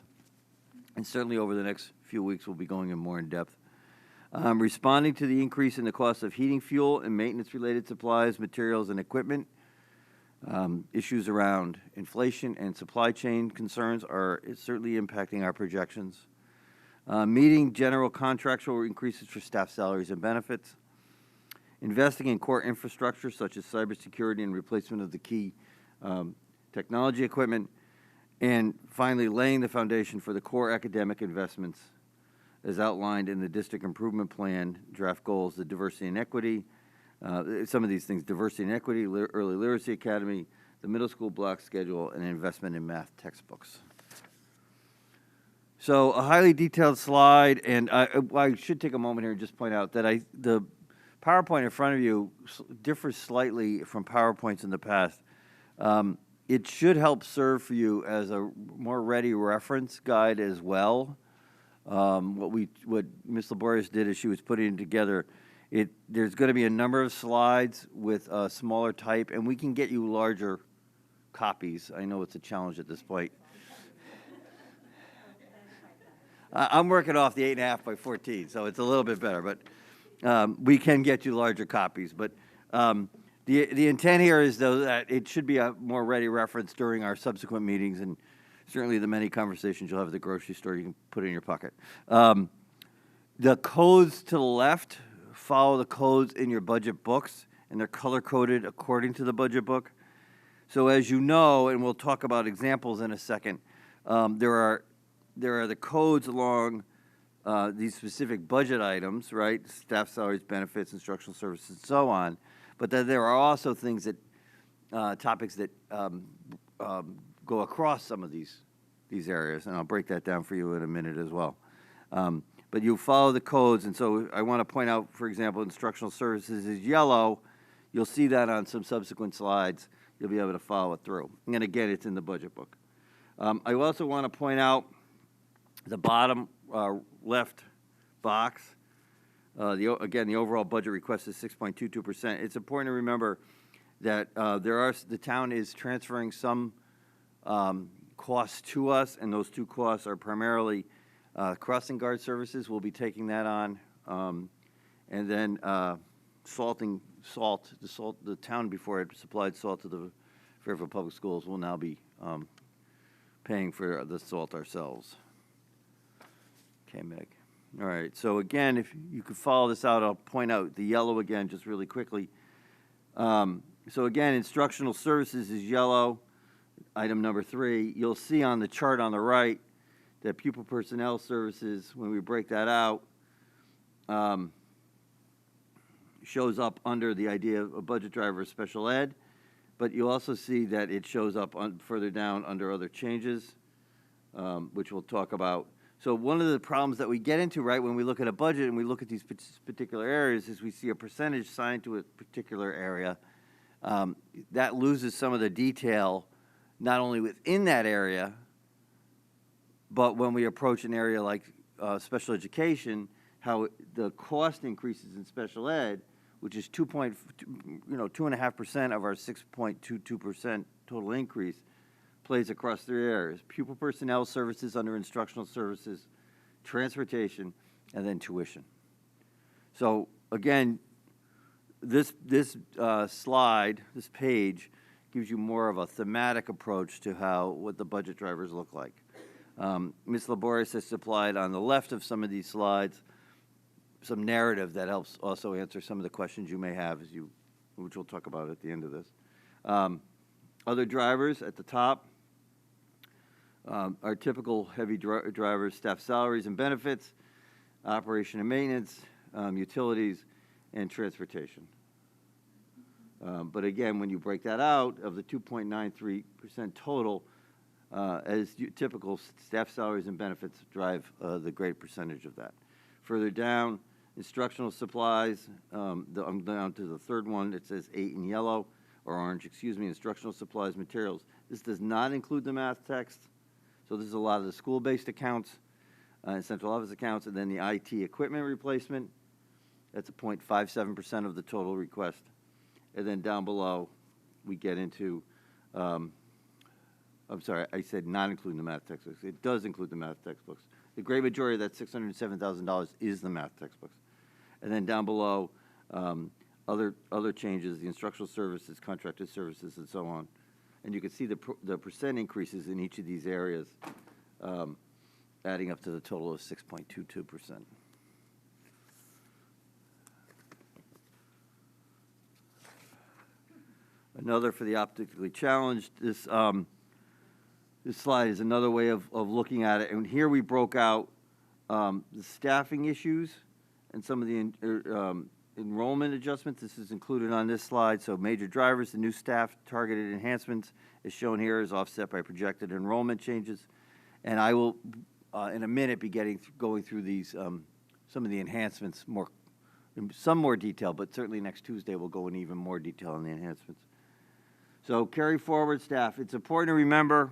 And certainly over the next few weeks, we'll be going in more in depth. Responding to the increase in the cost of heating fuel and maintenance-related supplies, materials, and equipment. Issues around inflation and supply chain concerns are certainly impacting our projections. Meeting general contractual increases for staff salaries and benefits. Investing in core infrastructure such as cybersecurity and replacement of the key technology equipment. And finally, laying the foundation for the core academic investments as outlined in the district improvement plan, draft goals, the diversity and equity, some of these things, diversity and equity, early literacy academy, the middle school block schedule, and investment in math textbooks. So a highly detailed slide, and I should take a moment here and just point out that the PowerPoint in front of you differs slightly from PowerPoints in the past. It should help serve for you as a more ready reference guide as well. What Ms. Laborious did is she was putting together. There's going to be a number of slides with smaller type, and we can get you larger copies. I know it's a challenge at this point. I'm working off the 8.5 by 14, so it's a little bit better, but we can get you larger copies. But the intent here is, though, that it should be a more ready reference during our subsequent meetings, and certainly the many conversations you'll have at the grocery store you can put in your pocket. The codes to the left follow the codes in your budget books, and they're color-coded according to the budget book. So as you know, and we'll talk about examples in a second, there are the codes along these specific budget items, right? Staff salaries, benefits, instructional services, and so on. But then there are also things that, topics that go across some of these areas, and I'll break that down for you in a minute as well. But you follow the codes, and so I want to point out, for example, instructional services is yellow. You'll see that on some subsequent slides. You'll be able to follow it through. And again, it's in the budget book. I also want to point out the bottom left box. Again, the overall budget request is 6.22%. It's important to remember that the town is transferring some costs to us, and those two costs are primarily crossing guard services. We'll be taking that on, and then the town before it supplied salt to the Fairfield Public Schools will now be paying for the salt ourselves. Okay, Meg. All right, so again, if you could follow this out, I'll point out the yellow again just really quickly. So again, instructional services is yellow, item number 3. You'll see on the chart on the right that pupil personnel services, when we break that out, shows up under the idea of a budget driver of special ed, but you also see that it shows up further down under other changes, which we'll talk about. So one of the problems that we get into, right, when we look at a budget and we look at these particular areas is we see a percentage signed to a particular area. That loses some of the detail, not only within that area, but when we approach an area like special education, how the cost increases in special ed, which is 2.5% of our 6.22% total increase, plays across 3 areas: pupil personnel services under instructional services, transportation, and then tuition. So again, this slide, this page, gives you more of a thematic approach to what the budget drivers look like. Ms. Laborious has supplied on the left of some of these slides some narrative that helps also answer some of the questions you may have, which we'll talk about at the end of this. Other drivers at the top are typical heavy drivers: staff salaries and benefits, operation and maintenance, utilities, and transportation. But again, when you break that out, of the 2.93% total, as typical, staff salaries and benefits drive the great percentage of that. Further down, Instructional supplies, I'm down to the third one. It says 8 in yellow, or orange, excuse me, instructional supplies materials. This does not include the math text. So this is a lot of the school-based accounts, and central office accounts, and then the IT equipment replacement. That's a 0.57% of the total request. And then down below, we get into, I'm sorry, I said not including the math textbooks. It does include the math textbooks. The great majority of that $607,000 is the math textbooks. And then down below, other changes, the instructional services, contracted services, and so on. And you can see the percent increases in each of these areas, adding up to the total of 6.22%. Another for the optically challenged. This slide is another way of looking at it. And here we broke out the staffing issues and some of the enrollment adjustments. This is included on this slide. So major drivers, the new staff targeted enhancements is shown here is offset by projected enrollment changes. And I will, in a minute, be going through these, some of the enhancements in some more detail, but certainly next Tuesday we'll go in even more detail on the enhancements. So carry forward staff. It's important to remember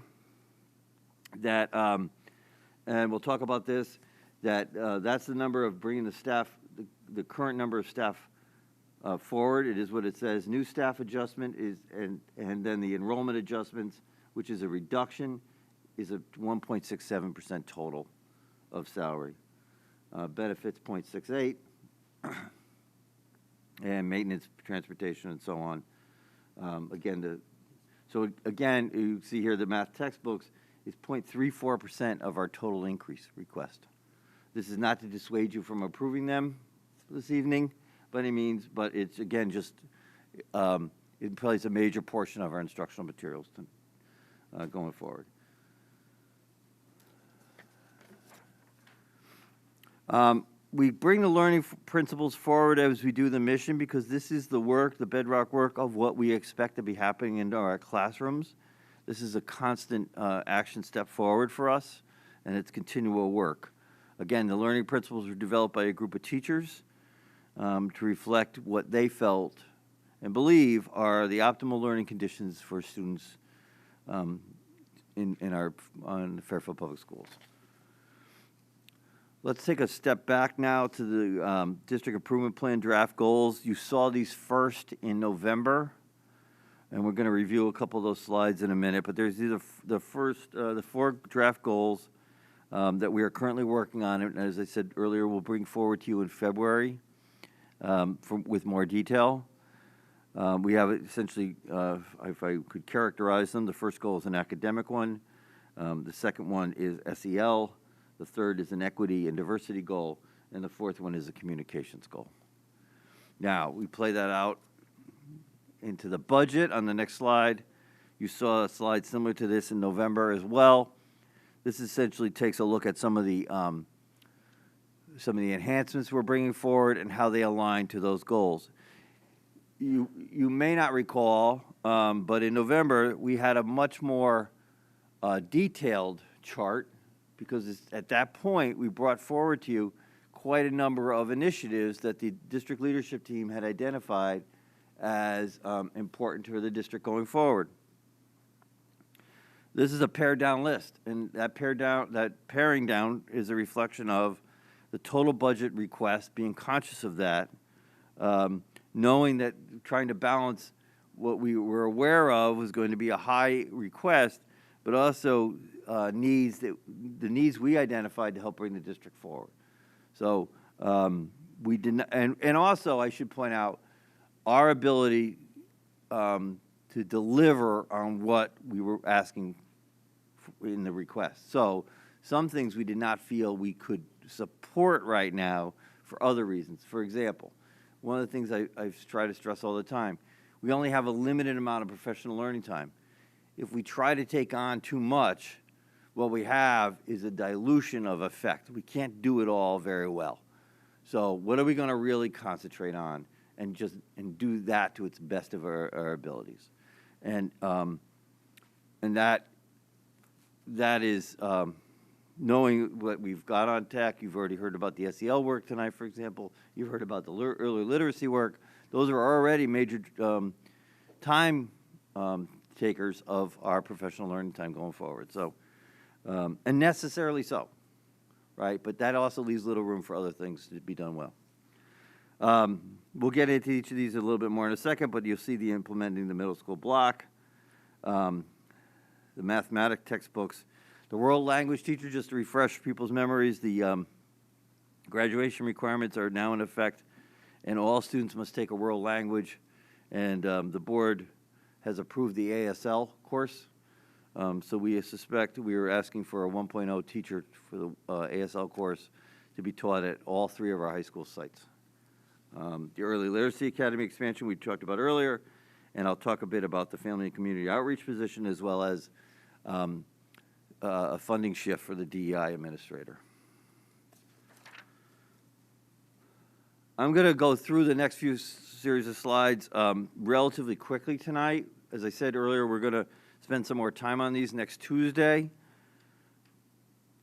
that, and we'll talk about this, that that's the number of bringing the staff, the current number of staff forward. It is what it says. New staff adjustment is, and then the enrollment adjustments, which is a reduction, is a 1.67% total of salary. Benefits 0.68, and maintenance, transportation, and so on. So again, you see here the math textbooks is 0.34% of our total increase request. This is not to dissuade you from approving them this evening by any means, but it's again just it plays a major portion of our instructional materials going forward. We bring the learning principles forward as we do the mission because this is the work, the bedrock work of what we expect to be happening in our classrooms. This is a constant action step forward for us, and it's continual work. Again, the learning principles were developed by a group of teachers to reflect what they felt and believe are the optimal learning conditions for students on Fairfield Public Schools. Let's take a step back now to the District Improvement Plan draft goals. You saw these first in November, and we're going to review a couple of those slides in a minute, but there's the four draft goals that we are currently working on, and as I said earlier, we'll bring forward to you in February with more detail. We have essentially, if I could characterize them, the first goal is an academic one. The second one is SEL. The third is an equity and diversity goal. And the fourth one is a communications goal. Now, we play that out into the budget on the next slide. You saw a slide similar to this in November as well. This essentially takes a look at some of the enhancements we're bringing forward and how they align to those goals. You may not recall, but in November we had a much more detailed chart because at that point we brought forward to you quite a number of initiatives that the district leadership team had identified as important to the district going forward. This is a pared down list, and that paring down is a reflection of the total budget request, being conscious of that, knowing that trying to balance what we were aware of was going to be a high request, but also the needs we identified to help bring the district forward. So we did not, and also I should point out our ability to deliver on what we were asking in the request. So some things we did not feel we could support right now for other reasons. For example, one of the things I try to stress all the time, we only have a limited amount of professional learning time. If we try to take on too much, what we have is a dilution of effect. We can't do it all very well. So what are we going to really concentrate on and do that to its best of our abilities? And that is knowing what we've got on tech, you've already heard about the SEL work tonight, for example. You've heard about the early literacy work. Those are already major time takers of our professional learning time going forward. So, and necessarily so, right? But that also leaves little room for other things to be done well. We'll get into each of these a little bit more in a second, but you'll see the implementing the middle school block, the mathematic textbooks, the world language teacher, just to refresh people's memories, the graduation requirements are now in effect, and all students must take a world language, and the board has approved the ASL course. So we suspect we are asking for a 1.0 teacher for the ASL course to be taught at all 3 of our high school sites. The Early Literacy Academy expansion we talked about earlier, and I'll talk a bit about the Family and Community Outreach position as well as a funding shift for the DEI administrator. I'm going to go through the next few series of slides relatively quickly tonight. As I said earlier, we're going to spend some more time on these next Tuesday.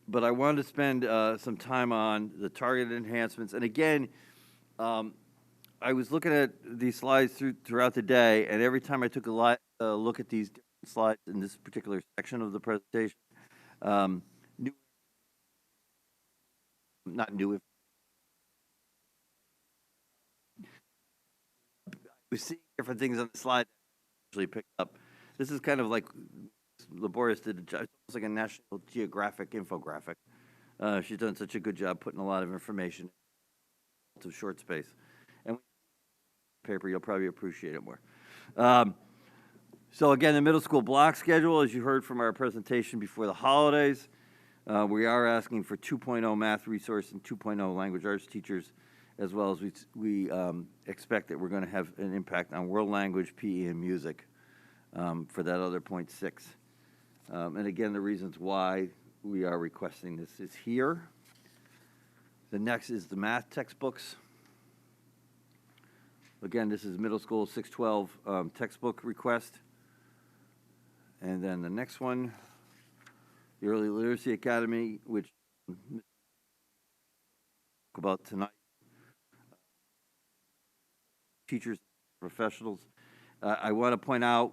But I wanted to spend some time on the targeted enhancements. And again, I was looking at these slides throughout the day, and every time I took a look at these different slides in this particular section of the presentation, we see different things on the slide that actually picked up. This is kind of like laborious did. It's almost like a National Geographic infographic. She's done such a good job putting a lot of information into short space. And paper, you'll probably appreciate it more. So again, the middle school block schedule, as you heard from our presentation before the holidays, we are asking for 2.0 math resource and 2.0 language arts teachers, as well as we expect that we're going to have an impact on world language, PE, and music for that other 0.6. And again, the reasons why we are requesting this is here. The next is the math textbooks. Again, this is middle school 612 textbook request. And then the next one, the Early Literacy Academy, which we'll talk about tonight. Teachers, professionals. I want to point out,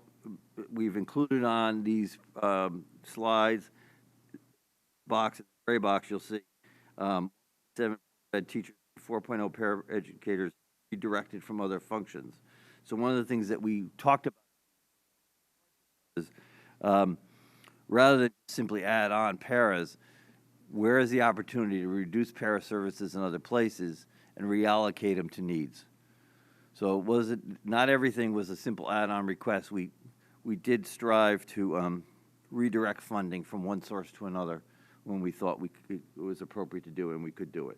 we've included on these slides, box, gray box, you'll see 7 ed teachers, 4.0 paraeducators redirected from other functions. So one of the things that we talked about is rather than simply add on paras, where is the opportunity to reduce para services in other places and reallocate them to needs? So not everything was a simple add-on request. We did strive to redirect funding from one source to another when we thought it was appropriate to do it and we could do it.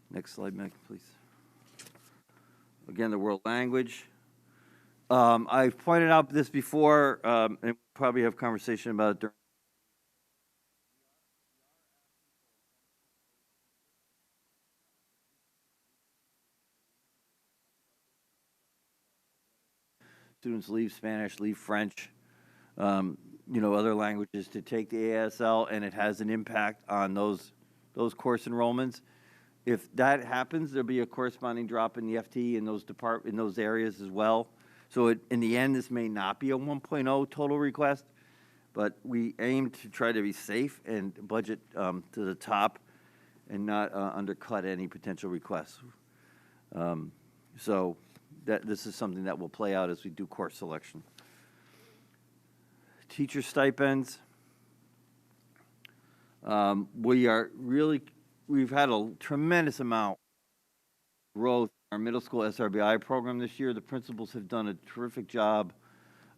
Next slide, Meg, please. Again, the world language. I've pointed out this before, and we'll probably have conversation about it during. Students leave Spanish, leave French, other languages to take the ASL, and it has an impact on those course enrollments. If that happens, there'll be a corresponding drop in the FTE in those areas as well. So in the end, this may not be a 1.0 total request, but we aim to try to be safe and budget to the top and not undercut any potential requests. So this is something that will play out as we do course selection. Teacher stipends. We've had a tremendous amount of growth in our middle school SRBI program this year. The principals have done a terrific job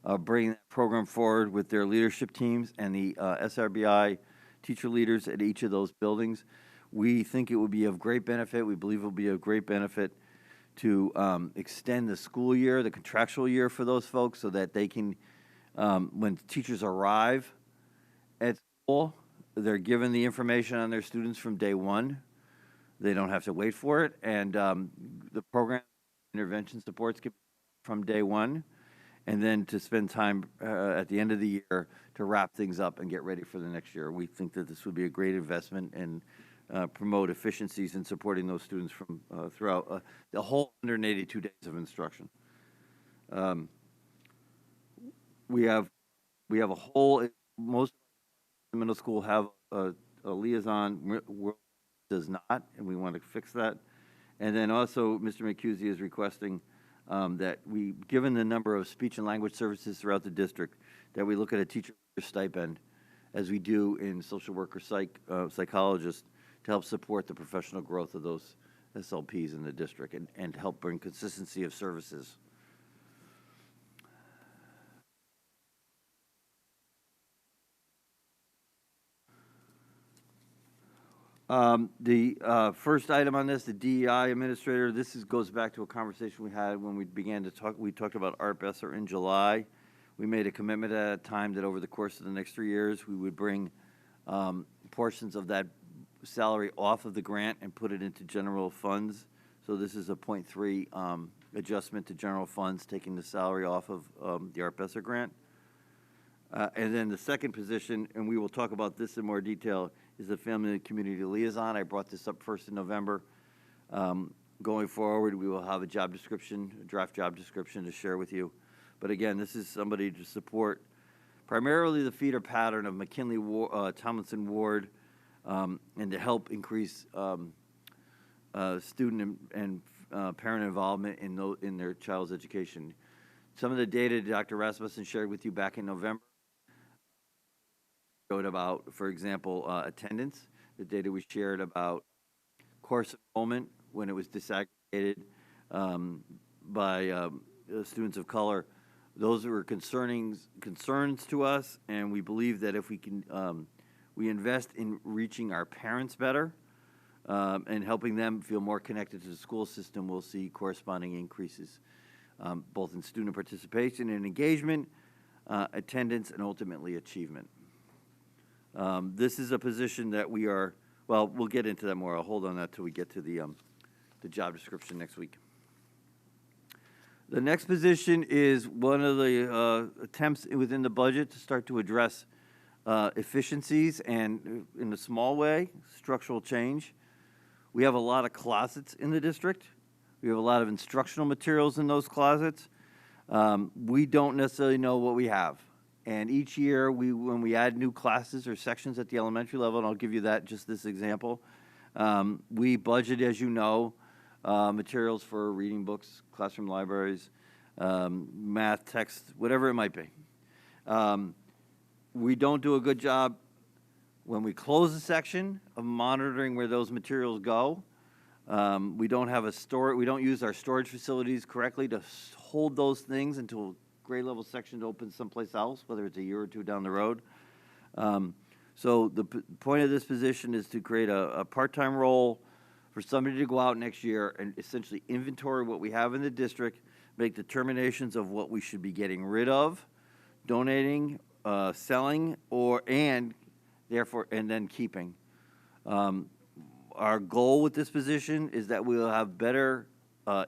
of bringing that program forward with their leadership teams and the SRBI teacher leaders at each of those buildings. We think it would be of great benefit. We believe it will be of great benefit to extend the school year, the contractual year for those folks so that they can, when teachers arrive at school, they're given the information on their students from day one. They don't have to wait for it. And the program intervention supports from day one. and then to spend time at the end of the year to wrap things up and get ready for the next year. We think that this would be a great investment and promote efficiencies in supporting those students from throughout the whole 182 days of instruction. We have a whole, most middle school have a liaison, does not, and we want to fix that. And then also, Mr. McCusey is requesting that we, given the number of speech and language services throughout the district, that we look at a teacher stipend, as we do in social worker psychologists, to help support the professional growth of those SLPs in the district and help bring consistency of services. The first item on this, the DEI administrator, goes back to a conversation we had when we began to talk. We talked about Art Besser in July. We made a commitment at that time that over the course of the next 3 years, we would bring portions of that salary off of the grant and put it into general funds. So this is a 0.3 adjustment to general funds, taking the salary off of the Art Besser grant. And then the second position, and we will talk about this in more detail, is the Family and Community Liaison. I brought this up first in November. Going forward, we will have a job description, a draft job description to share with you. But again, this is somebody to support primarily the feeder pattern of McKinley, Tomlinson Ward, and to help increase student and parent involvement in their child's education. Some of the data Dr. Rasmussen shared with you back in November showed about, for example, attendance, the data we shared about course enrollment when it was disaggregated by students of color. Those were concerns to us, and we believe that if we can, we invest in reaching our parents better and helping them feel more connected to the school system, we'll see corresponding increases, both in student participation and engagement, attendance, and ultimately achievement. This is a position that we are, well, we'll get into that more. I'll hold on that till we get to the job description next week. The next position is one of the attempts within the budget to start to address efficiencies and, in a small way, structural change. We have a lot of closets in the district. We have a lot of instructional materials in those closets. We don't necessarily know what we have. And each year, when we add new classes or sections at the elementary level, and I'll give you just this example, we budget, as you know, materials for reading books, classroom libraries, math, text, whatever it might be. We don't do a good job when we close a section of monitoring where those materials go. We don't have we don't use our storage facilities correctly to hold those things until a grade level section opens someplace else, whether it's a year or two down the road. So the point of this position is to create a part-time role for somebody to go out next year and essentially inventory what we have in the district, make determinations of what we should be getting rid of, donating, selling, and then keeping. Our goal with this position is that we will have better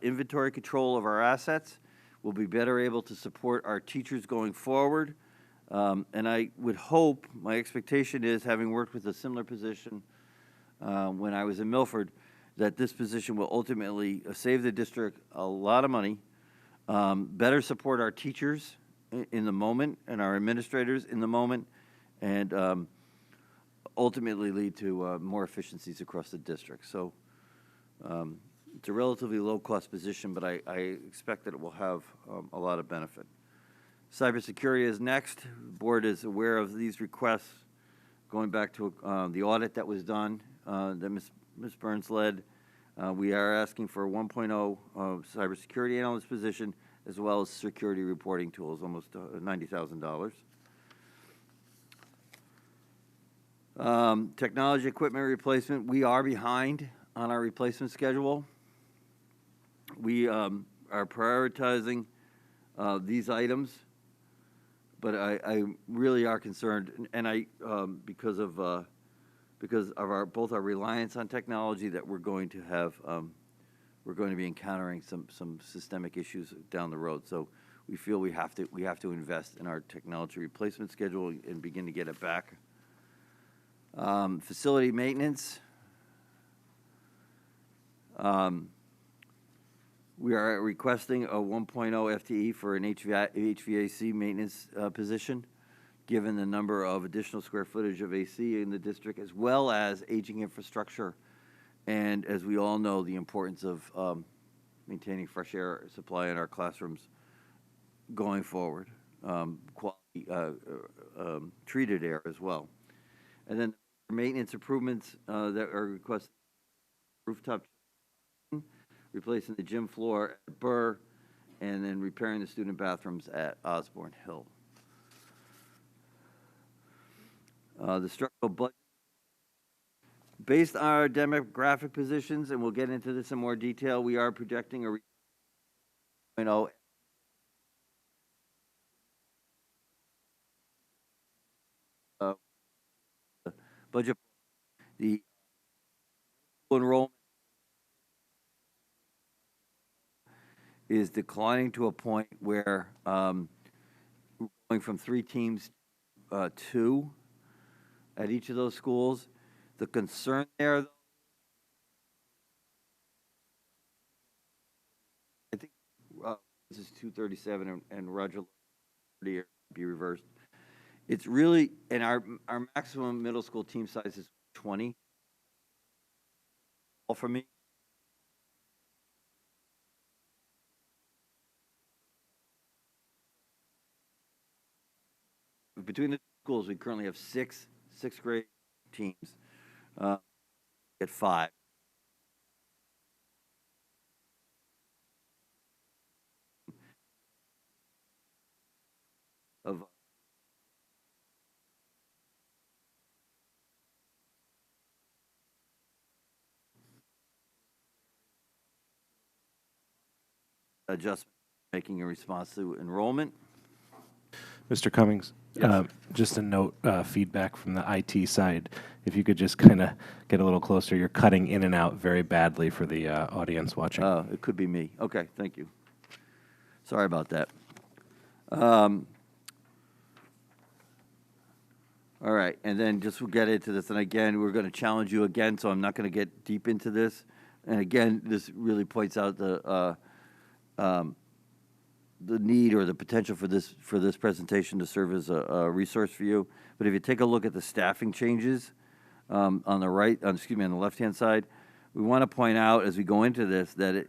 inventory control of our assets. We'll be better able to support our teachers going forward. And I would hope, my expectation is, having worked with a similar position when I was in Milford, that this position will ultimately save the district a lot of money, better support our teachers in the moment and our administrators in the moment, and ultimately lead to more efficiencies across the district. So it's a relatively low-cost position, but I expect that it will have a lot of benefit. Cybersecurity is next. The board is aware of these requests going back to the audit that was done that Ms. Burns led. We are asking for a 1.0 cybersecurity analyst position, as well as security reporting tools, almost $90,000. Technology equipment replacement, we are behind on our replacement schedule. We are prioritizing these items, but I really are concerned, and because of both our reliance on technology, that we're going to be encountering some systemic issues down the road. So we feel we have to invest in our technology replacement schedule and begin to get it back. Facility maintenance. We are requesting a 1.0 FTE for an HVAC maintenance position, given the number of additional square footage of AC in the district, as well as aging infrastructure, and as we all know, the importance of maintaining fresh air supply in our classrooms going forward, quality treated air as well. And then maintenance improvements that are requested: rooftop, replacing the gym floor at Burr, and then repairing the student bathrooms at Osborne Hill. The structural budget, based on our demographic positions, and we'll get into this in more detail, we are projecting a 0.0 budget. The enrollment is declining to a point where we're going from 3 teams to 2 at each of those schools. The concern there, though, I think this is 237 and Roger be reversed. It's really, and our maximum middle school team size is 20. All for me. Between the schools, we currently have 6 sixth grade teams. At 5. Of adjustment making in response to enrollment. Mr. Cummings, Yes. just a note, feedback from the IT side. If you could just kind of get a little closer, you're cutting in and out very badly for the audience watching. Oh, it could be me. Okay, thank you. Sorry about that. All right, and then just we'll get into this. And again, we're going to challenge you again, so I'm not going to get deep into this. And again, this really points out the need or the potential for this presentation to serve as a resource for you. But if you take a look at the staffing changes on the on the left-hand side, we want to point out as we go into this that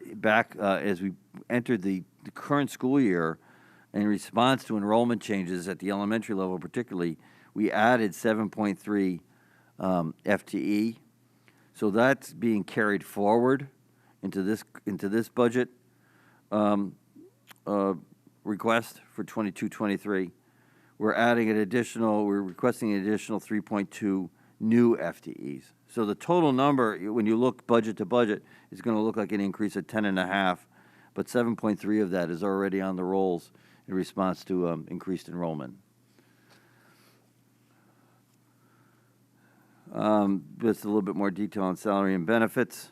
as we entered the current school year, in response to enrollment changes at the elementary level particularly, we added 7.3 FTE. So that's being carried forward into this budget request for 22-23. We're requesting an additional 3.2 new FTEs. So the total number, when you look budget to budget, is going to look like an increase of 10.5, but 7.3 of that is already on the rolls in response to increased enrollment. Just a little bit more detail on salary and benefits.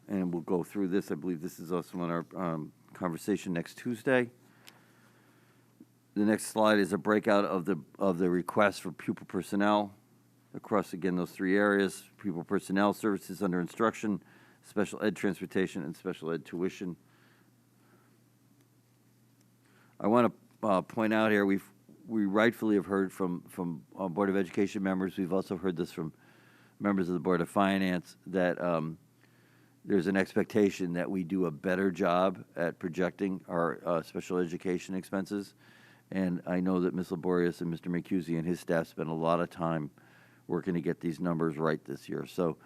And we'll go through this. I believe this is also on our conversation next Tuesday. The next slide is a breakout of the request for pupil personnel across, again, those 3 areas: pupil personnel services under instruction, special ed transportation, and special ed tuition. I want to point out here, we rightfully have heard from Board of Education members. We've also heard this from members of the Board of Finance that there's an expectation that we do a better job at projecting our special education expenses. And I know that Ms. Laborious and Mr. Mckinley and his staff spent a lot of time working to get these numbers right this year. So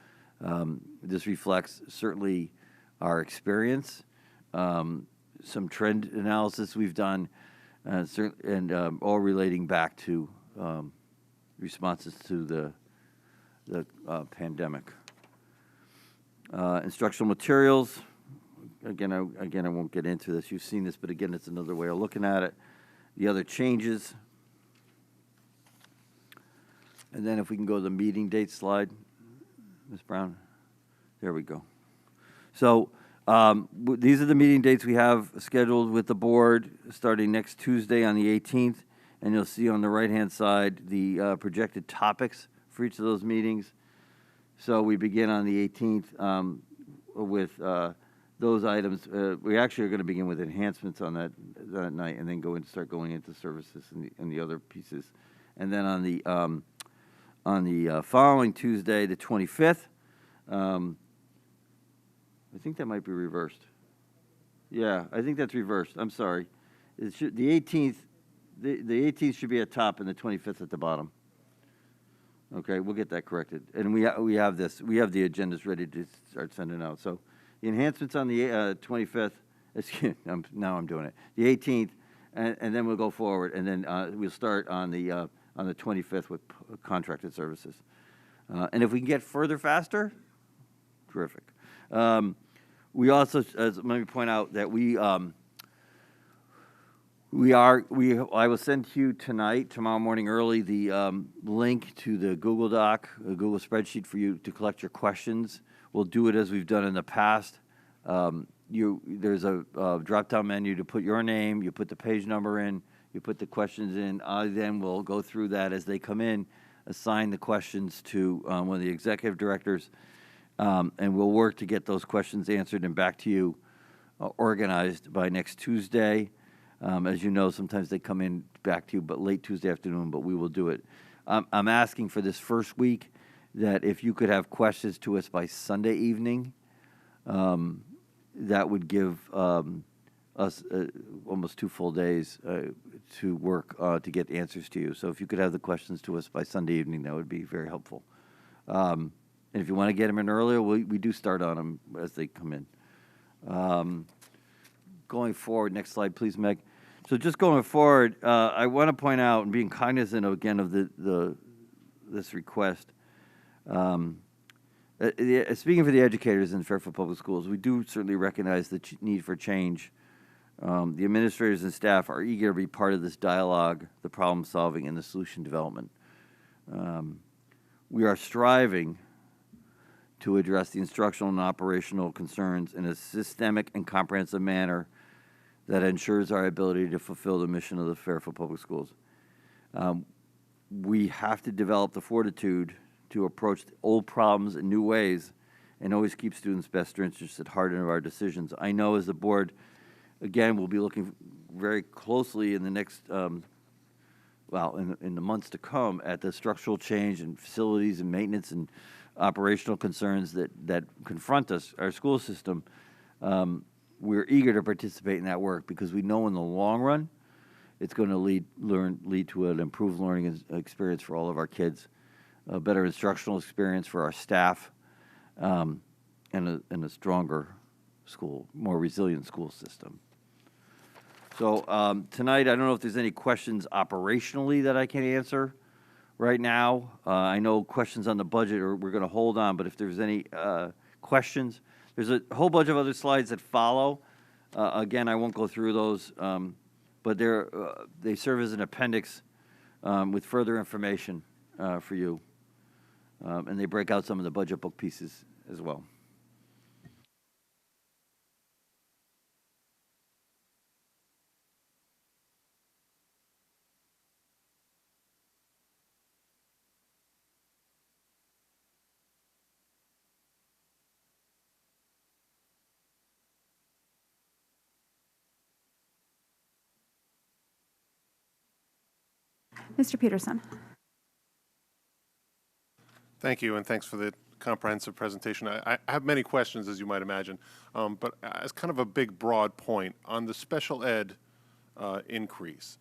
this reflects certainly our experience, some trend analysis we've done, and all relating back to responses to the pandemic. Instructional materials. Again, I won't get into this. You've seen this, but again, it's another way of looking at it. The other changes. And then if we can go to the meeting date slide, Ms. Brown. There we go. So these are the meeting dates we have scheduled with the board starting next Tuesday on the 18th. And you'll see on the right-hand side the projected topics for each of those meetings. So we begin on the 18th with those items. We actually are going to begin with enhancements on that night, and then start going into services and the other pieces. And then on the following Tuesday, the 25th, I think that might be reversed. Yeah, I think that's reversed. I'm sorry. The 18th. The 18th should be at top and the 25th at the bottom. Okay, we'll get that corrected. And we have this. We have the agendas ready to start sending out. So the enhancements on the 25th. Now I'm doing it. The 18th, and then we'll go forward, and then we'll start on the 25th with contracted services. And if we can get further faster, terrific. We also, let me point out that I will send to you tomorrow morning early, the link to the Google Doc, a Google spreadsheet for you to collect your questions. We'll do it as we've done in the past. There's a drop-down menu to put your name, you put the page number in, you put the questions in. I then will go through that as they come in, assign the questions to one of the executive directors, and we'll work to get those questions answered and back to you organized by next Tuesday. As you know, sometimes they come in back to you, but late Tuesday afternoon, but we will do it. I'm asking for this first week that if you could have questions to us by Sunday evening, that would give us almost 2 full days to work to get answers to you. So if you could have the questions to us by Sunday evening, that would be very helpful. And if you want to get them in earlier, we do start on them as they come in. Going forward, next slide, please, Meg. So just going forward, I want to point out, and being cognizant again of this request, speaking for the educators in Fairfield Public Schools, we do certainly recognize the need for change. The administrators and staff are eager to be part of this dialogue, the problem solving, and the solution development. We are striving to address the instructional and operational concerns in a systemic and comprehensive manner that ensures our ability to fulfill the mission of the Fairfield Public Schools. We have to develop the fortitude to approach old problems in new ways and always keep students' best interests at heart in our decisions. I know as the board, again, we'll be looking very closely in the next, in the months to come at the structural change and facilities and maintenance and operational concerns that confront us, our school system. We're eager to participate in that work because we know in the long run, it's going to lead to an improved learning experience for all of our kids, a better instructional experience for our staff, and a stronger school, more resilient school system. So tonight, I don't know if there's any questions operationally that I can answer right now. I know questions on the budget we're going to hold on, but if there's any questions, there's a whole bunch of other slides that follow. Again, I won't go through those, but they serve as an appendix with further information for you. And they break out some of the budget book pieces as well. Mr. Peterson. Thank you, and thanks for the comprehensive presentation. I have many questions, as you might imagine, but as kind of a big, broad point, on the special ed increase,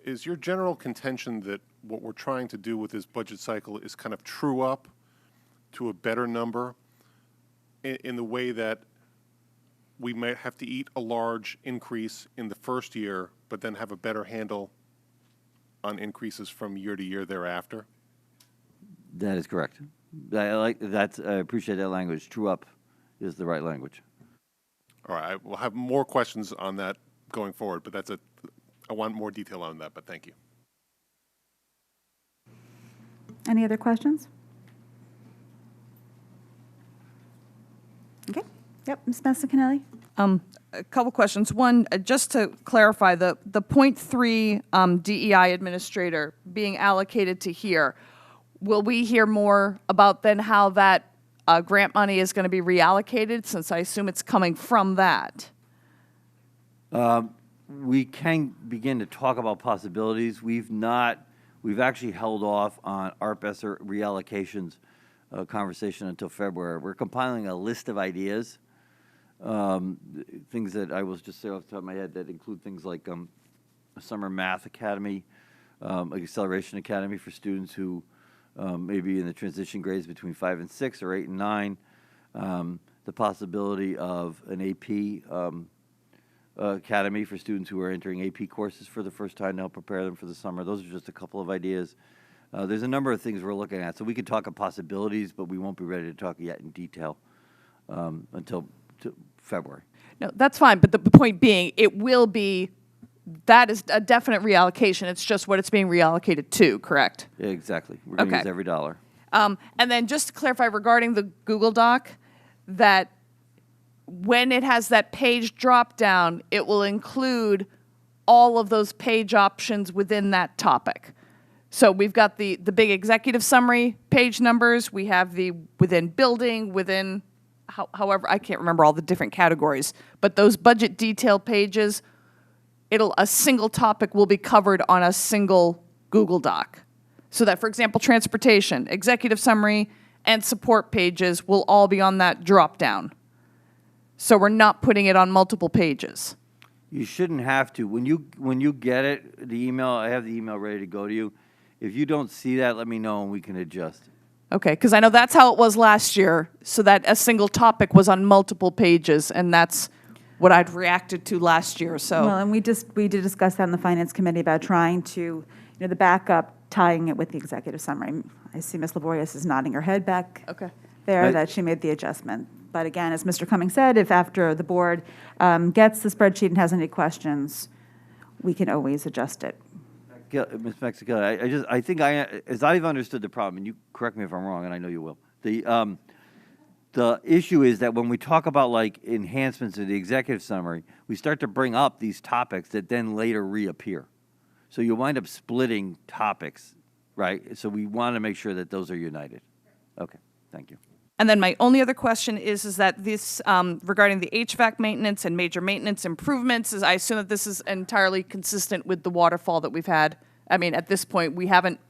is your general contention that what we're trying to do with this budget cycle is kind of true up to a better number in the way that we might have to eat a large increase in the first year, but then have a better handle on increases from year to year thereafter? That is correct. I appreciate that language. True up is the right language. All right, I will have more questions on that going forward, but I want more detail on that, but thank you. Any other questions? Okay, Yep, Ms. Mckinley. A couple questions. One, just to clarify, the .3 DEI administrator being allocated to here, will we hear more about then how that grant money is going to be reallocated, since I assume it's coming from that? We can begin to talk about possibilities. We've actually held off on ARP ESSER reallocations conversation until February. We're compiling a list of ideas, things that I will just say off the top of my head that include things like a summer math academy, like acceleration academy for students who maybe in the transition grades between 5 and 6 or 8 and 9, the possibility of an AP academy for students who are entering AP courses for the first time to help prepare them for the summer. Those are just a couple of ideas. There's a number of things we're looking at. So we could talk of possibilities, but we won't be ready to talk yet in detail until February. No, that's fine, but the point being, that is a definite reallocation. It's just what it's being reallocated to, correct? Yeah, exactly. We're going to Okay. use every dollar. And then just to clarify regarding the Google Doc, that when it has that page drop down, it will include all of those page options within that topic. So we've got the big executive summary page numbers. We have the within building, within, however, I can't remember all the different categories. But those budget detail pages, a single topic will be covered on a single Google Doc. So that, for example, transportation, executive summary, and support pages will all be on that drop down. So we're not putting it on multiple pages. You shouldn't have to. When you get it, the email, I have the email ready to go to you. If you don't see that, let me know and we can adjust. Okay, because I know that's how it was last year, so that a single topic was on multiple pages, and that's what I'd reacted to last year, so. Well, and we did discuss that in the Finance Committee about trying to, the backup, tying it with the executive summary. I see Ms. Laborious is nodding her head back there, that she made the adjustment. But again, as Mr. Cummings said, if after the board gets the spreadsheet and has any questions, we can always adjust it. Ms. Mckinley, I think as I've understood the problem, and you correct me if I'm wrong, and I know you will. The issue is that when we talk about like enhancements of the executive summary, we start to bring up these topics that then later reappear. So you wind up splitting topics, right? So we want to make sure that those are united. Okay, thank you. And then my only other question is that this, regarding the HVAC maintenance and major maintenance improvements, I assume that this is entirely consistent with the waterfall that we've had. I mean, at this point, we haven't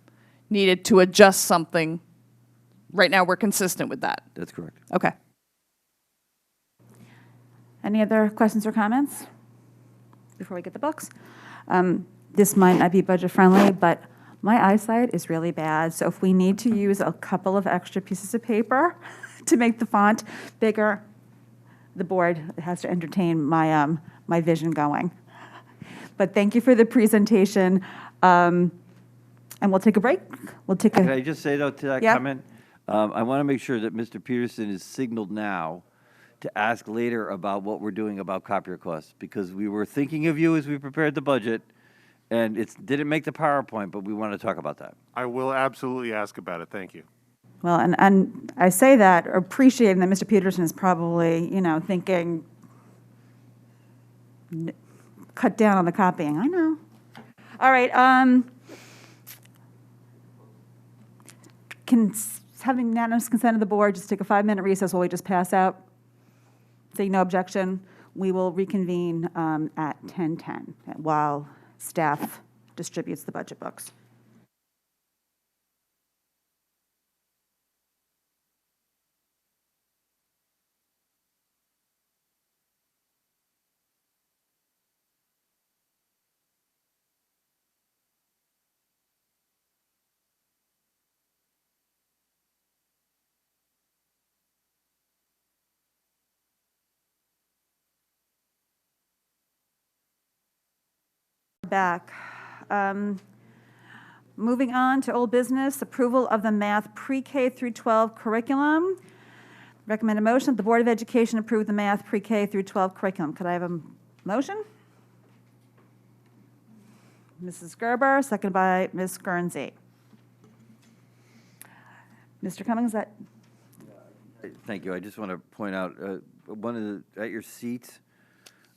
needed to adjust something. Right now, we're consistent with that. That's correct. Okay. Any other questions or comments before we get the books? This might not be budget friendly, but my eyesight is really bad. So if we need to use a couple of extra pieces of paper to make the font bigger, the board has to entertain my, my vision going. But thank you for the presentation. And we'll take a break. Can I just say, though, to that Yeah. comment? I want to make sure that Mr. Peterson is signaled now to ask later about what we're doing about copier costs, because we were thinking of you as we prepared the budget, and it didn't make the PowerPoint, but we want to talk about that. I will absolutely ask about it. Thank you. Well, and I say that appreciating that Mr. Peterson is probably, thinking, cut down on the copying. I know. All right. Having unanimous consent of the board, just take a 5-minute recess while we just pass out. Seeing no objection, we will reconvene at 10:10 while staff distributes the budget books. Back. Moving on to old business, approval of the math pre-K through 12 curriculum. Recommend a motion that the Board of Education approve the math pre-K through 12 curriculum. Could I have a motion? Mrs. Gerber, seconded by Ms. Guernsey. Mr. Cummings, Thank you. I just want to point out, at your seat,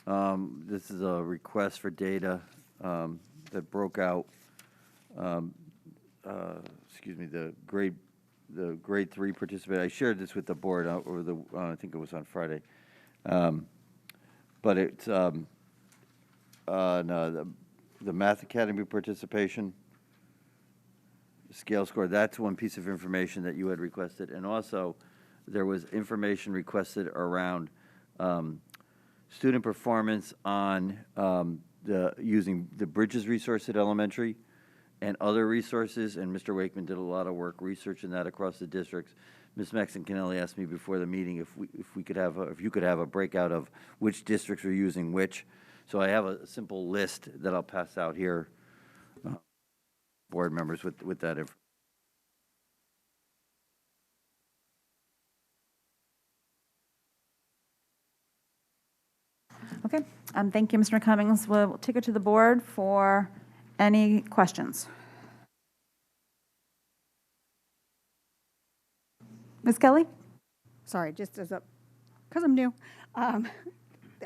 this is a request for data that broke out, the grade 3 participant. I shared this with the board over I think it was on Friday. But it's the Math Academy participation scale score. That's one piece of information that you had requested. And also, there was information requested around student performance on using the Bridges resource at elementary and other resources, and Mr. Wakeman did a lot of work researching that across the districts. Ms. Mckinley asked me before the meeting if you could have a breakout of which districts are using which. So I have a simple list that I'll pass out here, board members with that information. Okay, thank you, Mr. Cummings. We'll take it to the board for any questions. Ms. Kelly? Sorry, just because I'm new,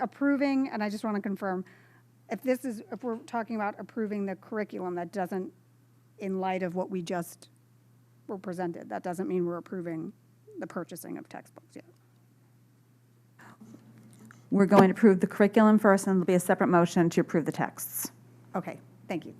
approving, and I just want to confirm, if we're talking about approving the curriculum, that doesn't, in light of what we just were presented, that doesn't mean we're approving the purchasing of textbooks yet. We're going to approve the curriculum first, and there'll be a separate motion to approve the texts. Okay, thank you.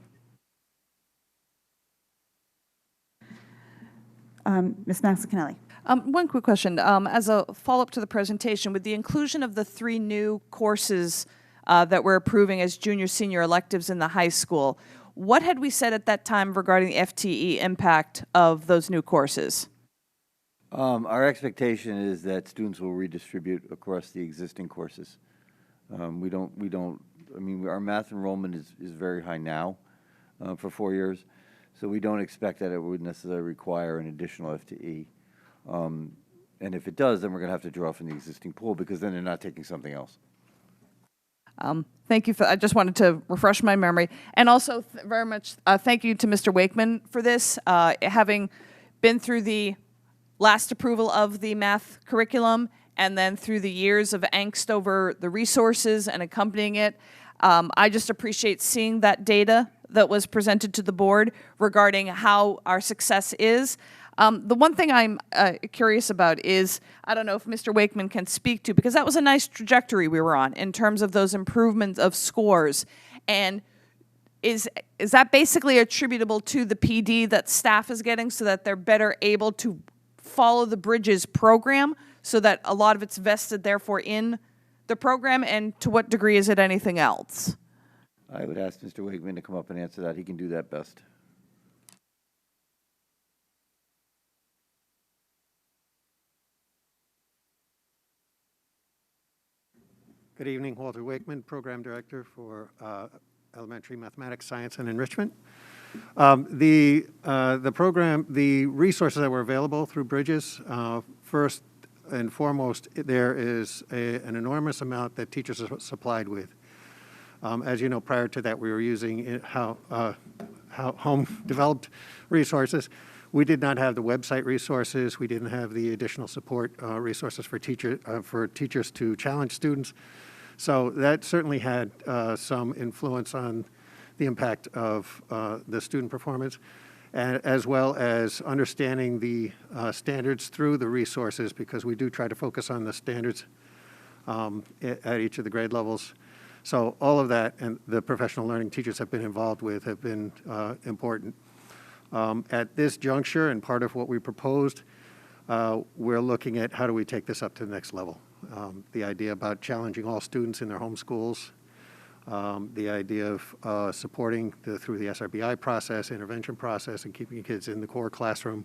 Ms. Mckinley. One quick question. As a follow-up to the presentation, with the inclusion of the 3 new courses that we're approving as junior, senior electives in the high school, what had we said at that time regarding the FTE impact of those new courses? Our expectation is that students will redistribute across the existing courses. I mean, our math enrollment is very high now for 4 years, so we don't expect that it would necessarily require an additional FTE. And if it does, then we're going to have to draw from the existing pool because then they're not taking something else. Thank you I just wanted to refresh my memory. And also very much thank you to Mr. Wakeman for this. Having been through the last approval of the math curriculum and then through the years of angst over the resources and accompanying it, I just appreciate seeing that data that was presented to the board regarding how our success is. The one thing I'm curious about is, I don't know if Mr. Wakeman can speak to, because that was a nice trajectory we were on in terms of those improvements of scores. And is that basically attributable to the PD that staff is getting so that they're better able to follow the Bridges program so that a lot of it's vested therefore in the program? And to what degree is it anything else? I would ask Mr. Wakeman to come up and answer that. He can do that best. Good evening, Walter Wakeman, Program Director for Elementary Mathematics, Science, and Enrichment. The program, the resources that were available through Bridges, first and foremost, there is an enormous amount that teachers are supplied with. As you know, prior to that, we were using home-developed resources. We did not have the website resources. We didn't have the additional support resources for teachers to challenge students. So that certainly had some influence on the impact of the student performance, and as well as understanding the standards through the resources, because we do try to focus on the standards at each of the grade levels. So all of that and the professional learning teachers have been involved with have been important. At this juncture, and part of what we proposed, we're looking at how do we take this up to the next level. The idea about challenging all students in their home schools, the idea of supporting through the SRBI process, intervention process, and keeping kids in the core classroom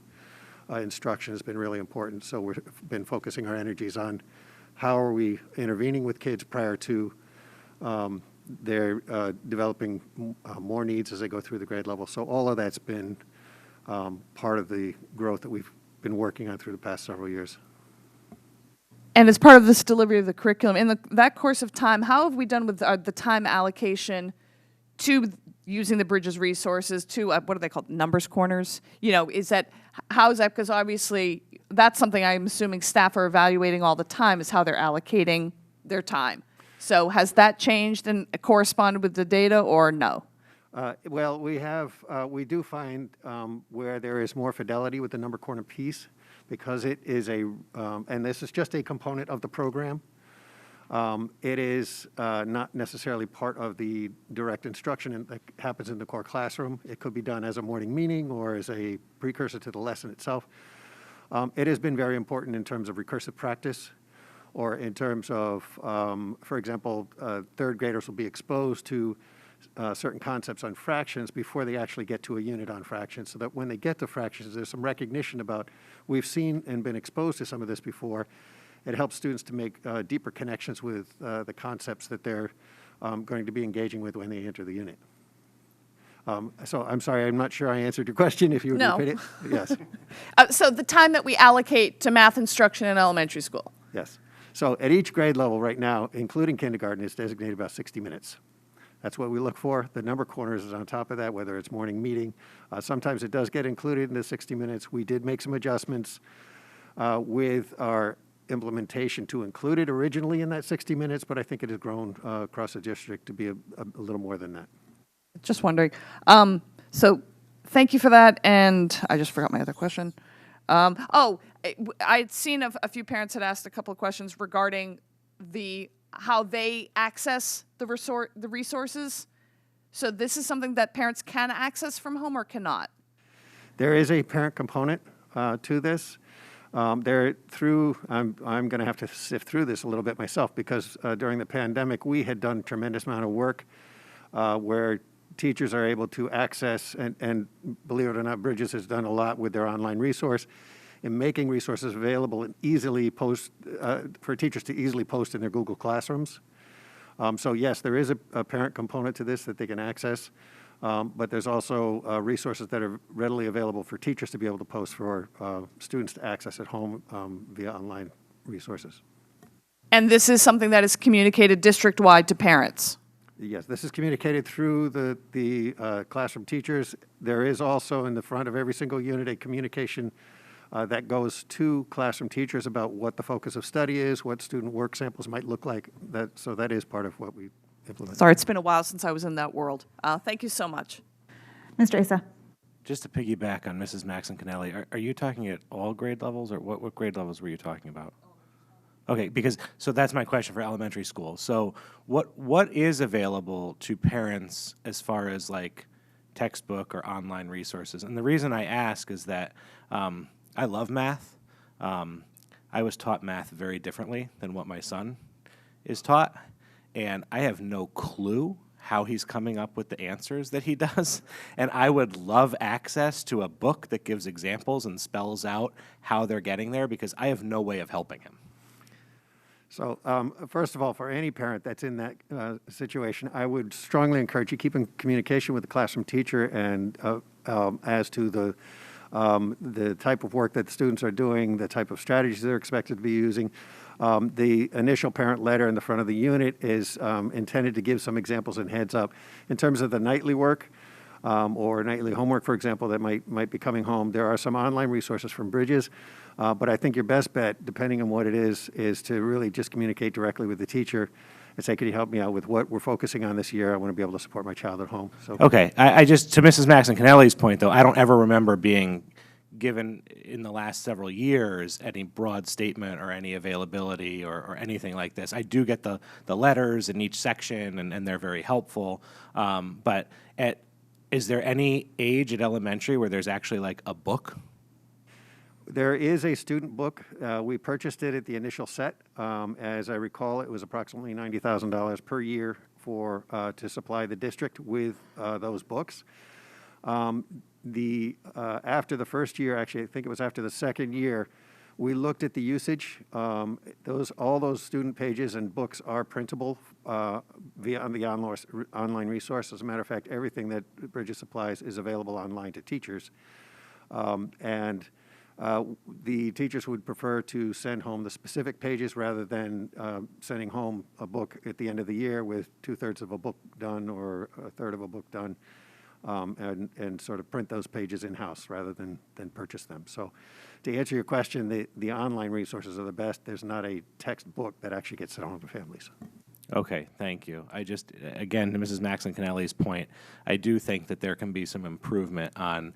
instruction has been really important. So we've been focusing our energies on how are we intervening with kids prior to their developing more needs as they go through the grade level. So all of that's been part of the growth that we've been working on through the past several years. And as part of this delivery of the curriculum, in that course of time, how have we done with the time allocation to using the Bridges resources to, what are they called, numbers corners? You know, how is that? Because obviously, that's something I'm assuming staff are evaluating all the time, is how they're allocating their time. So has that changed and corresponded with the data, or no? Well, we do find where there is more fidelity with the number corner piece, because it is and this is just a component of the program. It is not necessarily part of the direct instruction that happens in the core classroom. It could be done as a morning meeting or as a precursor to the lesson itself. It has been very important in terms of recursive practice, or in terms of, for example, third graders will be exposed to certain concepts on fractions before they actually get to a unit on fractions, so that when they get to fractions, there's some recognition about, we've seen and been exposed to some of this before. It helps students to make deeper connections with the concepts that they're going to be engaging with when they enter the unit. So I'm sorry, I'm not sure I answered your question. If you would repeat it. Yes. So the time that we allocate to math instruction in elementary school. Yes. So at each grade level right now, including kindergarten, is designated about 60 minutes. That's what we look for. The number corners is on top of that, whether it's morning meeting. Sometimes it does get included in the 60 minutes. We did make some adjustments with our implementation to include it originally in that 60 minutes, but I think it has grown across the district to be a little more than that. Just wondering. So thank you for that, and I just forgot my other question. I'd seen a few parents had asked a couple of questions regarding how they access the resources. So this is something that parents can access from home or cannot? There is a parent component to this. I'm going to have to sift through this a little bit myself, because during the pandemic, we had done a tremendous amount of work where teachers are able to access, and believe it or not, Bridges has done a lot with their online resource in making resources available and easily for teachers to easily post in their Google Classrooms. So yes, there is a parent component to this that they can access, but there's also resources that are readily available for teachers to be able to post for students to access at home via online resources. And this is something that is communicated district-wide to parents? Yes, this is communicated through the classroom teachers. There is also in the front of every single unit a communication that goes to classroom teachers about what the focus of study is, what student work samples might look like. So that is part of what we implement. Sorry, it's been a while since I was in that world. Thank you so much. Mr. Asa. Just to piggyback on Mrs. Mckinley, are you talking at all grade levels, or what grade levels were you talking about? Okay, so that's my question for elementary school. So what is available to parents as far as like textbook or online resources? And the reason I ask is that I love math. I was taught math very differently than what my son is taught, and I have no clue how he's coming up with the answers that he does. And I would love access to a book that gives examples and spells out how they're getting there, because I have no way of helping him. So first of all, for any parent that's in that situation, I would strongly encourage you keep in communication with the classroom teacher and as to the type of work that the students are doing, the type of strategies they're expected to be using. The initial parent letter in the front of the unit is intended to give some examples and heads up. In terms of the nightly work or nightly homework, for example, that might be coming home, there are some online resources from Bridges. But I think your best bet, depending on what it is to really just communicate directly with the teacher and say, could you help me out with what we're focusing on this year? I want to be able to support my child at home. So. Okay, I just, to Mrs. Mckinley's point, though, I don't ever remember being given in the last several years any broad statement or any availability or anything like this. I do get the letters in each section, and they're very helpful. But is there any age at elementary where there's actually like a book? There is a student book. We purchased it at the initial set. As I recall, it was approximately $90,000 per year to supply the district with those books. After the first year, actually, I think it was after the second year, we looked at the usage. All those student pages and books are printable on the online resource. As a matter of fact, everything that Bridges supplies is available online to teachers. The teachers would prefer to send home the specific pages rather than sending home a book at the end of the year with 2/3 of a book done or 1/3 of a book done. and sort of print those pages in-house rather than purchase them. So to answer your question, the online resources are the best. There's not a textbook that actually gets sent home to families. Okay, thank you. I just, again, to Mrs. Mckinley's point, I do think that there can be some improvement on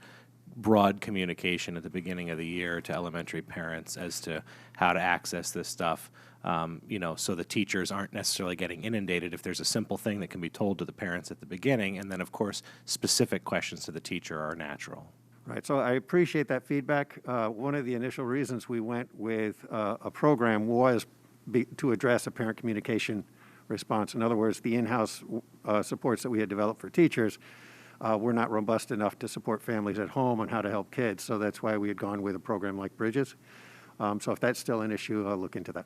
broad communication at the beginning of the year to elementary parents as to how to access this stuff, so the teachers aren't necessarily getting inundated. If there's a simple thing that can be told to the parents at the beginning, and then, of course, specific questions to the teacher are natural. Right, so I appreciate that feedback. One of the initial reasons we went with a program was to address a parent communication response. In other words, the in-house supports that we had developed for teachers were not robust enough to support families at home on how to help kids. So that's why we had gone with a program like Bridges. So if that's still an issue, I'll look into that.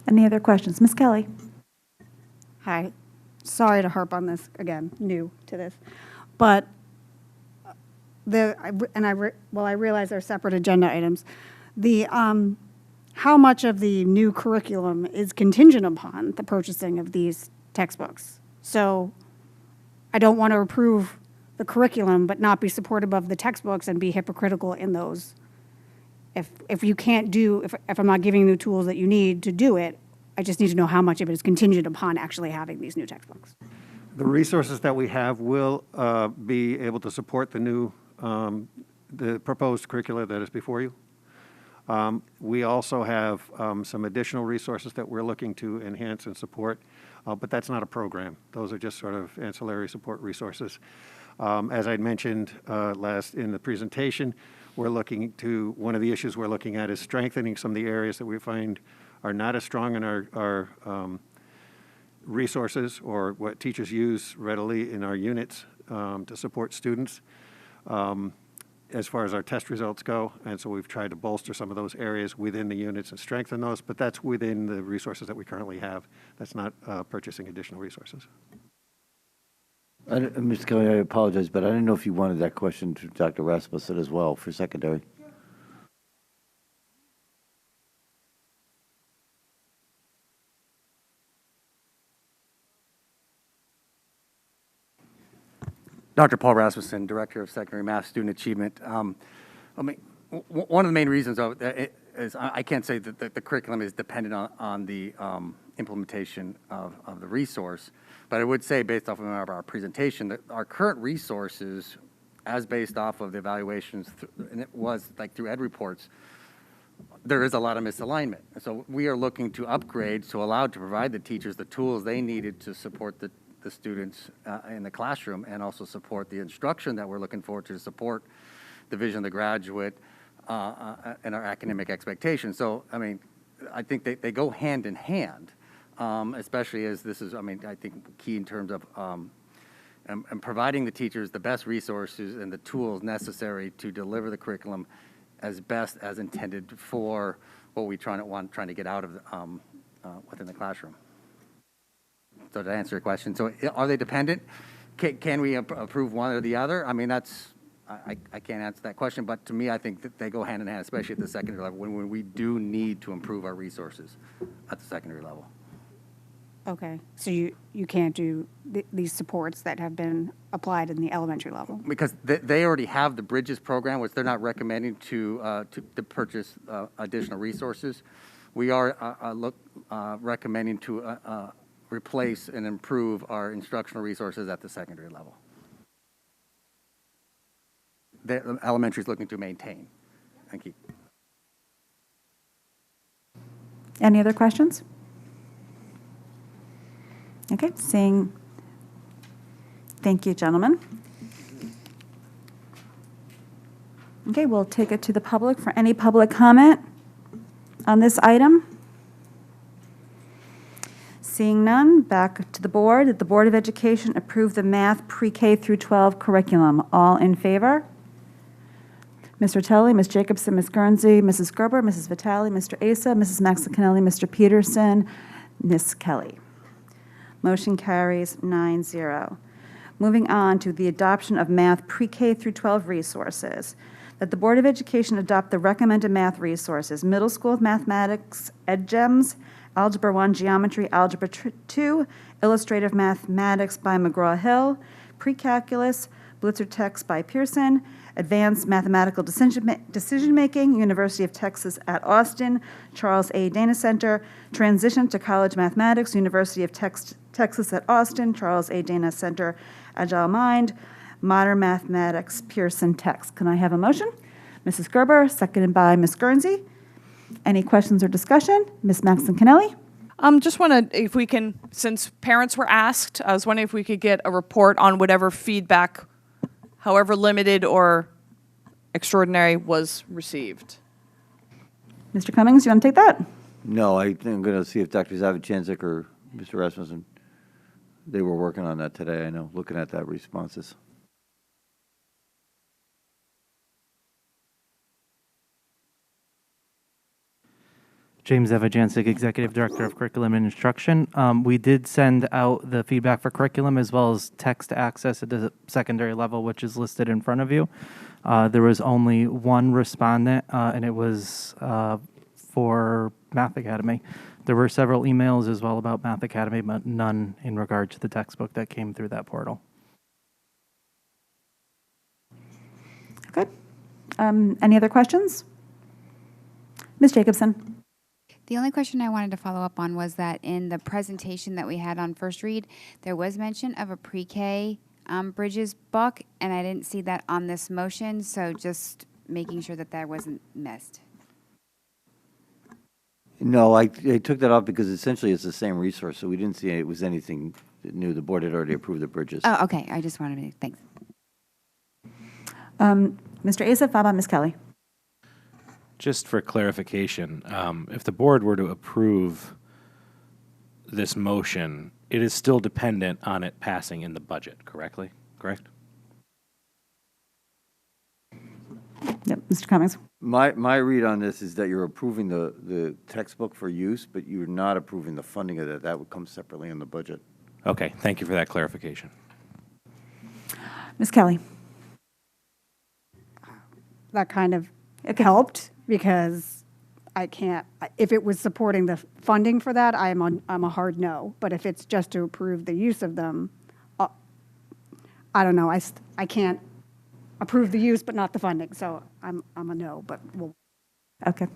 Any other questions? Ms. Kelly? Hi. Sorry to harp on this again, new to this. But I realize they're separate agenda items. How much of the new curriculum is contingent upon the purchasing of these textbooks? So I don't want to approve the curriculum but not be supportive of the textbooks and be hypocritical in those. If you can't do, if I'm not giving you the tools that you need to do it, I just need to know how much of it is contingent upon actually having these new textbooks. The resources that we have will be able to support the new, the proposed curricula that is before you. We also have some additional resources that we're looking to enhance and support, but that's not a program. Those are just sort of ancillary support resources. As I mentioned last in the presentation, we're looking to, one of the issues we're looking at is strengthening some of the areas that we find are not as strong in our resources or what teachers use readily in our units to support students. As far as our test results go, and so we've tried to bolster some of those areas within the units and strengthen those, but that's within the resources that we currently have. That's not purchasing additional resources. Mr. Kelly, I apologize, but I didn't know if you wanted that question to Dr. Rasmussen as well for secondary. Dr. Paul Rasmussen, Director of Secondary Math Student Achievement. One of the main reasons is I can't say that the curriculum is dependent on the implementation of the resource, but I would say based off of our presentation that our current resources, as based off of the evaluations, and it was like through ed reports, there is a lot of misalignment. So we are looking to upgrade to allow to provide the teachers the tools they needed to support the students in the classroom and also support the instruction that we're looking forward to support the vision of the graduate and our academic expectations. So, I mean, I think they go hand in hand, especially as this is, I mean, I think key in terms of and providing the teachers the best resources and the tools necessary to deliver the curriculum as best as intended for what we trying to get out of within the classroom. So to answer your question, so are they dependent? Can we approve one or the other? I mean, that's, I can't answer that question, but to me, I think that they go hand in hand, especially at the secondary level, when we do need to improve our resources at the secondary level. Okay, so you can't do these supports that have been applied in the elementary level? Because they already have the Bridges program, which they're not recommending to purchase additional resources. We are recommending to replace and improve our instructional resources at the secondary level. The elementary is looking to maintain. Thank you. Any other questions? Okay, seeing, thank you, gentlemen. Okay, we'll take it to the public for any public comment on this item. Seeing none, back to the board. That the Board of Education approve the math pre-K through 12 curriculum. All in favor? Mr. Telley, Ms. Jacobson, Ms. Guernsey, Mrs. Gerber, Mrs. Vitale, Mr. Asa, Mrs. Mckinley, Mr. Peterson, Ms. Kelly. Motion carries 9-0. Moving on to the adoption of math pre-K through 12 resources. That the Board of Education adopt the recommended math resources, middle school mathematics, EdGEMS, Algebra 1 Geometry, Algebra 2 Illustrative Mathematics by McGraw-Hill, Pre-Calculus, Blitzer Text by Pearson, Advanced Mathematical Decision-Making, University of Texas at Austin, Charles A. Dana Center, Transition to College Mathematics, University of Texas at Austin, Charles A. Dana Center, Agile Mind, Modern Mathematics, Pearson Text. Can I have a motion? Mrs. Gerber, seconded by Ms. Guernsey. Any questions or discussion? Ms. Mckinley? Just want to, if we can, since parents were asked, I was wondering if we could get a report on whatever feedback, however limited or extraordinary, was received. Mr. Cummings, you want to take that? No, I think I'm going to see if Dr. Zavichanzik or Mr. Rasmussen, they were working on that today, I know, looking at that responses. James Evajancic, Executive Director of Curriculum and Instruction. We did send out the feedback for curriculum as well as text access at the secondary level, which is listed in front of you. There was only one respondent, and it was for Math Academy. There were several emails as well about Math Academy, but none in regard to the textbook that came through that portal. Okay. Any other questions? Ms. Jacobson? The only question I wanted to follow up on was that in the presentation that we had on first read, there was mention of a pre-K Bridges book, and I didn't see that on this motion, so just making sure that that wasn't missed. No, I took that off because essentially it's the same resource, so we didn't see it was anything new. The board had already approved the bridges. Oh, okay. I just wanted to, thanks. Mr. Asa, followed by Ms. Kelly. Just for clarification, if the board were to approve this motion, it is still dependent on it passing in the budget, correct? Yep, Mr. Cummings. My read on this is that you're approving the textbook for use, but you're not approving the funding of that. That would come separately in the budget. Okay, thank you for that clarification. Ms. Kelly. That kind of helped because I can't, if it was supporting the funding for that, I'm a hard no. But if it's just to approve the use of them, I don't know, I can't approve the use but not the funding. So I'm a no, but we'll. Okay.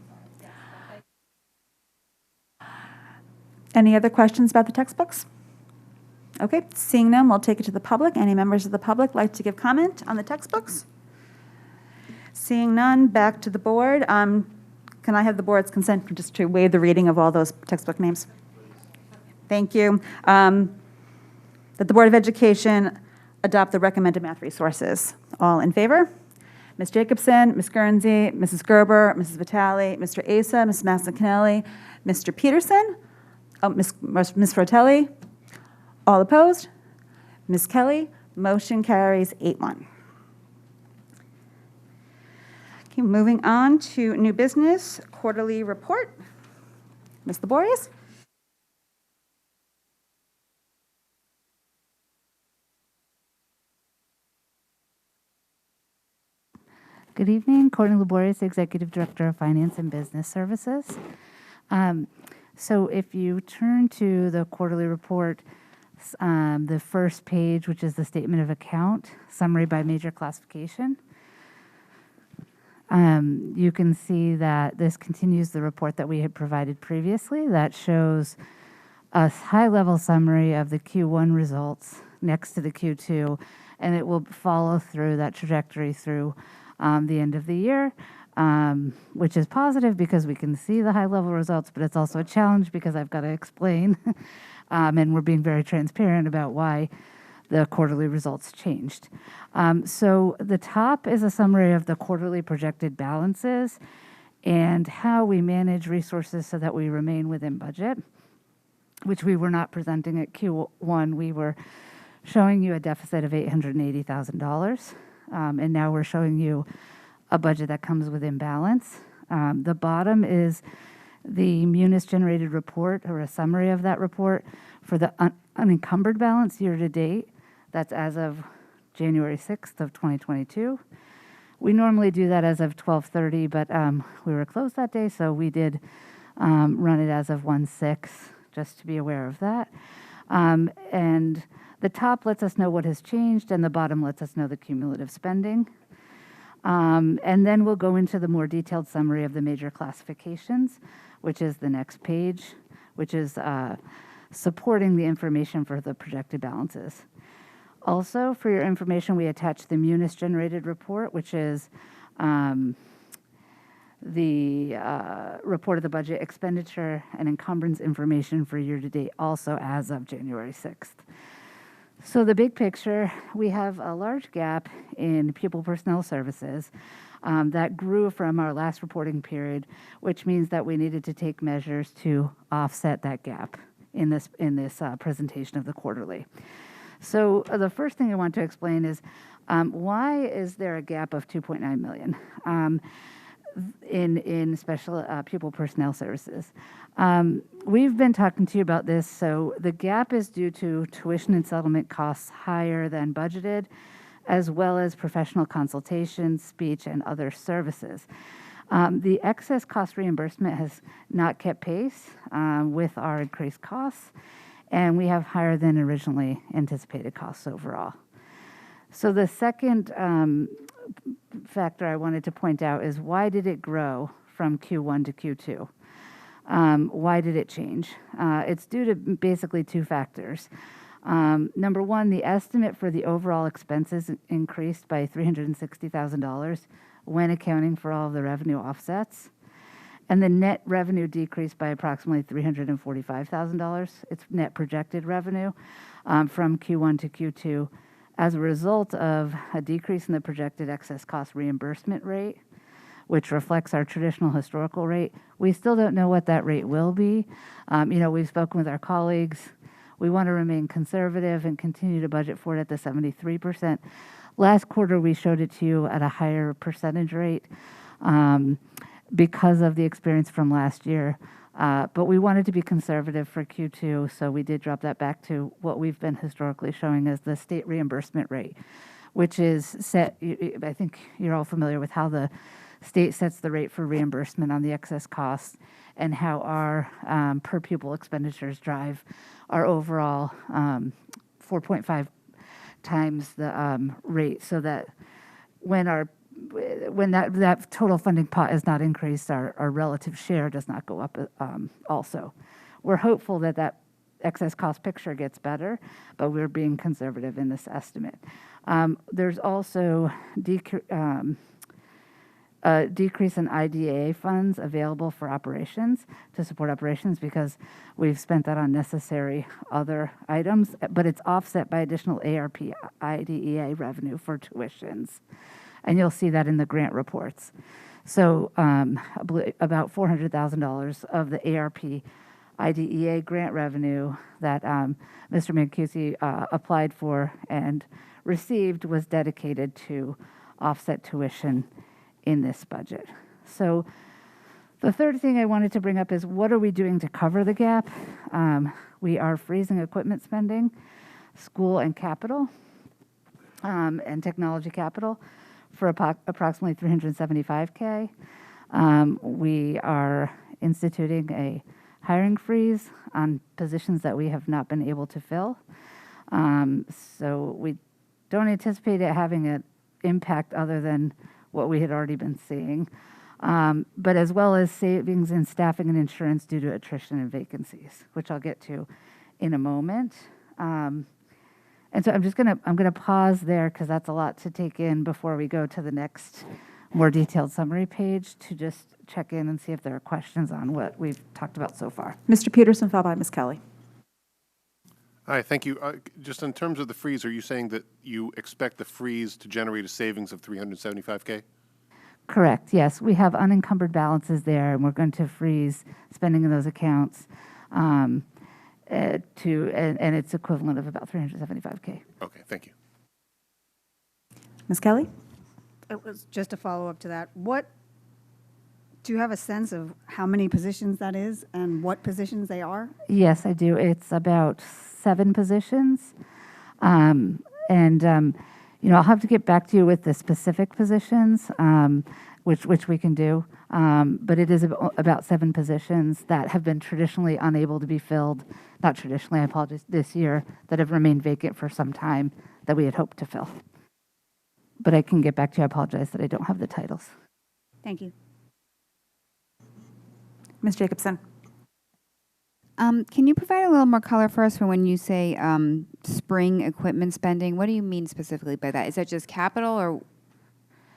Any other questions about the textbooks? Okay, seeing none, we'll take it to the public. Any members of the public like to give comment on the textbooks? Seeing none, back to the board. Can I have the board's consent just to waive the reading of all those textbook names? Thank you. That the Board of Education adopt the recommended math resources. All in favor? Ms. Jacobson, Ms. Guernsey, Mrs. Gerber, Mrs. Vitale, Mr. Asa, Ms. Mckinley, Mr. Peterson, Ms. Fratelli. All opposed? Ms. Kelly, motion carries 8-1. Okay, moving on to new business, quarterly report. Ms. Laborious? Good evening, Courtney Laborious, Executive Director of Finance and Business Services. So if you turn to the quarterly report, the first page, which is the statement of account, summary by major classification, you can see that this continues the report that we had provided previously that shows a high-level summary of the Q1 results next to the Q2, and it will follow through that trajectory through the end of the year, which is positive because we can see the high-level results, but it's also a challenge because I've got to explain, and we're being very transparent about why the quarterly results changed. So the top is a summary of the quarterly projected balances and how we manage resources so that we remain within budget, which we were not presenting at Q1. We were showing you a deficit of $880,000, and now we're showing you a budget that comes within balance. The bottom is the Munis generated report, or a summary of that report for the unencumbered balance year to date. That's as of January 6th of 2022. We normally do that as of 12:30, but we were closed that day, so we did run it as of 1/6, just to be aware of that. And the top lets us know what has changed, and the bottom lets us know the cumulative spending. And then we'll go into the more detailed summary of the major classifications, which is the next page, which is supporting the information for the projected balances. Also, for your information, we attach the Munis-generated report, which is the report of the budget expenditure and encumbrance information for year-to-date, also as of January 6th. So the big picture, we have a large gap in pupil personnel services that grew from our last reporting period, which means that we needed to take measures to offset that gap in this presentation of the quarterly. So the first thing I want to explain is why is there a gap of $2.9 million in special pupil personnel services? We've been talking to you about this. So the gap is due to tuition and settlement costs higher than budgeted, as well as professional consultation, speech, and other services. The excess cost reimbursement has not kept pace with our increased costs, and we have higher than originally anticipated costs overall. So the second factor I wanted to point out is why did it grow from Q1 to Q2? Why did it change? It's due to basically two factors. Number one, the estimate for the overall expenses increased by $360,000 when accounting for all of the revenue offsets. And the net revenue decreased by approximately $345,000. It's net projected revenue from Q1 to Q2 as a result of a decrease in the projected excess cost reimbursement rate, which reflects our traditional historical rate. We still don't know what that rate will be. We've spoken with our colleagues. We want to remain conservative and continue to budget for it at the 73%. Last quarter, we showed it to you at a higher percentage rate because of the experience from last year. But we wanted to be conservative for Q2, so we did drop that back to what we've been historically showing as the state reimbursement rate, which is set, I think you're all familiar with how the state sets the rate for reimbursement on the excess costs and how our per pupil expenditures drive our overall 4.5 times the rate, so that when that total funding pot is not increased, our relative share does not go up also. We're hopeful that that excess cost picture gets better, but we're being conservative in this estimate. There's also a decrease in IDA funds available for operations, to support operations, because we've spent that on necessary other items, but it's offset by additional ARP IDEA revenue for tuitions. And you'll see that in the grant reports. So about $400,000 of the ARP IDEA grant revenue that Mr. Mckinley applied for and received was dedicated to offset tuition in this budget. So the third thing I wanted to bring up is what are we doing to cover the gap? We are freezing equipment spending, school and capital, and technology capital for approximately $375K. We are instituting a hiring freeze on positions that we have not been able to fill. So we don't anticipate it having an impact other than what we had already been seeing, but as well as savings in staffing and insurance due to attrition and vacancies, which I'll get to in a moment. And so I'm gonna pause there because that's a lot to take in before we go to the next more detailed summary page to just check in and see if there are questions on what we've talked about so far. Mr. Peterson, followed by Ms. Kelly. Hi, thank you. Just in terms of the freeze, are you saying that you expect the freeze to generate a savings of $375K? Correct, yes. We have unencumbered balances there, and we're going to freeze spending in those accounts and it's equivalent of about $375K. Okay, thank you. Ms. Kelly? It was just a follow-up to that. Do you have a sense of how many positions that is and what positions they are? Yes, I do. It's about 7 positions. I'll have to get back to you with the specific positions. which we can do. But it is about 7 positions that have been traditionally unable to be filled, not traditionally, I apologize, this year, that have remained vacant for some time that we had hoped to fill. But I can get back to you. I apologize that I don't have the titles. Thank you. Ms. Jacobson. Can you provide a little more color for us for when you say spring equipment spending? What do you mean specifically by that? Is that just capital or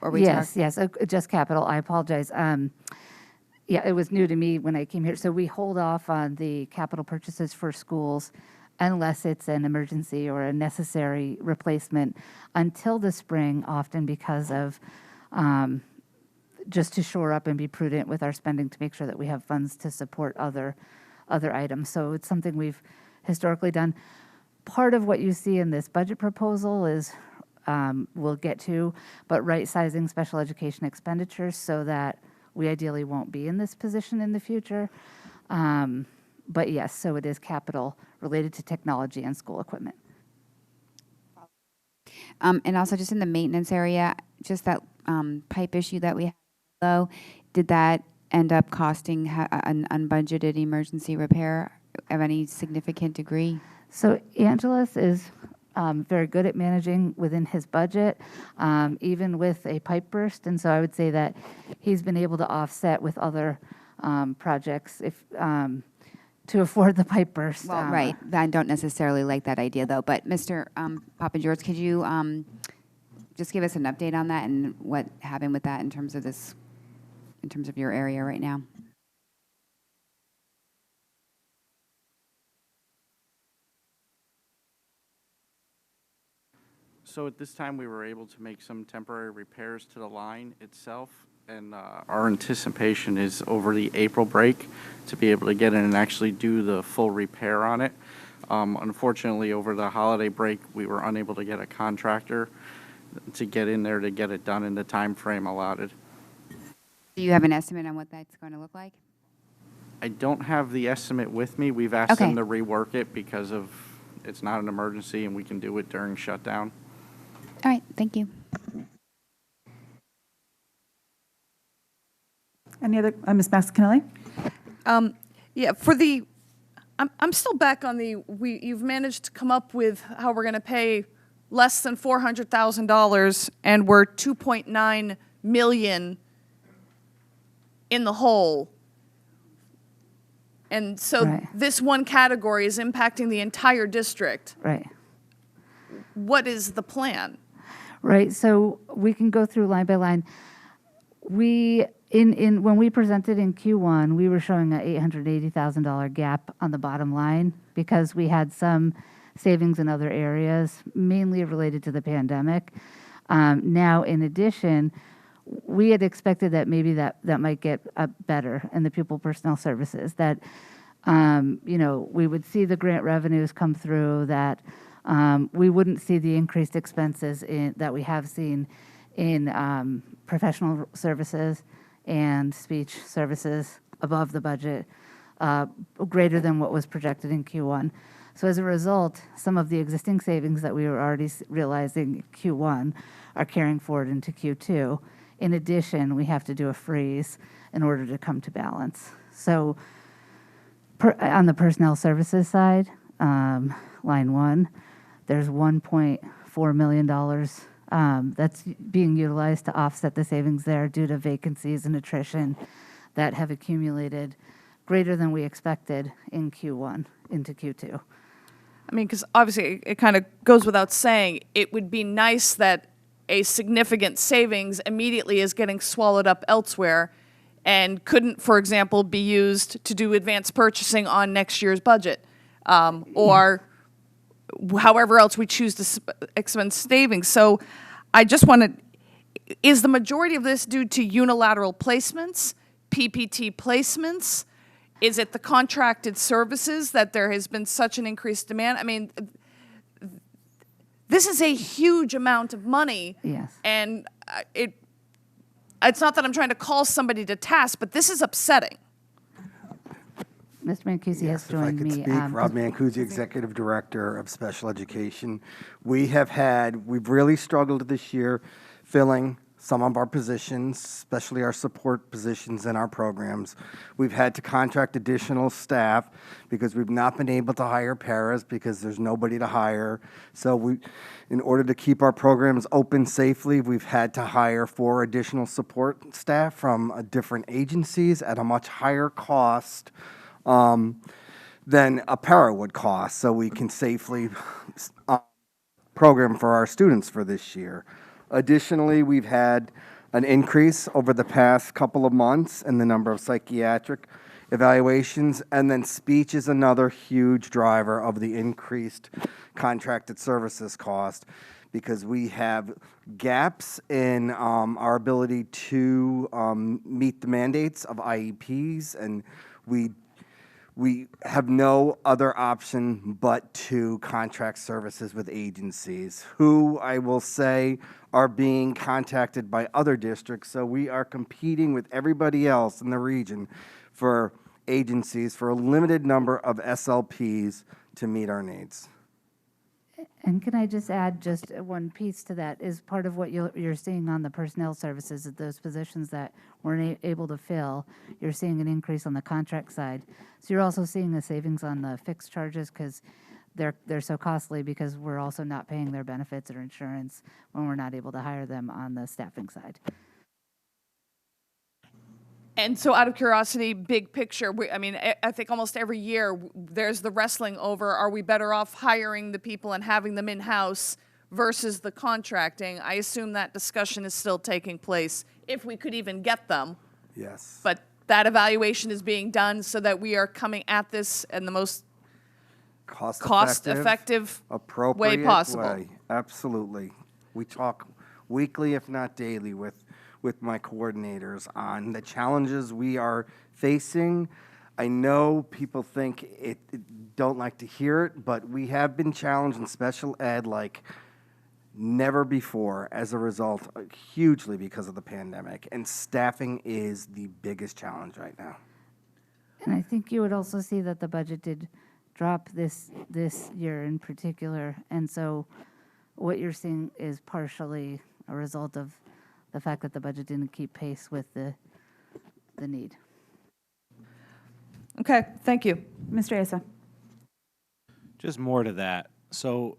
are we Yes, just capital. I apologize. Yeah, it was new to me when I came here. So we hold off on the capital purchases for schools unless it's an emergency or a necessary replacement until the spring, often because of just to shore up and be prudent with our spending to make sure that we have funds to support other items. So it's something we've historically done. Part of what you see in this budget proposal is we'll get to, but right-sizing special education expenditures so that we ideally won't be in this position in the future. But yes, so it is capital related to technology and school equipment. And also just in the maintenance area, just that pipe issue that we had below, did that end up costing an unbudgeted emergency repair of any significant degree? So Angelus is very good at managing within his budget, even with a pipe burst. And so I would say that he's been able to offset with other projects if to afford the pipe burst. Well, right. I don't necessarily like that idea, though. But Mr. Papa George, could you just give us an update on that and what happened with that in terms of this, in terms of your area right now? So at this time, we were able to make some temporary repairs to the line itself, and our anticipation is over the April break to be able to get in and actually do the full repair on it. Unfortunately, over the holiday break, we were unable to get a contractor to get in there to get it done in the time frame allotted. Do you have an estimate on what that's going to look like? I don't have the estimate with me. We've asked them to rework it because of it's not an emergency and we can do it during shutdown. All right, thank you. Any other, Ms. Mckinley? Yeah, for the, I'm still back on the, you've managed to come up with how we're going to pay less than $400,000 and we're 2.9 million in the hole. And so this one category is impacting the entire district. Right. What is the plan? Right, so we can go through line by line. We, when we presented in Q1, we were showing a $880,000 gap on the bottom line because we had some savings in other areas, mainly related to the pandemic. Now, in addition, we had expected that maybe that might get better in the pupil personnel services, that, you know, we would see the grant revenues come through, that we wouldn't see the increased expenses that we have seen in professional services and speech services above the budget, greater than what was projected in Q1. So as a result, some of the existing savings that we were already realizing in Q1 are carrying forward into Q2. In addition, we have to do a freeze in order to come to balance. So on the personnel services side, line 1, there's $1.4 million that's being utilized to offset the savings there due to vacancies and attrition that have accumulated greater than we expected in Q1 into Q2. I mean, because obviously it kind of goes without saying, it would be nice that a significant savings immediately is getting swallowed up elsewhere and couldn't, for example, be used to do advanced purchasing on next year's budget, or however else we choose to expend savings. So I just want to, is the majority of this due to unilateral placements, PPT placements? Is it the contracted services that there has been such an increased demand? I mean, this is a huge amount of money. Yes. And it's not that I'm trying to call somebody to task, but this is upsetting. Mr. Mancusi has joined me. If I could speak, Rob Mancusi, Executive Director of Special Education. We've really struggled this year filling some of our positions, especially our support positions in our programs. We've had to contract additional staff because we've not been able to hire paras because there's nobody to hire. So in order to keep our programs open safely, we've had to hire 4 additional support staff from different agencies at a much higher cost than a para would cost, so we can safely program for our students for this year. Additionally, we've had an increase over the past couple of months in the number of psychiatric evaluations, and then speech is another huge driver of the increased contracted services cost because we have gaps in our ability to meet the mandates of IEPs, and we have no other option but to contract services with agencies who, I will say, are being contacted by other districts. So we are competing with everybody else in the region for agencies for a limited number of SLPs to meet our needs. And can I just add just one piece to that? Is part of what you're seeing on the personnel services, that those positions that weren't able to fill, you're seeing an increase on the contract side. So you're also seeing a savings on the fixed charges because they're so costly because we're also not paying their benefits or insurance when we're not able to hire them on the staffing side. And so out of curiosity, big picture, I think almost every year there's the wrestling over, are we better off hiring the people and having them in-house versus the contracting? I assume that discussion is still taking place, if we could even get them. Yes. But that evaluation is being done so that we are coming at this in the most cost-effective appropriate way possible. way. Absolutely. We talk weekly, if not daily, with my coordinators on the challenges we are facing. I know people think don't like to hear it, but we have been challenged in special ed like never before as a result, hugely because of the pandemic, and staffing is the biggest challenge right now. And I think you would also see that the budget did drop this year in particular, and so what you're seeing is partially a result of the fact that the budget didn't keep pace with the need. Okay, thank you. Mr. Asa. Just more to that. So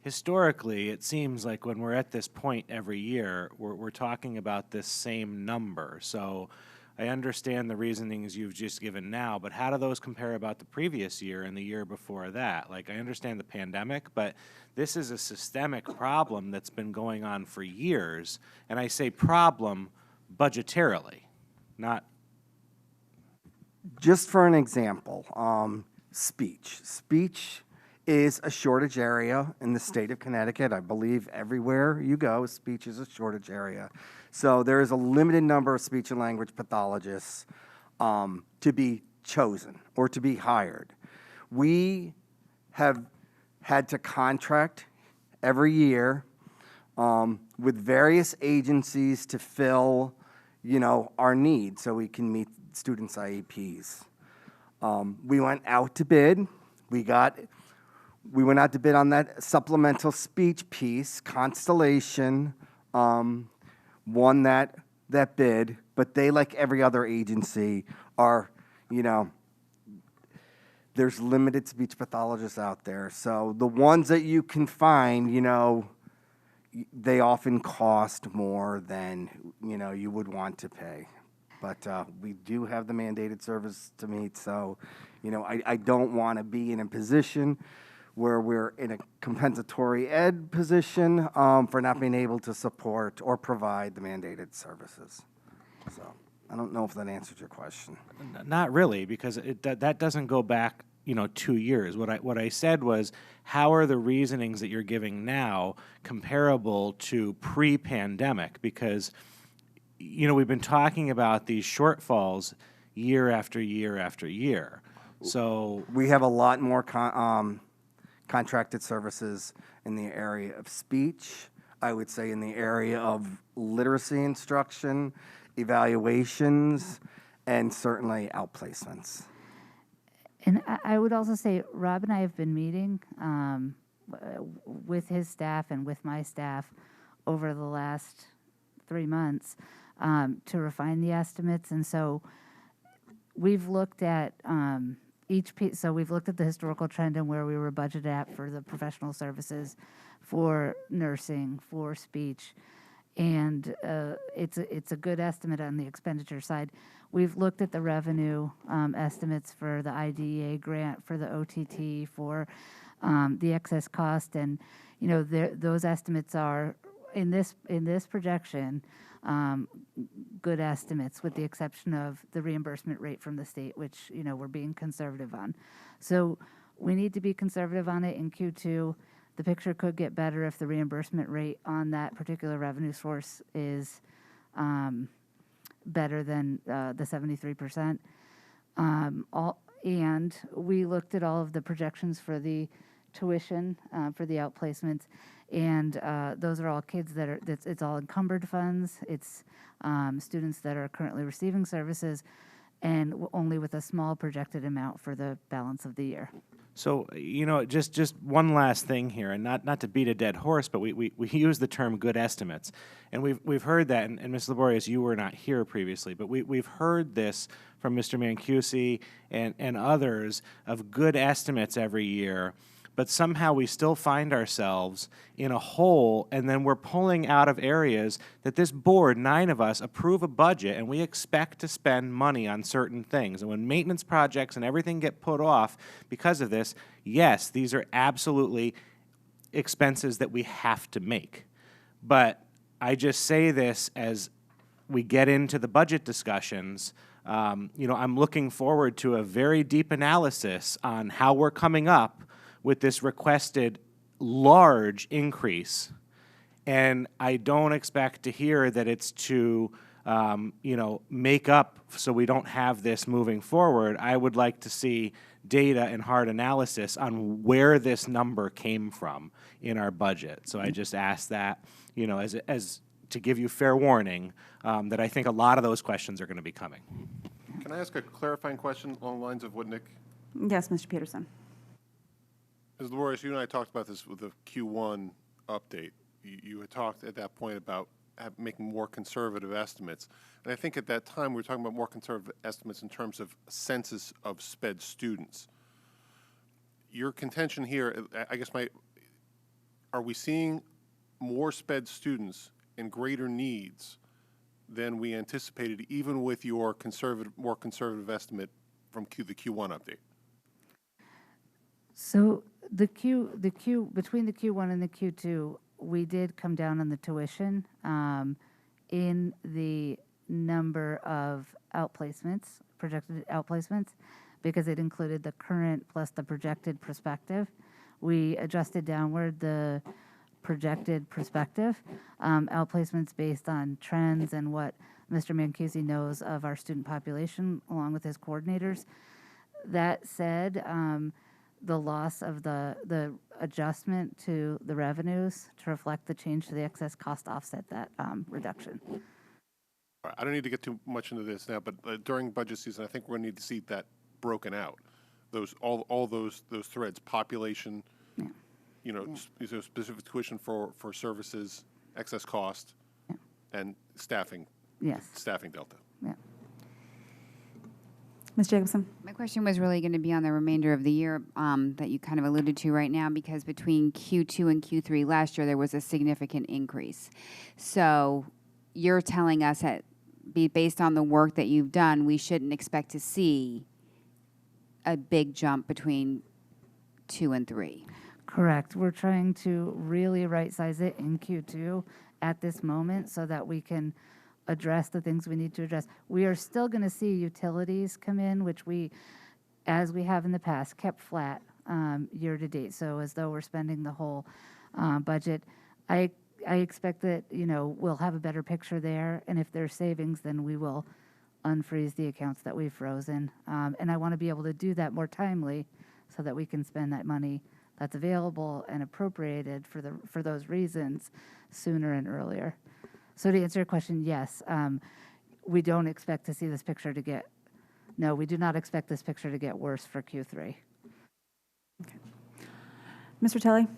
historically, it seems like when we're at this point every year, we're talking about this same number. So I understand the reasonings you've just given now, but how do those compare about the previous year and the year before that? Like, I understand the pandemic, but this is a systemic problem that's been going on for years. And I say problem budgetarily, not. Just for an example, speech. Speech is a shortage area in the state of Connecticut. I believe everywhere you go, speech is a shortage area. So there is a limited number of speech and language pathologists to be chosen or to be hired. We have had to contract every year with various agencies to fill, our needs so we can meet students' IEPs. We went out to bid. We went out to bid on that supplemental speech piece. Constellation won that bid, but they, like every other agency, are, there's limited speech pathologists out there. So the ones that you can find, they often cost more than, you would want to pay. But we do have the mandated service to meet, so, I don't want to be in a position where we're in a compensatory ed position for not being able to support or provide the mandated services. So I don't know if that answers your question. Not really, because that doesn't go back, 2 years. What I said was, how are the reasonings that you're giving now comparable to pre-pandemic? Because, we've been talking about these shortfalls year after year after year. So we have a lot more contracted services in the area of speech, I would say in the area of literacy instruction, evaluations, and certainly outplacements. And I would also say, Rob and I have been meeting with his staff and with my staff over the last 3 months to refine the estimates. And so we've looked at each piece. So we've looked at the historical trend and where we were budgeted at for the professional services, for nursing, for speech. And it's a good estimate on the expenditure side. We've looked at the revenue estimates for the IDEA grant, for the OTT, for the excess cost, and those estimates are in this projection good estimates, with the exception of the reimbursement rate from the state, which we're being conservative on. So we need to be conservative on it in Q2. The picture could get better if the reimbursement rate on that particular revenue source is better than the 73%. And we looked at all of the projections for the tuition for the outplacements, and those are all kids that are, it's all encumbered funds. It's students that are currently receiving services, and only with a small projected amount for the balance of the year. So, just one last thing here, and not to beat a dead horse, but we use the term good estimates. And we've heard that, and Ms. Laborious, you were not here previously, but we've heard this from Mr. Mancusi and others of good estimates every year, but somehow we still find ourselves in a hole, and then we're pulling out of areas that this board, 9 of us, approve a budget, and we expect to spend money on certain things. And when maintenance projects and everything get put off because of this, yes, these are absolutely expenses that we have to make. But I just say this as we get into the budget discussions. I'm looking forward to a very deep analysis on how we're coming up with this requested large increase. And I don't expect to hear that it's to, make up so we don't have this moving forward. I would like to see data and hard analysis on where this number came from in our budget. So I just ask that, as to give you fair warning, that I think a lot of those questions are going to be coming. Can I ask a clarifying question along the lines of what Nick? Yes, Mr. Peterson. Ms. Laborious, you and I talked about this with the Q1 update. You had talked at that point about making more conservative estimates. And I think at that time we were talking about more conservative estimates in terms of census of SPED students. Your contention here, I guess are we seeing more SPED students and greater needs than we anticipated, even with your more conservative estimate from the Q1 update? So between the Q1 and the Q2, we did come down on the tuition in the number of outplacements, projected outplacements, because it included the current plus the projected prospective. We adjusted downward the projected prospective outplacements based on trends and what Mr. Mancusi knows of our student population, along with his coordinators. That said, the loss of the adjustment to the revenues to reflect the change to the excess cost offset that reduction. All right, I don't need to get too much into this now, but during budget season, I think we're going to need to see that broken out. All those threads: population, specific tuition for services, excess cost, and staffing. Yes. Staffing delta. Yeah. Ms. Jacobson? My question was really going to be on the remainder of the year that you kind of alluded to right now, because between Q2 and Q3 last year, there was a significant increase. So you're telling us that based on the work that you've done, we shouldn't expect to see a big jump between 2 and 3. Correct. We're trying to really right-size it in Q2 at this moment so that we can address the things we need to address. We are still going to see utilities come in, which we, as we have in the past, kept flat year to date. So as though we're spending the whole budget. I expect that, we'll have a better picture there. And if there's savings, then we will unfreeze the accounts that we've frozen. And I want to be able to do that more timely so that we can spend that money that's available and appropriated for those reasons sooner and earlier. So to answer your question, yes, we don't expect to see this picture to get, no, we do not expect this picture to get worse for Q3. Okay. Mr. Telley?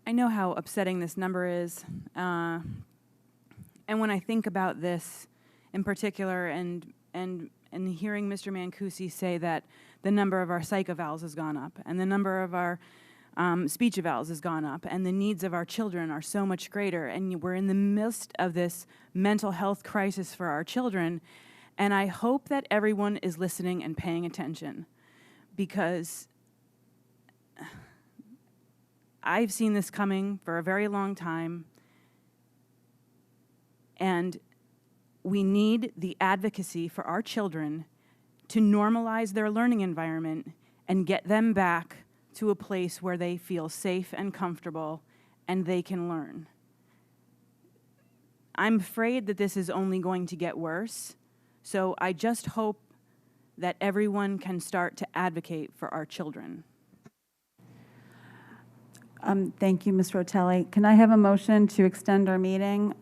I know how upsetting this number is. And when I think about this in particular and hearing Mr. Mancusi say that the number of our psych evals has gone up and the number of our speech evals has gone up and the needs of our children are so much greater, and we're in the midst of this mental health crisis for our children, and I hope that everyone is listening and paying attention, because I've seen this coming for a very long time, and we need the advocacy for our children to normalize their learning environment and get them back to a place where they feel safe and comfortable and they can learn. I'm afraid that this is only going to get worse, so I just hope that everyone can start to advocate for our children. Thank you, Ms. Rotelli. Can I have a motion to extend our meeting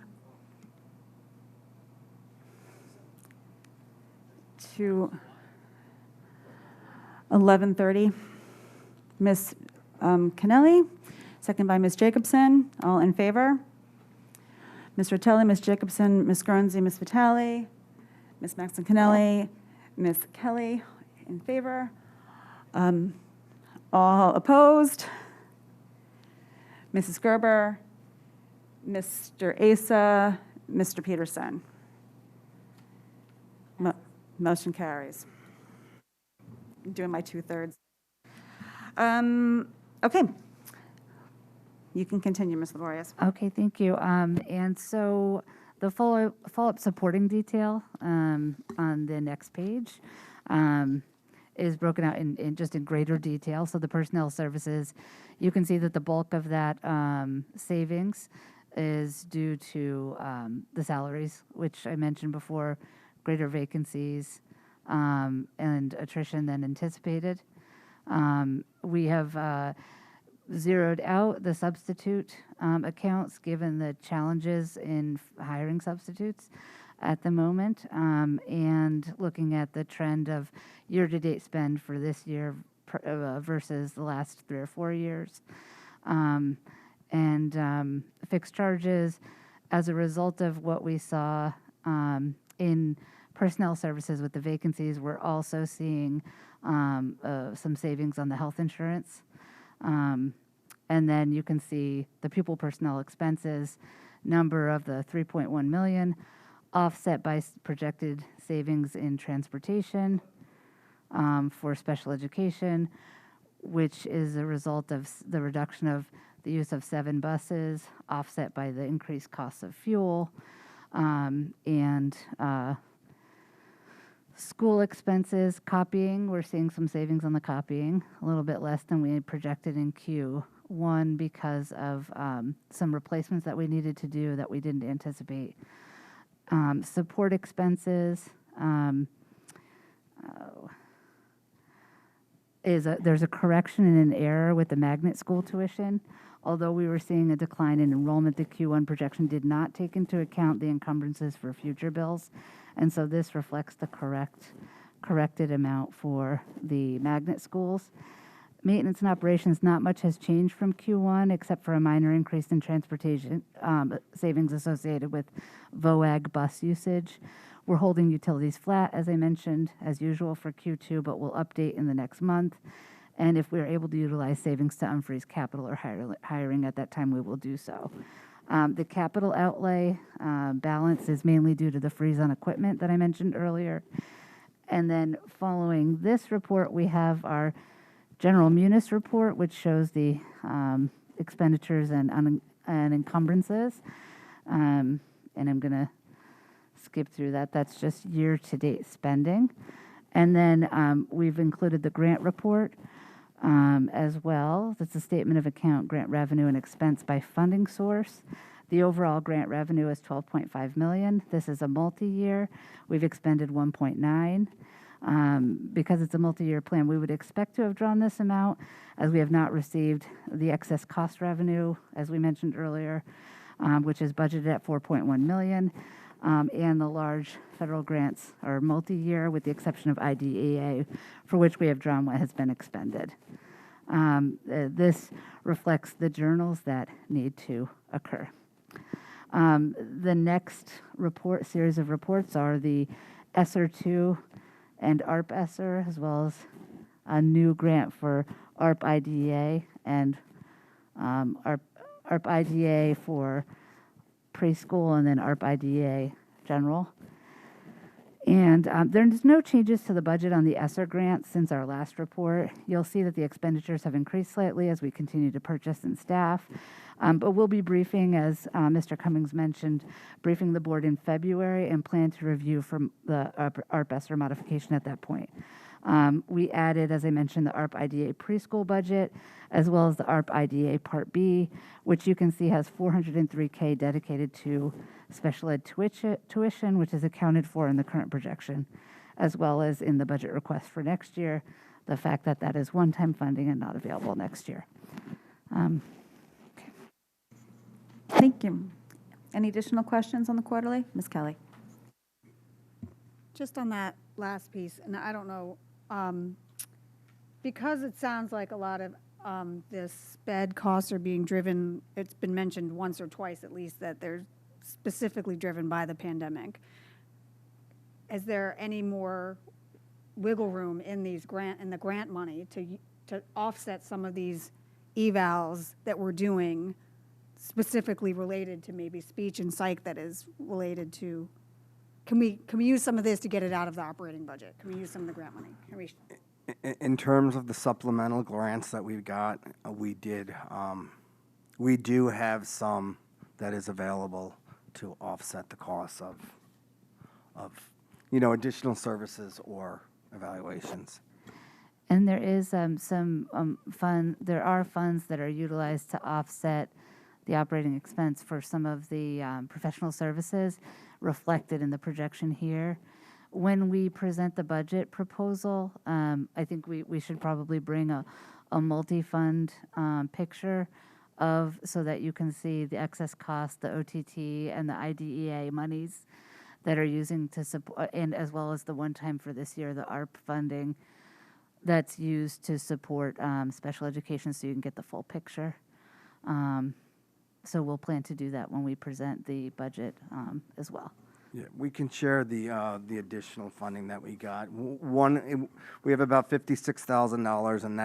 to 11:30? Ms. Mckinley, second by Ms. Jacobson. All in favor? Ms. Rotelli, Ms. Jacobson, Ms. Guernsey, Ms. Vitale, Ms. Maxon Kennelly, Ms. Kelly, in favor. All opposed? Mrs. Gerber, Mr. Asa, Mr. Peterson. Motion carries. I'm doing my 2/3. Okay. You can continue, Ms. Laborious. Okay, thank you. And so the follow-up supporting detail on the next page is broken out in just in greater detail. So the personnel services, you can see that the bulk of that savings is due to the salaries, which I mentioned before, greater vacancies and attrition than anticipated. We have zeroed out the substitute accounts given the challenges in hiring substitutes at the moment, and looking at the trend of year-to-date spend for this year versus the last 3 or 4 years. And fixed charges, as a result of what we saw in personnel services with the vacancies, we're also seeing some savings on the health insurance. And then you can see the pupil personnel expenses number of the 3.1 million, offset by projected savings in transportation for special education, which is a result of the reduction of the use of 7 buses, offset by the increased costs of fuel, and school expenses, copying. We're seeing some savings on the copying, a little bit less than we had projected in Q1 because of some replacements that we needed to do that we didn't anticipate. Support expenses, there's a correction and an error with the magnet school tuition. Although we were seeing a decline in enrollment, the Q1 projection did not take into account the encumbrances for future bills. And so this reflects the corrected amount for the magnet schools. Maintenance and operations, not much has changed from Q1 except for a minor increase in transportation savings associated with VOAG bus usage. We're holding utilities flat, as I mentioned, as usual for Q2, but we'll update in the next month. And if we're able to utilize savings to unfreeze capital or hiring at that time, we will do so. The capital outlay balance is mainly due to the freeze on equipment that I mentioned earlier. And then following this report, we have our general munis report, which shows the expenditures and encumbrances. And I'm going to skip through that. That's just year-to-date spending. And then we've included the grant report as well. That's a statement of account, grant revenue, and expense by funding source. The overall grant revenue is $12.5 million. This is a multi-year. We've expended 1.9. Because it's a multi-year plan, we would expect to have drawn this amount, as we have not received the excess cost revenue, as we mentioned earlier, which is budgeted at $4.1 million. And the large federal grants are multi-year, with the exception of IDEA, for which we have drawn what has been expended. This reflects the journals that need to occur. The next series of reports are the ESSER 2 and ARP ESSER, as well as a new grant for ARP IDEA and ARP IDEA for preschool, and then ARP IDEA general. And there's no changes to the budget on the ESSER grant since our last report. You'll see that the expenditures have increased slightly as we continue to purchase and staff. But we'll be briefing, as Mr. Cummings mentioned, briefing the board in February and plan to review from the ARP ESSER modification at that point. We added, as I mentioned, the ARP IDA preschool budget, as well as the ARP IDA Part B, which you can see has $403K dedicated to special ed tuition, which is accounted for in the current projection, as well as in the budget request for next year, the fact that that is one-time funding and not available next year. Thank you. Any additional questions on the quarterly? Ms. Kelly? Just on that last piece, and I don't know, because it sounds like a lot of this sped costs are being driven, it's been mentioned once or twice at least that they're specifically driven by the pandemic. Is there any more wiggle room in the grant money to offset some of these evals that we're doing specifically related to maybe speech and psych that is related to, can we use some of this to get it out of the operating budget? Can we use some of the grant money? Can we? In terms of the supplemental grants that we've got, we do have some that is available to offset the costs of additional services or evaluations. And there is there are funds that are utilized to offset the operating expense for some of the professional services reflected in the projection here. When we present the budget proposal, I think we should probably bring a multi-fund picture so that you can see the excess cost, the OTT, and the IDEA monies that are using to support, and as well as the one-time for this year, the ARP funding that's used to support special education, so you can get the full picture. So we'll plan to do that when we present the budget as well. Yeah, we can share the additional funding that we got. We have about $56,000, and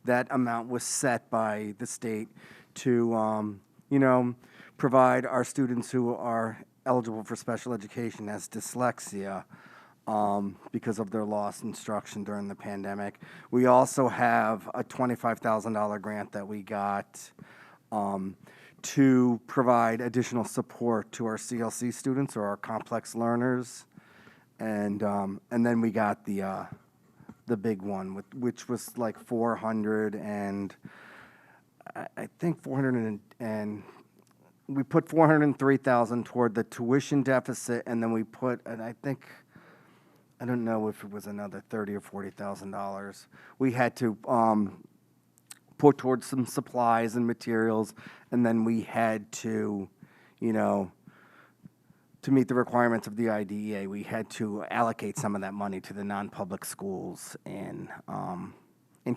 that amount was set by the state to provide our students who are eligible for special education as dyslexia because of their lost instruction during the pandemic. We also have a $25,000 grant that we got to provide additional support to our CLC students or our complex learners, and then we got the big one, which was like 400 and I think 400 and we put 403,000 toward the tuition deficit, and then we put, and I don't know if it was another $30,000 or $40,000. We had to put towards some supplies and materials, and then we had to, to meet the requirements of the IDEA, we had to allocate some of that money to the non-public schools in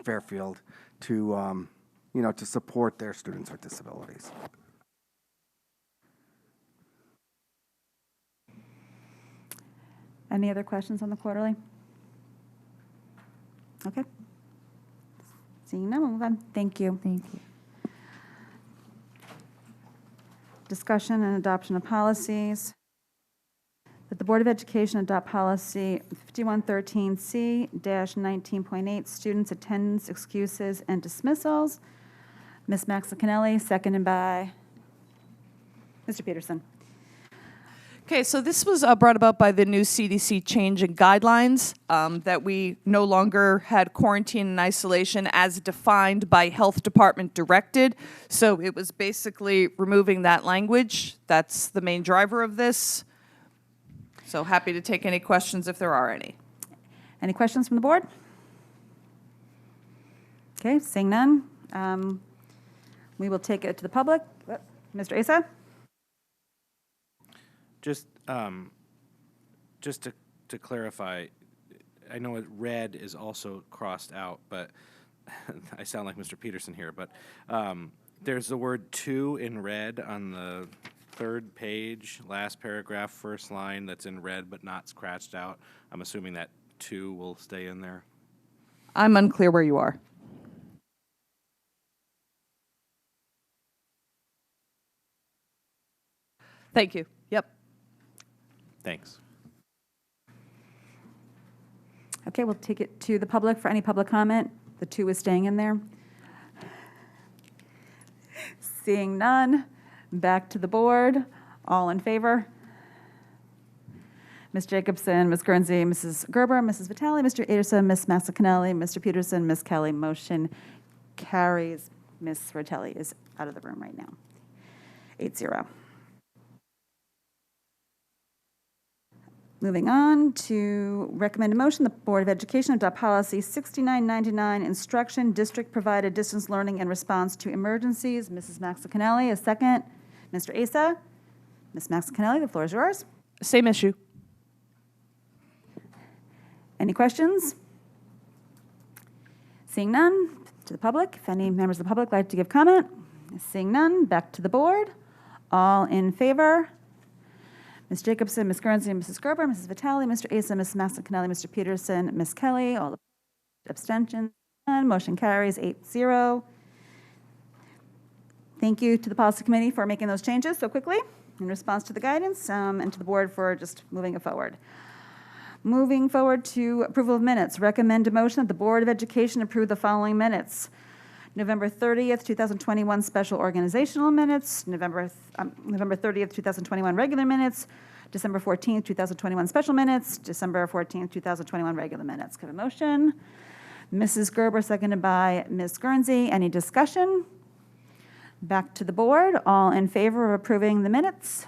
Fairfield to, to support their students with disabilities. Any other questions on the quarterly? Okay. Seeing none, we'll move on. Thank you. Thank you. Discussion and adoption of policies. That the Board of Education adopt policy 5113C-19.8, students' attendance, excuses, and dismissals. Ms. Mckinley, seconded by Mr. Peterson. Okay, so this was brought about by the new CDC change in guidelines that we no longer had quarantine and isolation as defined by health department directed. So it was basically removing that language. That's the main driver of this. So happy to take any questions if there are any. Any questions from the board? Okay, seeing none, we will take it to the public. Mr. Asa? Just to clarify, I know red is also crossed out, but I sound like Mr. Peterson here, but there's the word "to" in red on the third page, last paragraph, first line, that's in red but not scratched out. I'm assuming that "to" will stay in there. I'm unclear where you are. Thank you. Yep. Thanks. Okay, we'll take it to the public for any public comment. The "to" is staying in there. Seeing none, back to the board. All in favor? Ms. Jacobson, Ms. Guernsey, Mrs. Gerber, Mrs. Vitale, Mr. Anderson, Ms. Massacanelli, Mr. Peterson, Ms. Kelly. Motion carries. Ms. Rotelli is out of the room right now. 8-0. Moving on to recommend a motion, the Board of Education adopt policy 6999, instruction, district-provided distance learning in response to emergencies. Mrs. Massacanelli, a second. Mr. Asa? Ms. Massacanelli, the floor is yours. Same issue. Any questions? Seeing none, to the public. If any members of the public like to give comment? Seeing none, back to the board. All in favor? Ms. Jacobson, Ms. Guernsey, Mrs. Gerber, Mrs. Vitale, Mr. Asa, Ms. Massacanelli, Mr. Peterson, Ms. Kelly. All abstentions. None. Motion carries 8-0. Thank you to the policy committee for making those changes so quickly in response to the guidance, and to the board for just moving it forward. Moving forward to approval of minutes. Recommend a motion that the Board of Education approve the following minutes. November 30th, 2021 special organizational minutes, November 30th, 2021 regular minutes, December 14th, 2021 special minutes, December 14th, 2021 regular minutes. Could I have a motion? Mrs. Gerber, seconded by Ms. Guernsey. Any discussion? Back to the board. All in favor of approving the minutes?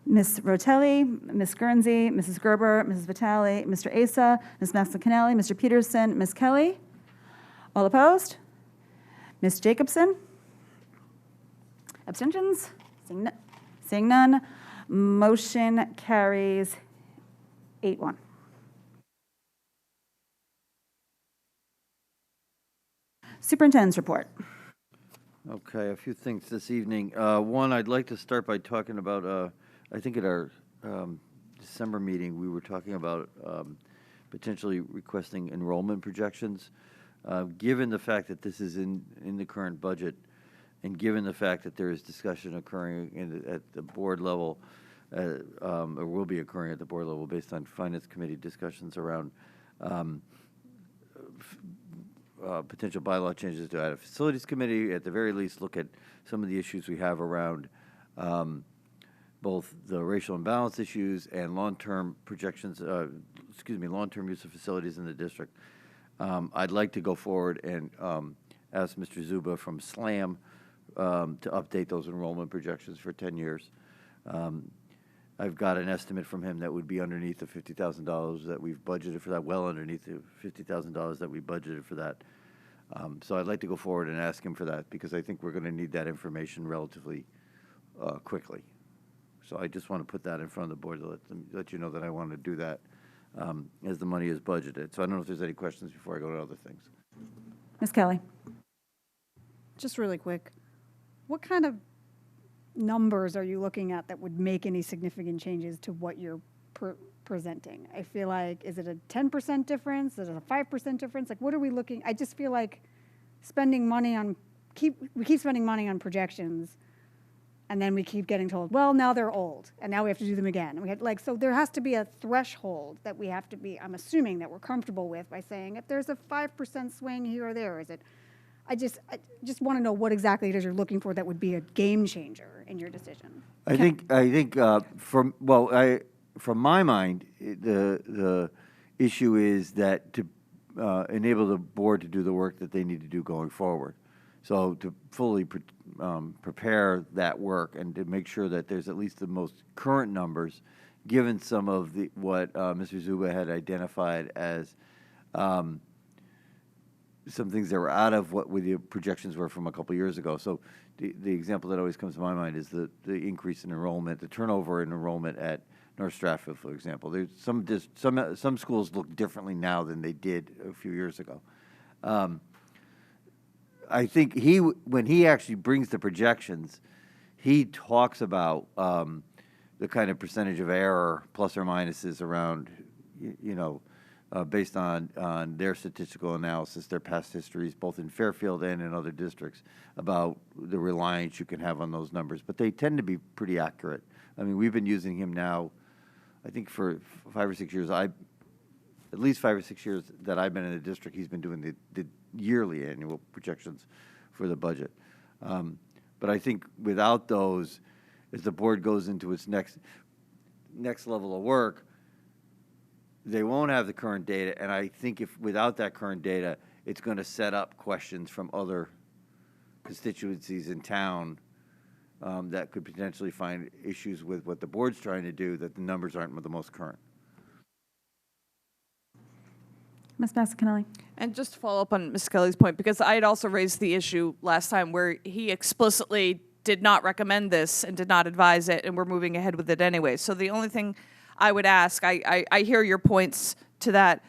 Ms. Rotelli, Ms. Guernsey, Mrs. Gerber, Mrs. Vitale, Mr. Asa, Ms. Massacanelli, Mr. Peterson, Ms. Kelly. All opposed? Ms. Jacobson? Abstentions? Seeing none, motion carries 8-1. Superintendent's report. Okay, a few things this evening. One, I'd like to start by talking about, I think at our December meeting, we were talking about potentially requesting enrollment projections. Given the fact that this is in the current budget, and given the fact that there is discussion occurring at the board level, or will be occurring at the board level based on Finance Committee discussions around potential bylaw changes to add a Facilities Committee, at the very least look at some of the issues we have around both the racial imbalance issues and long-term projections, long-term use of facilities in the district. I'd like to go forward and ask Mr. Zuba from SLAM to update those enrollment projections for 10 years. I've got an estimate from him that would be underneath the $50,000 that we've budgeted for that, well underneath the $50,000 that we budgeted for that. So I'd like to go forward and ask him for that because I think we're going to need that information relatively quickly. So I just want to put that in front of the board to let you know that I want to do that as the money is budgeted. So I don't know if there's any questions before I go to other things. Ms. Kelly. Just really quick, what kind of numbers are you looking at that would make any significant changes to what you're presenting? I feel like, is it a 10% difference? Is it a 5% difference? Like, what are we looking? I just feel like spending money on, we keep spending money on projections, and then we keep getting told, well, now they're old, and now we have to do them again. And we had, like, so there has to be a threshold that we have to be, I'm assuming, that we're comfortable with by saying if there's a 5% swing here or there, is it? I just want to know what exactly it is you're looking for that would be a game changer in your decision. I think from my mind, the issue is that to enable the board to do the work that they need to do going forward. So to fully prepare that work and to make sure that there's at least the most current numbers, given some of what Mr. Zuba had identified as some things that were out of what the projections were from a couple years ago. So the example that always comes to my mind is the increase in enrollment, the turnover in enrollment at North Stratfield, for example. There's some schools look differently now than they did a few years ago. I think when he actually brings the projections, he talks about the kind of percentage of error, plus or minuses around, based on their statistical analysis, their past histories, both in Fairfield and in other districts, about the reliance you can have on those numbers. But they tend to be pretty accurate. I mean, we've been using him now, I think for 5 or 6 years. At least 5 or 6 years that I've been in the district, he's been doing the yearly annual projections for the budget. But I think without those, as the board goes into its next level of work, they won't have the current data, and I think if without that current data, it's going to set up questions from other constituencies in town that could potentially find issues with what the board's trying to do, that the numbers aren't the most current. Ms. Mckinley. And just to follow up on Ms. Kelly's point, because I had also raised the issue last time where he explicitly did not recommend this and did not advise it, and we're moving ahead with it anyway. So the only thing I would ask, I hear your points to that,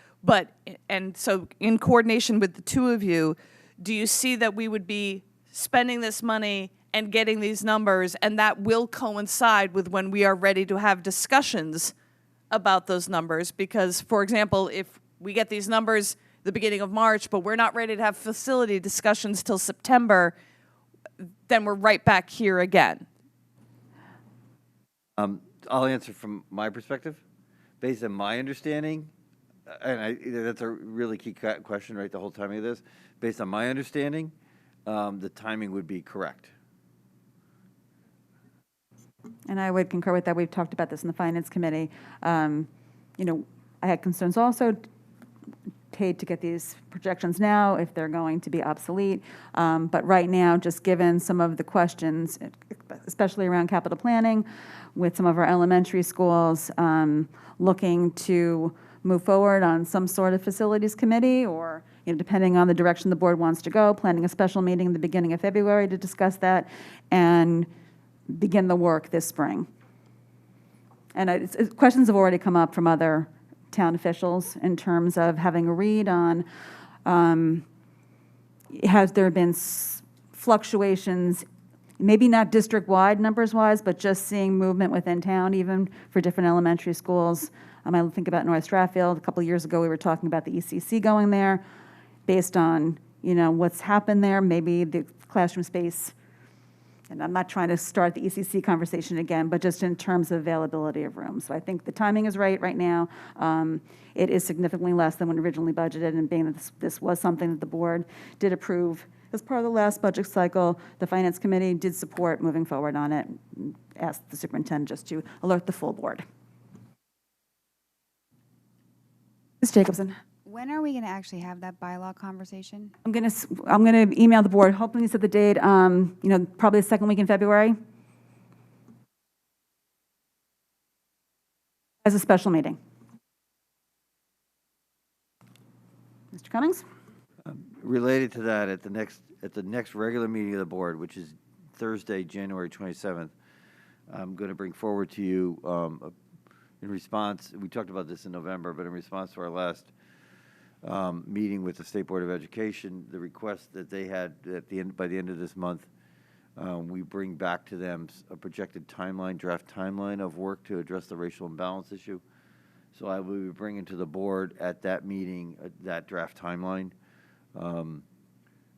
and so in coordination with the two of you, do you see that we would be spending this money and getting these numbers, and that will coincide with when we are ready to have discussions about those numbers? Because, for example, if we get these numbers the beginning of March, but we're not ready to have facility discussions till September, then we're right back here again. I'll answer from my perspective. Based on my understanding, and that's a really key question, right, the whole timing of this. Based on my understanding, the timing would be correct. And I would concur with that. We've talked about this in the Finance Committee. I had concerns also to get these projections now if they're going to be obsolete. But right now, just given some of the questions, especially around capital planning with some of our elementary schools, looking to move forward on some sort of facilities committee, or depending on the direction the board wants to go, planning a special meeting in the beginning of February to discuss that and begin the work this spring. And questions have already come up from other town officials in terms of having a read on, has there been fluctuations, maybe not district-wide numbers-wise, but just seeing movement within town, even for different elementary schools. I think about North Stratfield. A couple of years ago, we were talking about the ECC going there. Based on, what's happened there, maybe the classroom space, and I'm not trying to start the ECC conversation again, but just in terms of availability of rooms. So I think the timing is right now. It is significantly less than when originally budgeted, and being that this was something that the board did approve as part of the last budget cycle, the Finance Committee did support moving forward on it, asked the superintendent just to alert the full board. Ms. Jacobson. When are we going to actually have that bylaw conversation? I'm gonna email the board, hoping to set the date, probably the second week in February as a special meeting. Mr. Cummings? Related to that, at the next regular meeting of the board, which is Thursday, January 27th, I'm going to bring forward to you in response. We talked about this in November, but in response to our last meeting with the State Board of Education, the request that they had by the end of this month, we bring back to them a projected timeline, draft timeline of work to address the racial imbalance issue. So I will be bringing to the board at that meeting that draft timeline.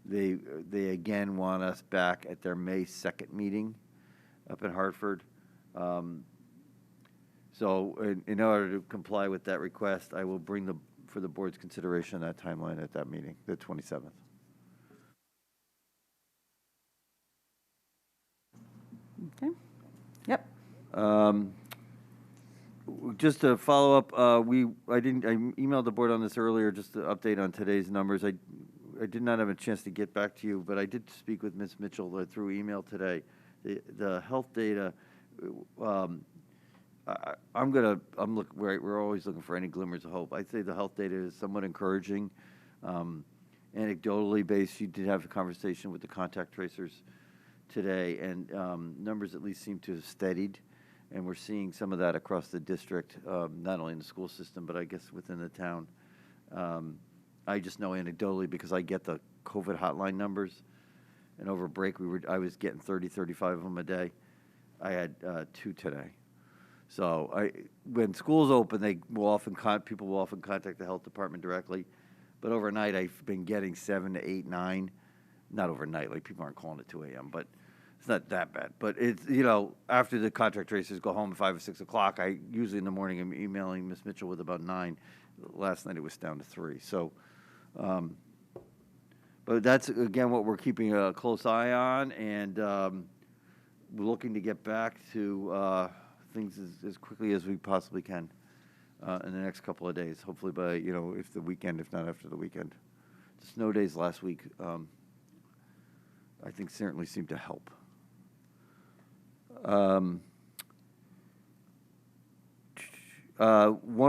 They again want us back at their May 2nd meeting up in Hartford. So in order to comply with that request, I will bring for the board's consideration that timeline at that meeting, the 27th. Okay. Yep. Just to follow up, I emailed the board on this earlier, just to update on today's numbers. I did not have a chance to get back to you, but I did speak with Ms. Mitchell through email today. The health data, we're always looking for any glimmers of hope. I'd say the health data is somewhat encouraging. Anecdotally based, you did have a conversation with the contact tracers today, and numbers at least seem to have steadied. and we're seeing some of that across the district, not only in the school system, but I guess within the town. I just know anecdotally because I get the COVID hotline numbers, and over break I was getting 30, 35 of them a day. I had 2 today. So when schools open, people will often contact the health department directly, but overnight I've been getting 7 to 8, 9. Not overnight, like people aren't calling at 2 a.m., but it's not that bad. But it's, after the contact tracers go home at 5 or 6 o'clock, I usually in the morning I'm emailing Ms. Mitchell with about 9. Last night it was down to 3. So, but that's, again, what we're keeping a close eye on, and we're looking to get back to things as quickly as we possibly can in the next couple of days, hopefully by, if the weekend, if not after the weekend. The snow days last week, I think certainly seemed to help. One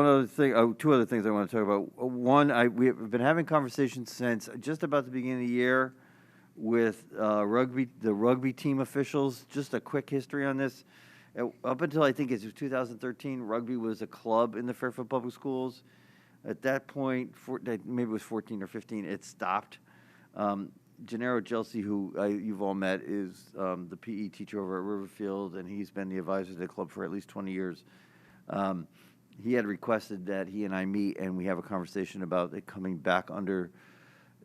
other thing, 2 other things I want to talk about. One, we've been having conversations since just about the beginning of the year with the rugby team officials. Just a quick history on this. Up until I think it was 2013, rugby was a club in the Fairfield Public Schools. At that point, maybe it was 14 or 15, it stopped. Gennaro Gelsi, who you've all met, is the PE teacher over at Riverfield, and he's been the advisor to the club for at least 20 years. He had requested that he and I meet, and we have a conversation about it coming back under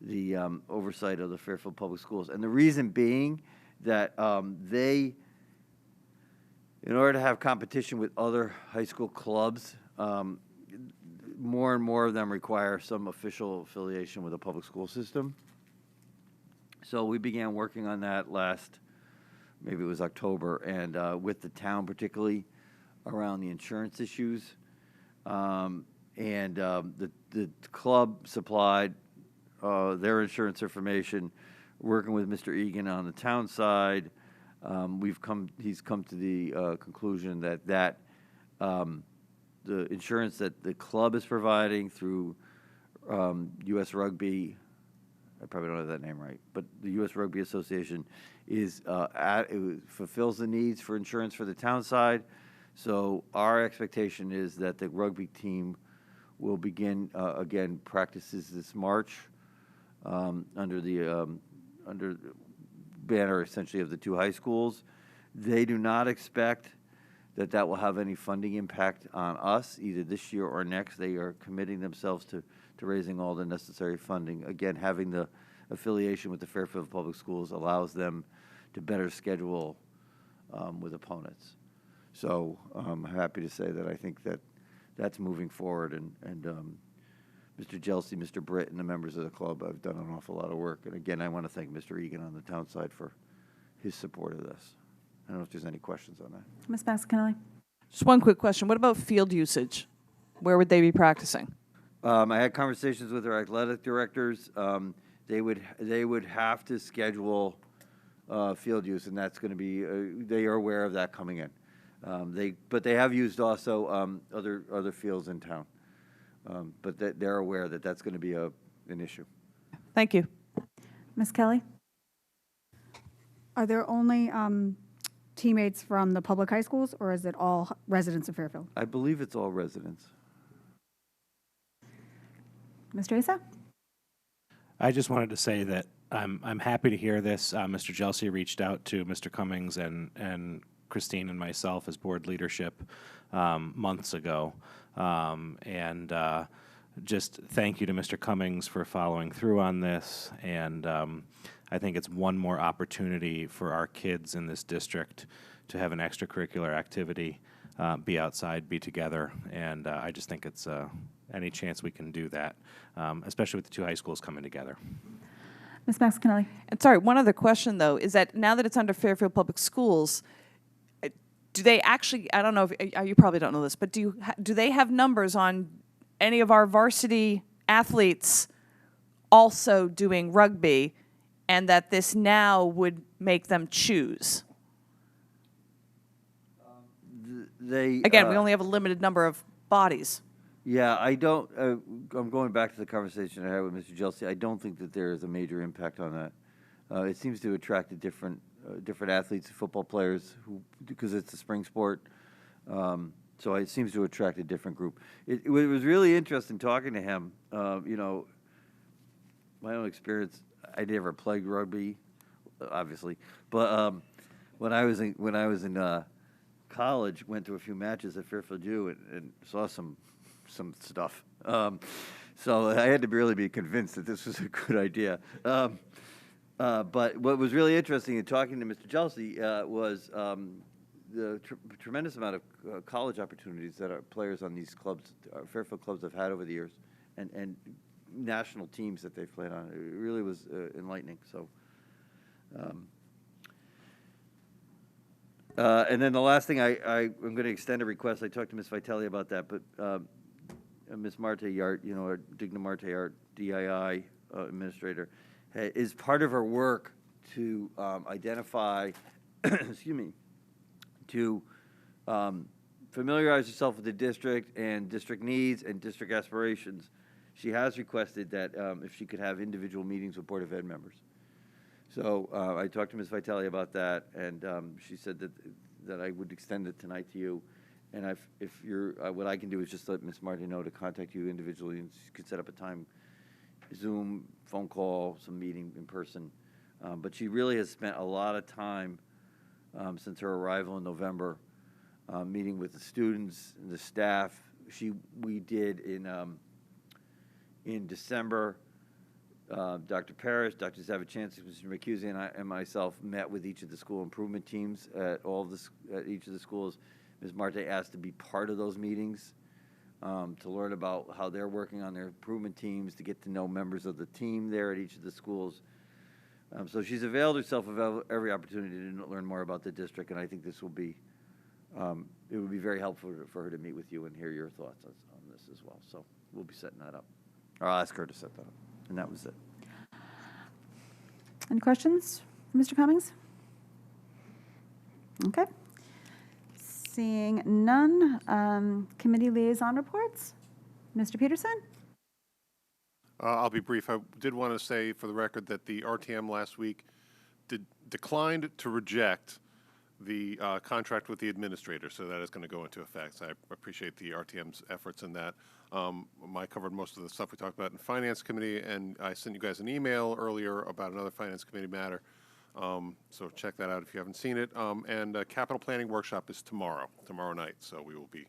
the oversight of the Fairfield Public Schools. And the reason being that in order to have competition with other high school clubs, more and more of them require some official affiliation with the public school system. So we began working on that maybe it was October, and with the town particularly around the insurance issues. The club supplied their insurance information, working with Mr. Egan on the town side. He's come to the conclusion that the insurance that the club is providing through U.S. Rugby, I probably don't have that name right, but the U.S. Rugby Association it fulfills the needs for insurance for the town side. So our expectation is that the rugby team will begin again practices this March under the banner essentially of the 2 high schools. They do not expect that will have any funding impact on us either this year or next. They are committing themselves to raising all the necessary funding. Again, having the affiliation with the Fairfield Public Schools allows them to better schedule with opponents. So I'm happy to say that I think that's moving forward, and Mr. Gelsi, Mr. Britt, and the members of the club have done an awful lot of work. And again, I want to thank Mr. Egan on the town side for his support of this. I don't know if there's any questions on that. Ms. Mckinley? Just one quick question. What about field usage? Where would they be practicing? I had conversations with our athletic directors. They would have to schedule field use, and that's going to be. They are aware of that coming in. But they have used also other fields in town. But they're aware that that's going to be an issue. Thank you. Ms. Kelly? Are there only teammates from the public high schools, or is it all residents of Fairfield? I believe it's all residents. Mr. Asa? I just wanted to say that I'm happy to hear this. Mr. Gelsi reached out to Mr. Cummings and Christine and myself as board leadership months ago. Just thank you to Mr. Cummings for following through on this. And I think it's one more opportunity for our kids in this district to have an extracurricular activity, be outside, be together. And I just think it's any chance we can do that, especially with the 2 high schools coming together. Ms. Mckinley? And sorry, one other question, though, is that now that it's under Fairfield Public Schools, do they actually, I don't know, if you probably don't know this, but do they have numbers on any of our varsity athletes also doing rugby, and that this now would make them choose? Again, we only have a limited number of bodies. Yeah, I don't. I'm going back to the conversation I had with Mr. Gelsi. I don't think that there is a major impact on that. It seems to attract different athletes, football players, because it's a spring sport. So it seems to attract a different group. It was really interesting talking to him. You know, my own experience, I never played rugby, obviously, but when I was in college, went to a few matches at Fairfield U and saw some stuff. So I had to really be convinced that this was a good idea. But what was really interesting in talking to Mr. Chelsea was the tremendous amount of college opportunities that our players on these clubs, Fairfield clubs, have had over the years, and national teams that they've played on. It really was enlightening. So, and then the last thing, I'm going to extend a request. I talked to Ms. Vitelli about that, but Ms. Marte Yart, you know, our Digna Marte Yart, DII administrator, is part of her work to identify, excuse me, to familiarize herself with the district and district needs and district aspirations. She has requested that if she could have individual meetings with Board of Ed members. So I talked to Ms. Vitelli about that, and she said that I would extend it tonight to you. And if you're, what I can do is just let Ms. Martin know to contact you individually, and she could set up a time, Zoom, phone call, some meeting in person. But she really has spent a lot of time since her arrival in November, meeting with the students and the staff. We did in December. Dr. Parrish, Dr. Zavachansky, Mr. McKusey, and myself met with each of the school improvement teams at each of the schools. Ms. Marte asked to be part of those meetings to learn about how they're working on their improvement teams, to get to know members of the team there at each of the schools. So she's availed herself of every opportunity to learn more about the district, and I think this will be, it would be very helpful for her to meet with you and hear your thoughts on this as well. So we'll be setting that up. Or I'll ask her to set that up. And that was it. Any questions for Mr. Cummings? Okay. Seeing none, committee liaison reports. Mr. Peterson? I'll be brief. I did want to say for the record that the RTM last week declined to reject the contract with the administrator, so that is going to go into effect. So I appreciate the RTM's efforts in that. I covered most of the stuff we talked about in Finance Committee, and I sent you guys an email earlier about another Finance Committee matter. So check that out if you haven't seen it. And Capital Planning Workshop is tomorrow night, so we will be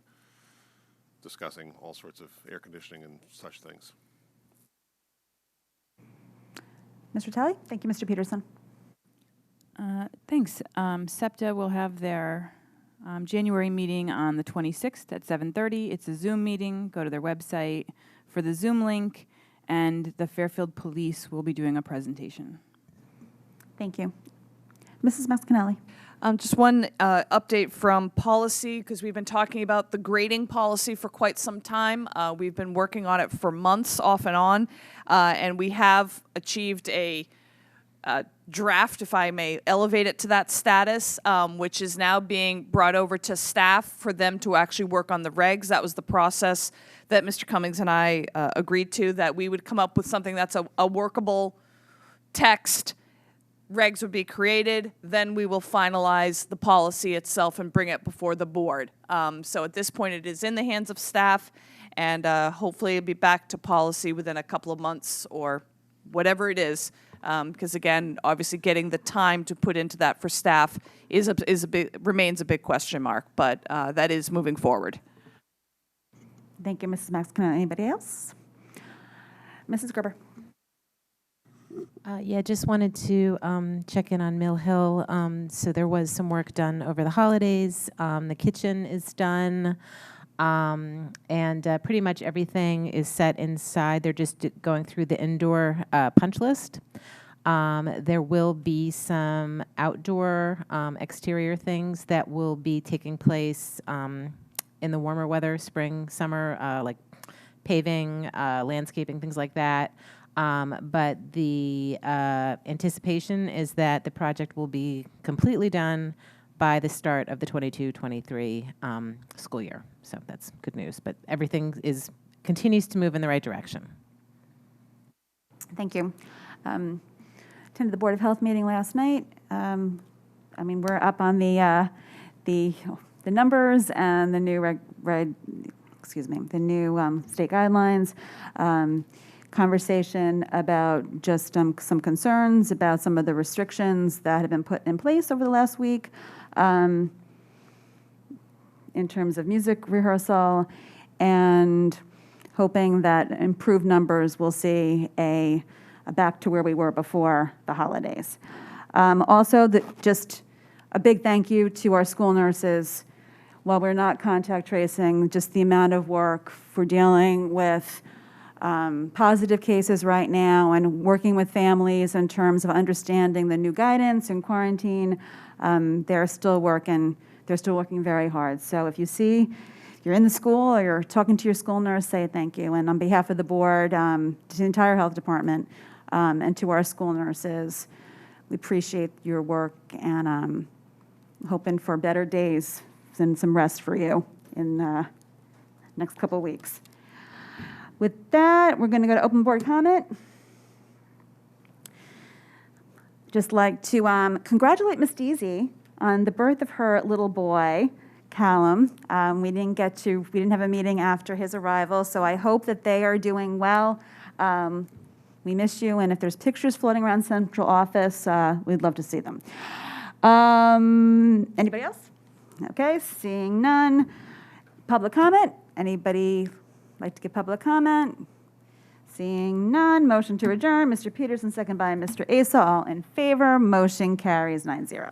discussing all sorts of air conditioning and such things. Mr. Talley? Thank you, Mr. Peterson. Thanks. SEPTA will have their January meeting on the 26th at 7:30. It's a Zoom meeting. Go to their website for the Zoom link, and the Fairfield Police will be doing a presentation. Thank you. Mrs. Mckinley. Just one update from policy, because we've been talking about the grading policy for quite some time. We've been working on it for months off and on, and we have achieved a draft, if I may elevate it to that status, which is now being brought over to staff for them to actually work on the regs. That was the process that Mr. Cummings and I agreed to, that we would come up with something that's a workable text. Regs would be created, then we will finalize the policy itself and bring it before the board. So at this point, it is in the hands of staff, and hopefully it'll be back to policy within a couple of months or whatever it is. Because again, obviously getting the time to put into that for staff remains a big question mark, but that is moving forward. Thank you, Mrs. Mckinley. Anybody else? Mrs. Gerber. Yeah, just wanted to check in on Mill Hill. So there was some work done over the holidays. The kitchen is done, and pretty much everything is set inside. They're just going through the indoor punch list. There will be some outdoor exterior things that will be taking place in the warmer weather, spring, summer, like paving, landscaping, things like that. But the anticipation is that the project will be completely done by the start of the 22-23 school year. So that's good news. But everything continues to move in the right direction. Thank you. Attended the Board of Health meeting last night. I mean, we're up on the the numbers and the new the new state guidelines. Conversation about just some concerns about some of the restrictions that have been put in place over the last week in terms of music rehearsal, and hoping that improved numbers will see a back to where we were before the holidays. Also, just a big thank you to our school nurses. While we're not contact tracing, just the amount of work for dealing with positive cases right now and working with families in terms of understanding the new guidance and quarantine, they're still working very hard. So if you're in the school or you're talking to your school nurse, say thank you. And on behalf of the board, to the entire health department, and to our school nurses, we appreciate your work and hoping for better days and some rest for you in the next couple of weeks. With that, we're going to go to open board comment. Just like to congratulate Miss Deasy on the birth of her little boy, Callum. We didn't have a meeting after his arrival, so I hope that they are doing well. We miss you, and if there's pictures floating around central office, we'd love to see them. Anybody else? Okay, seeing none. Public comment? Anybody like to give public comment? Seeing none, motion to adjourn. Mr. Peterson, second by Mr. Asa, all in favor. Motion carries 9-0.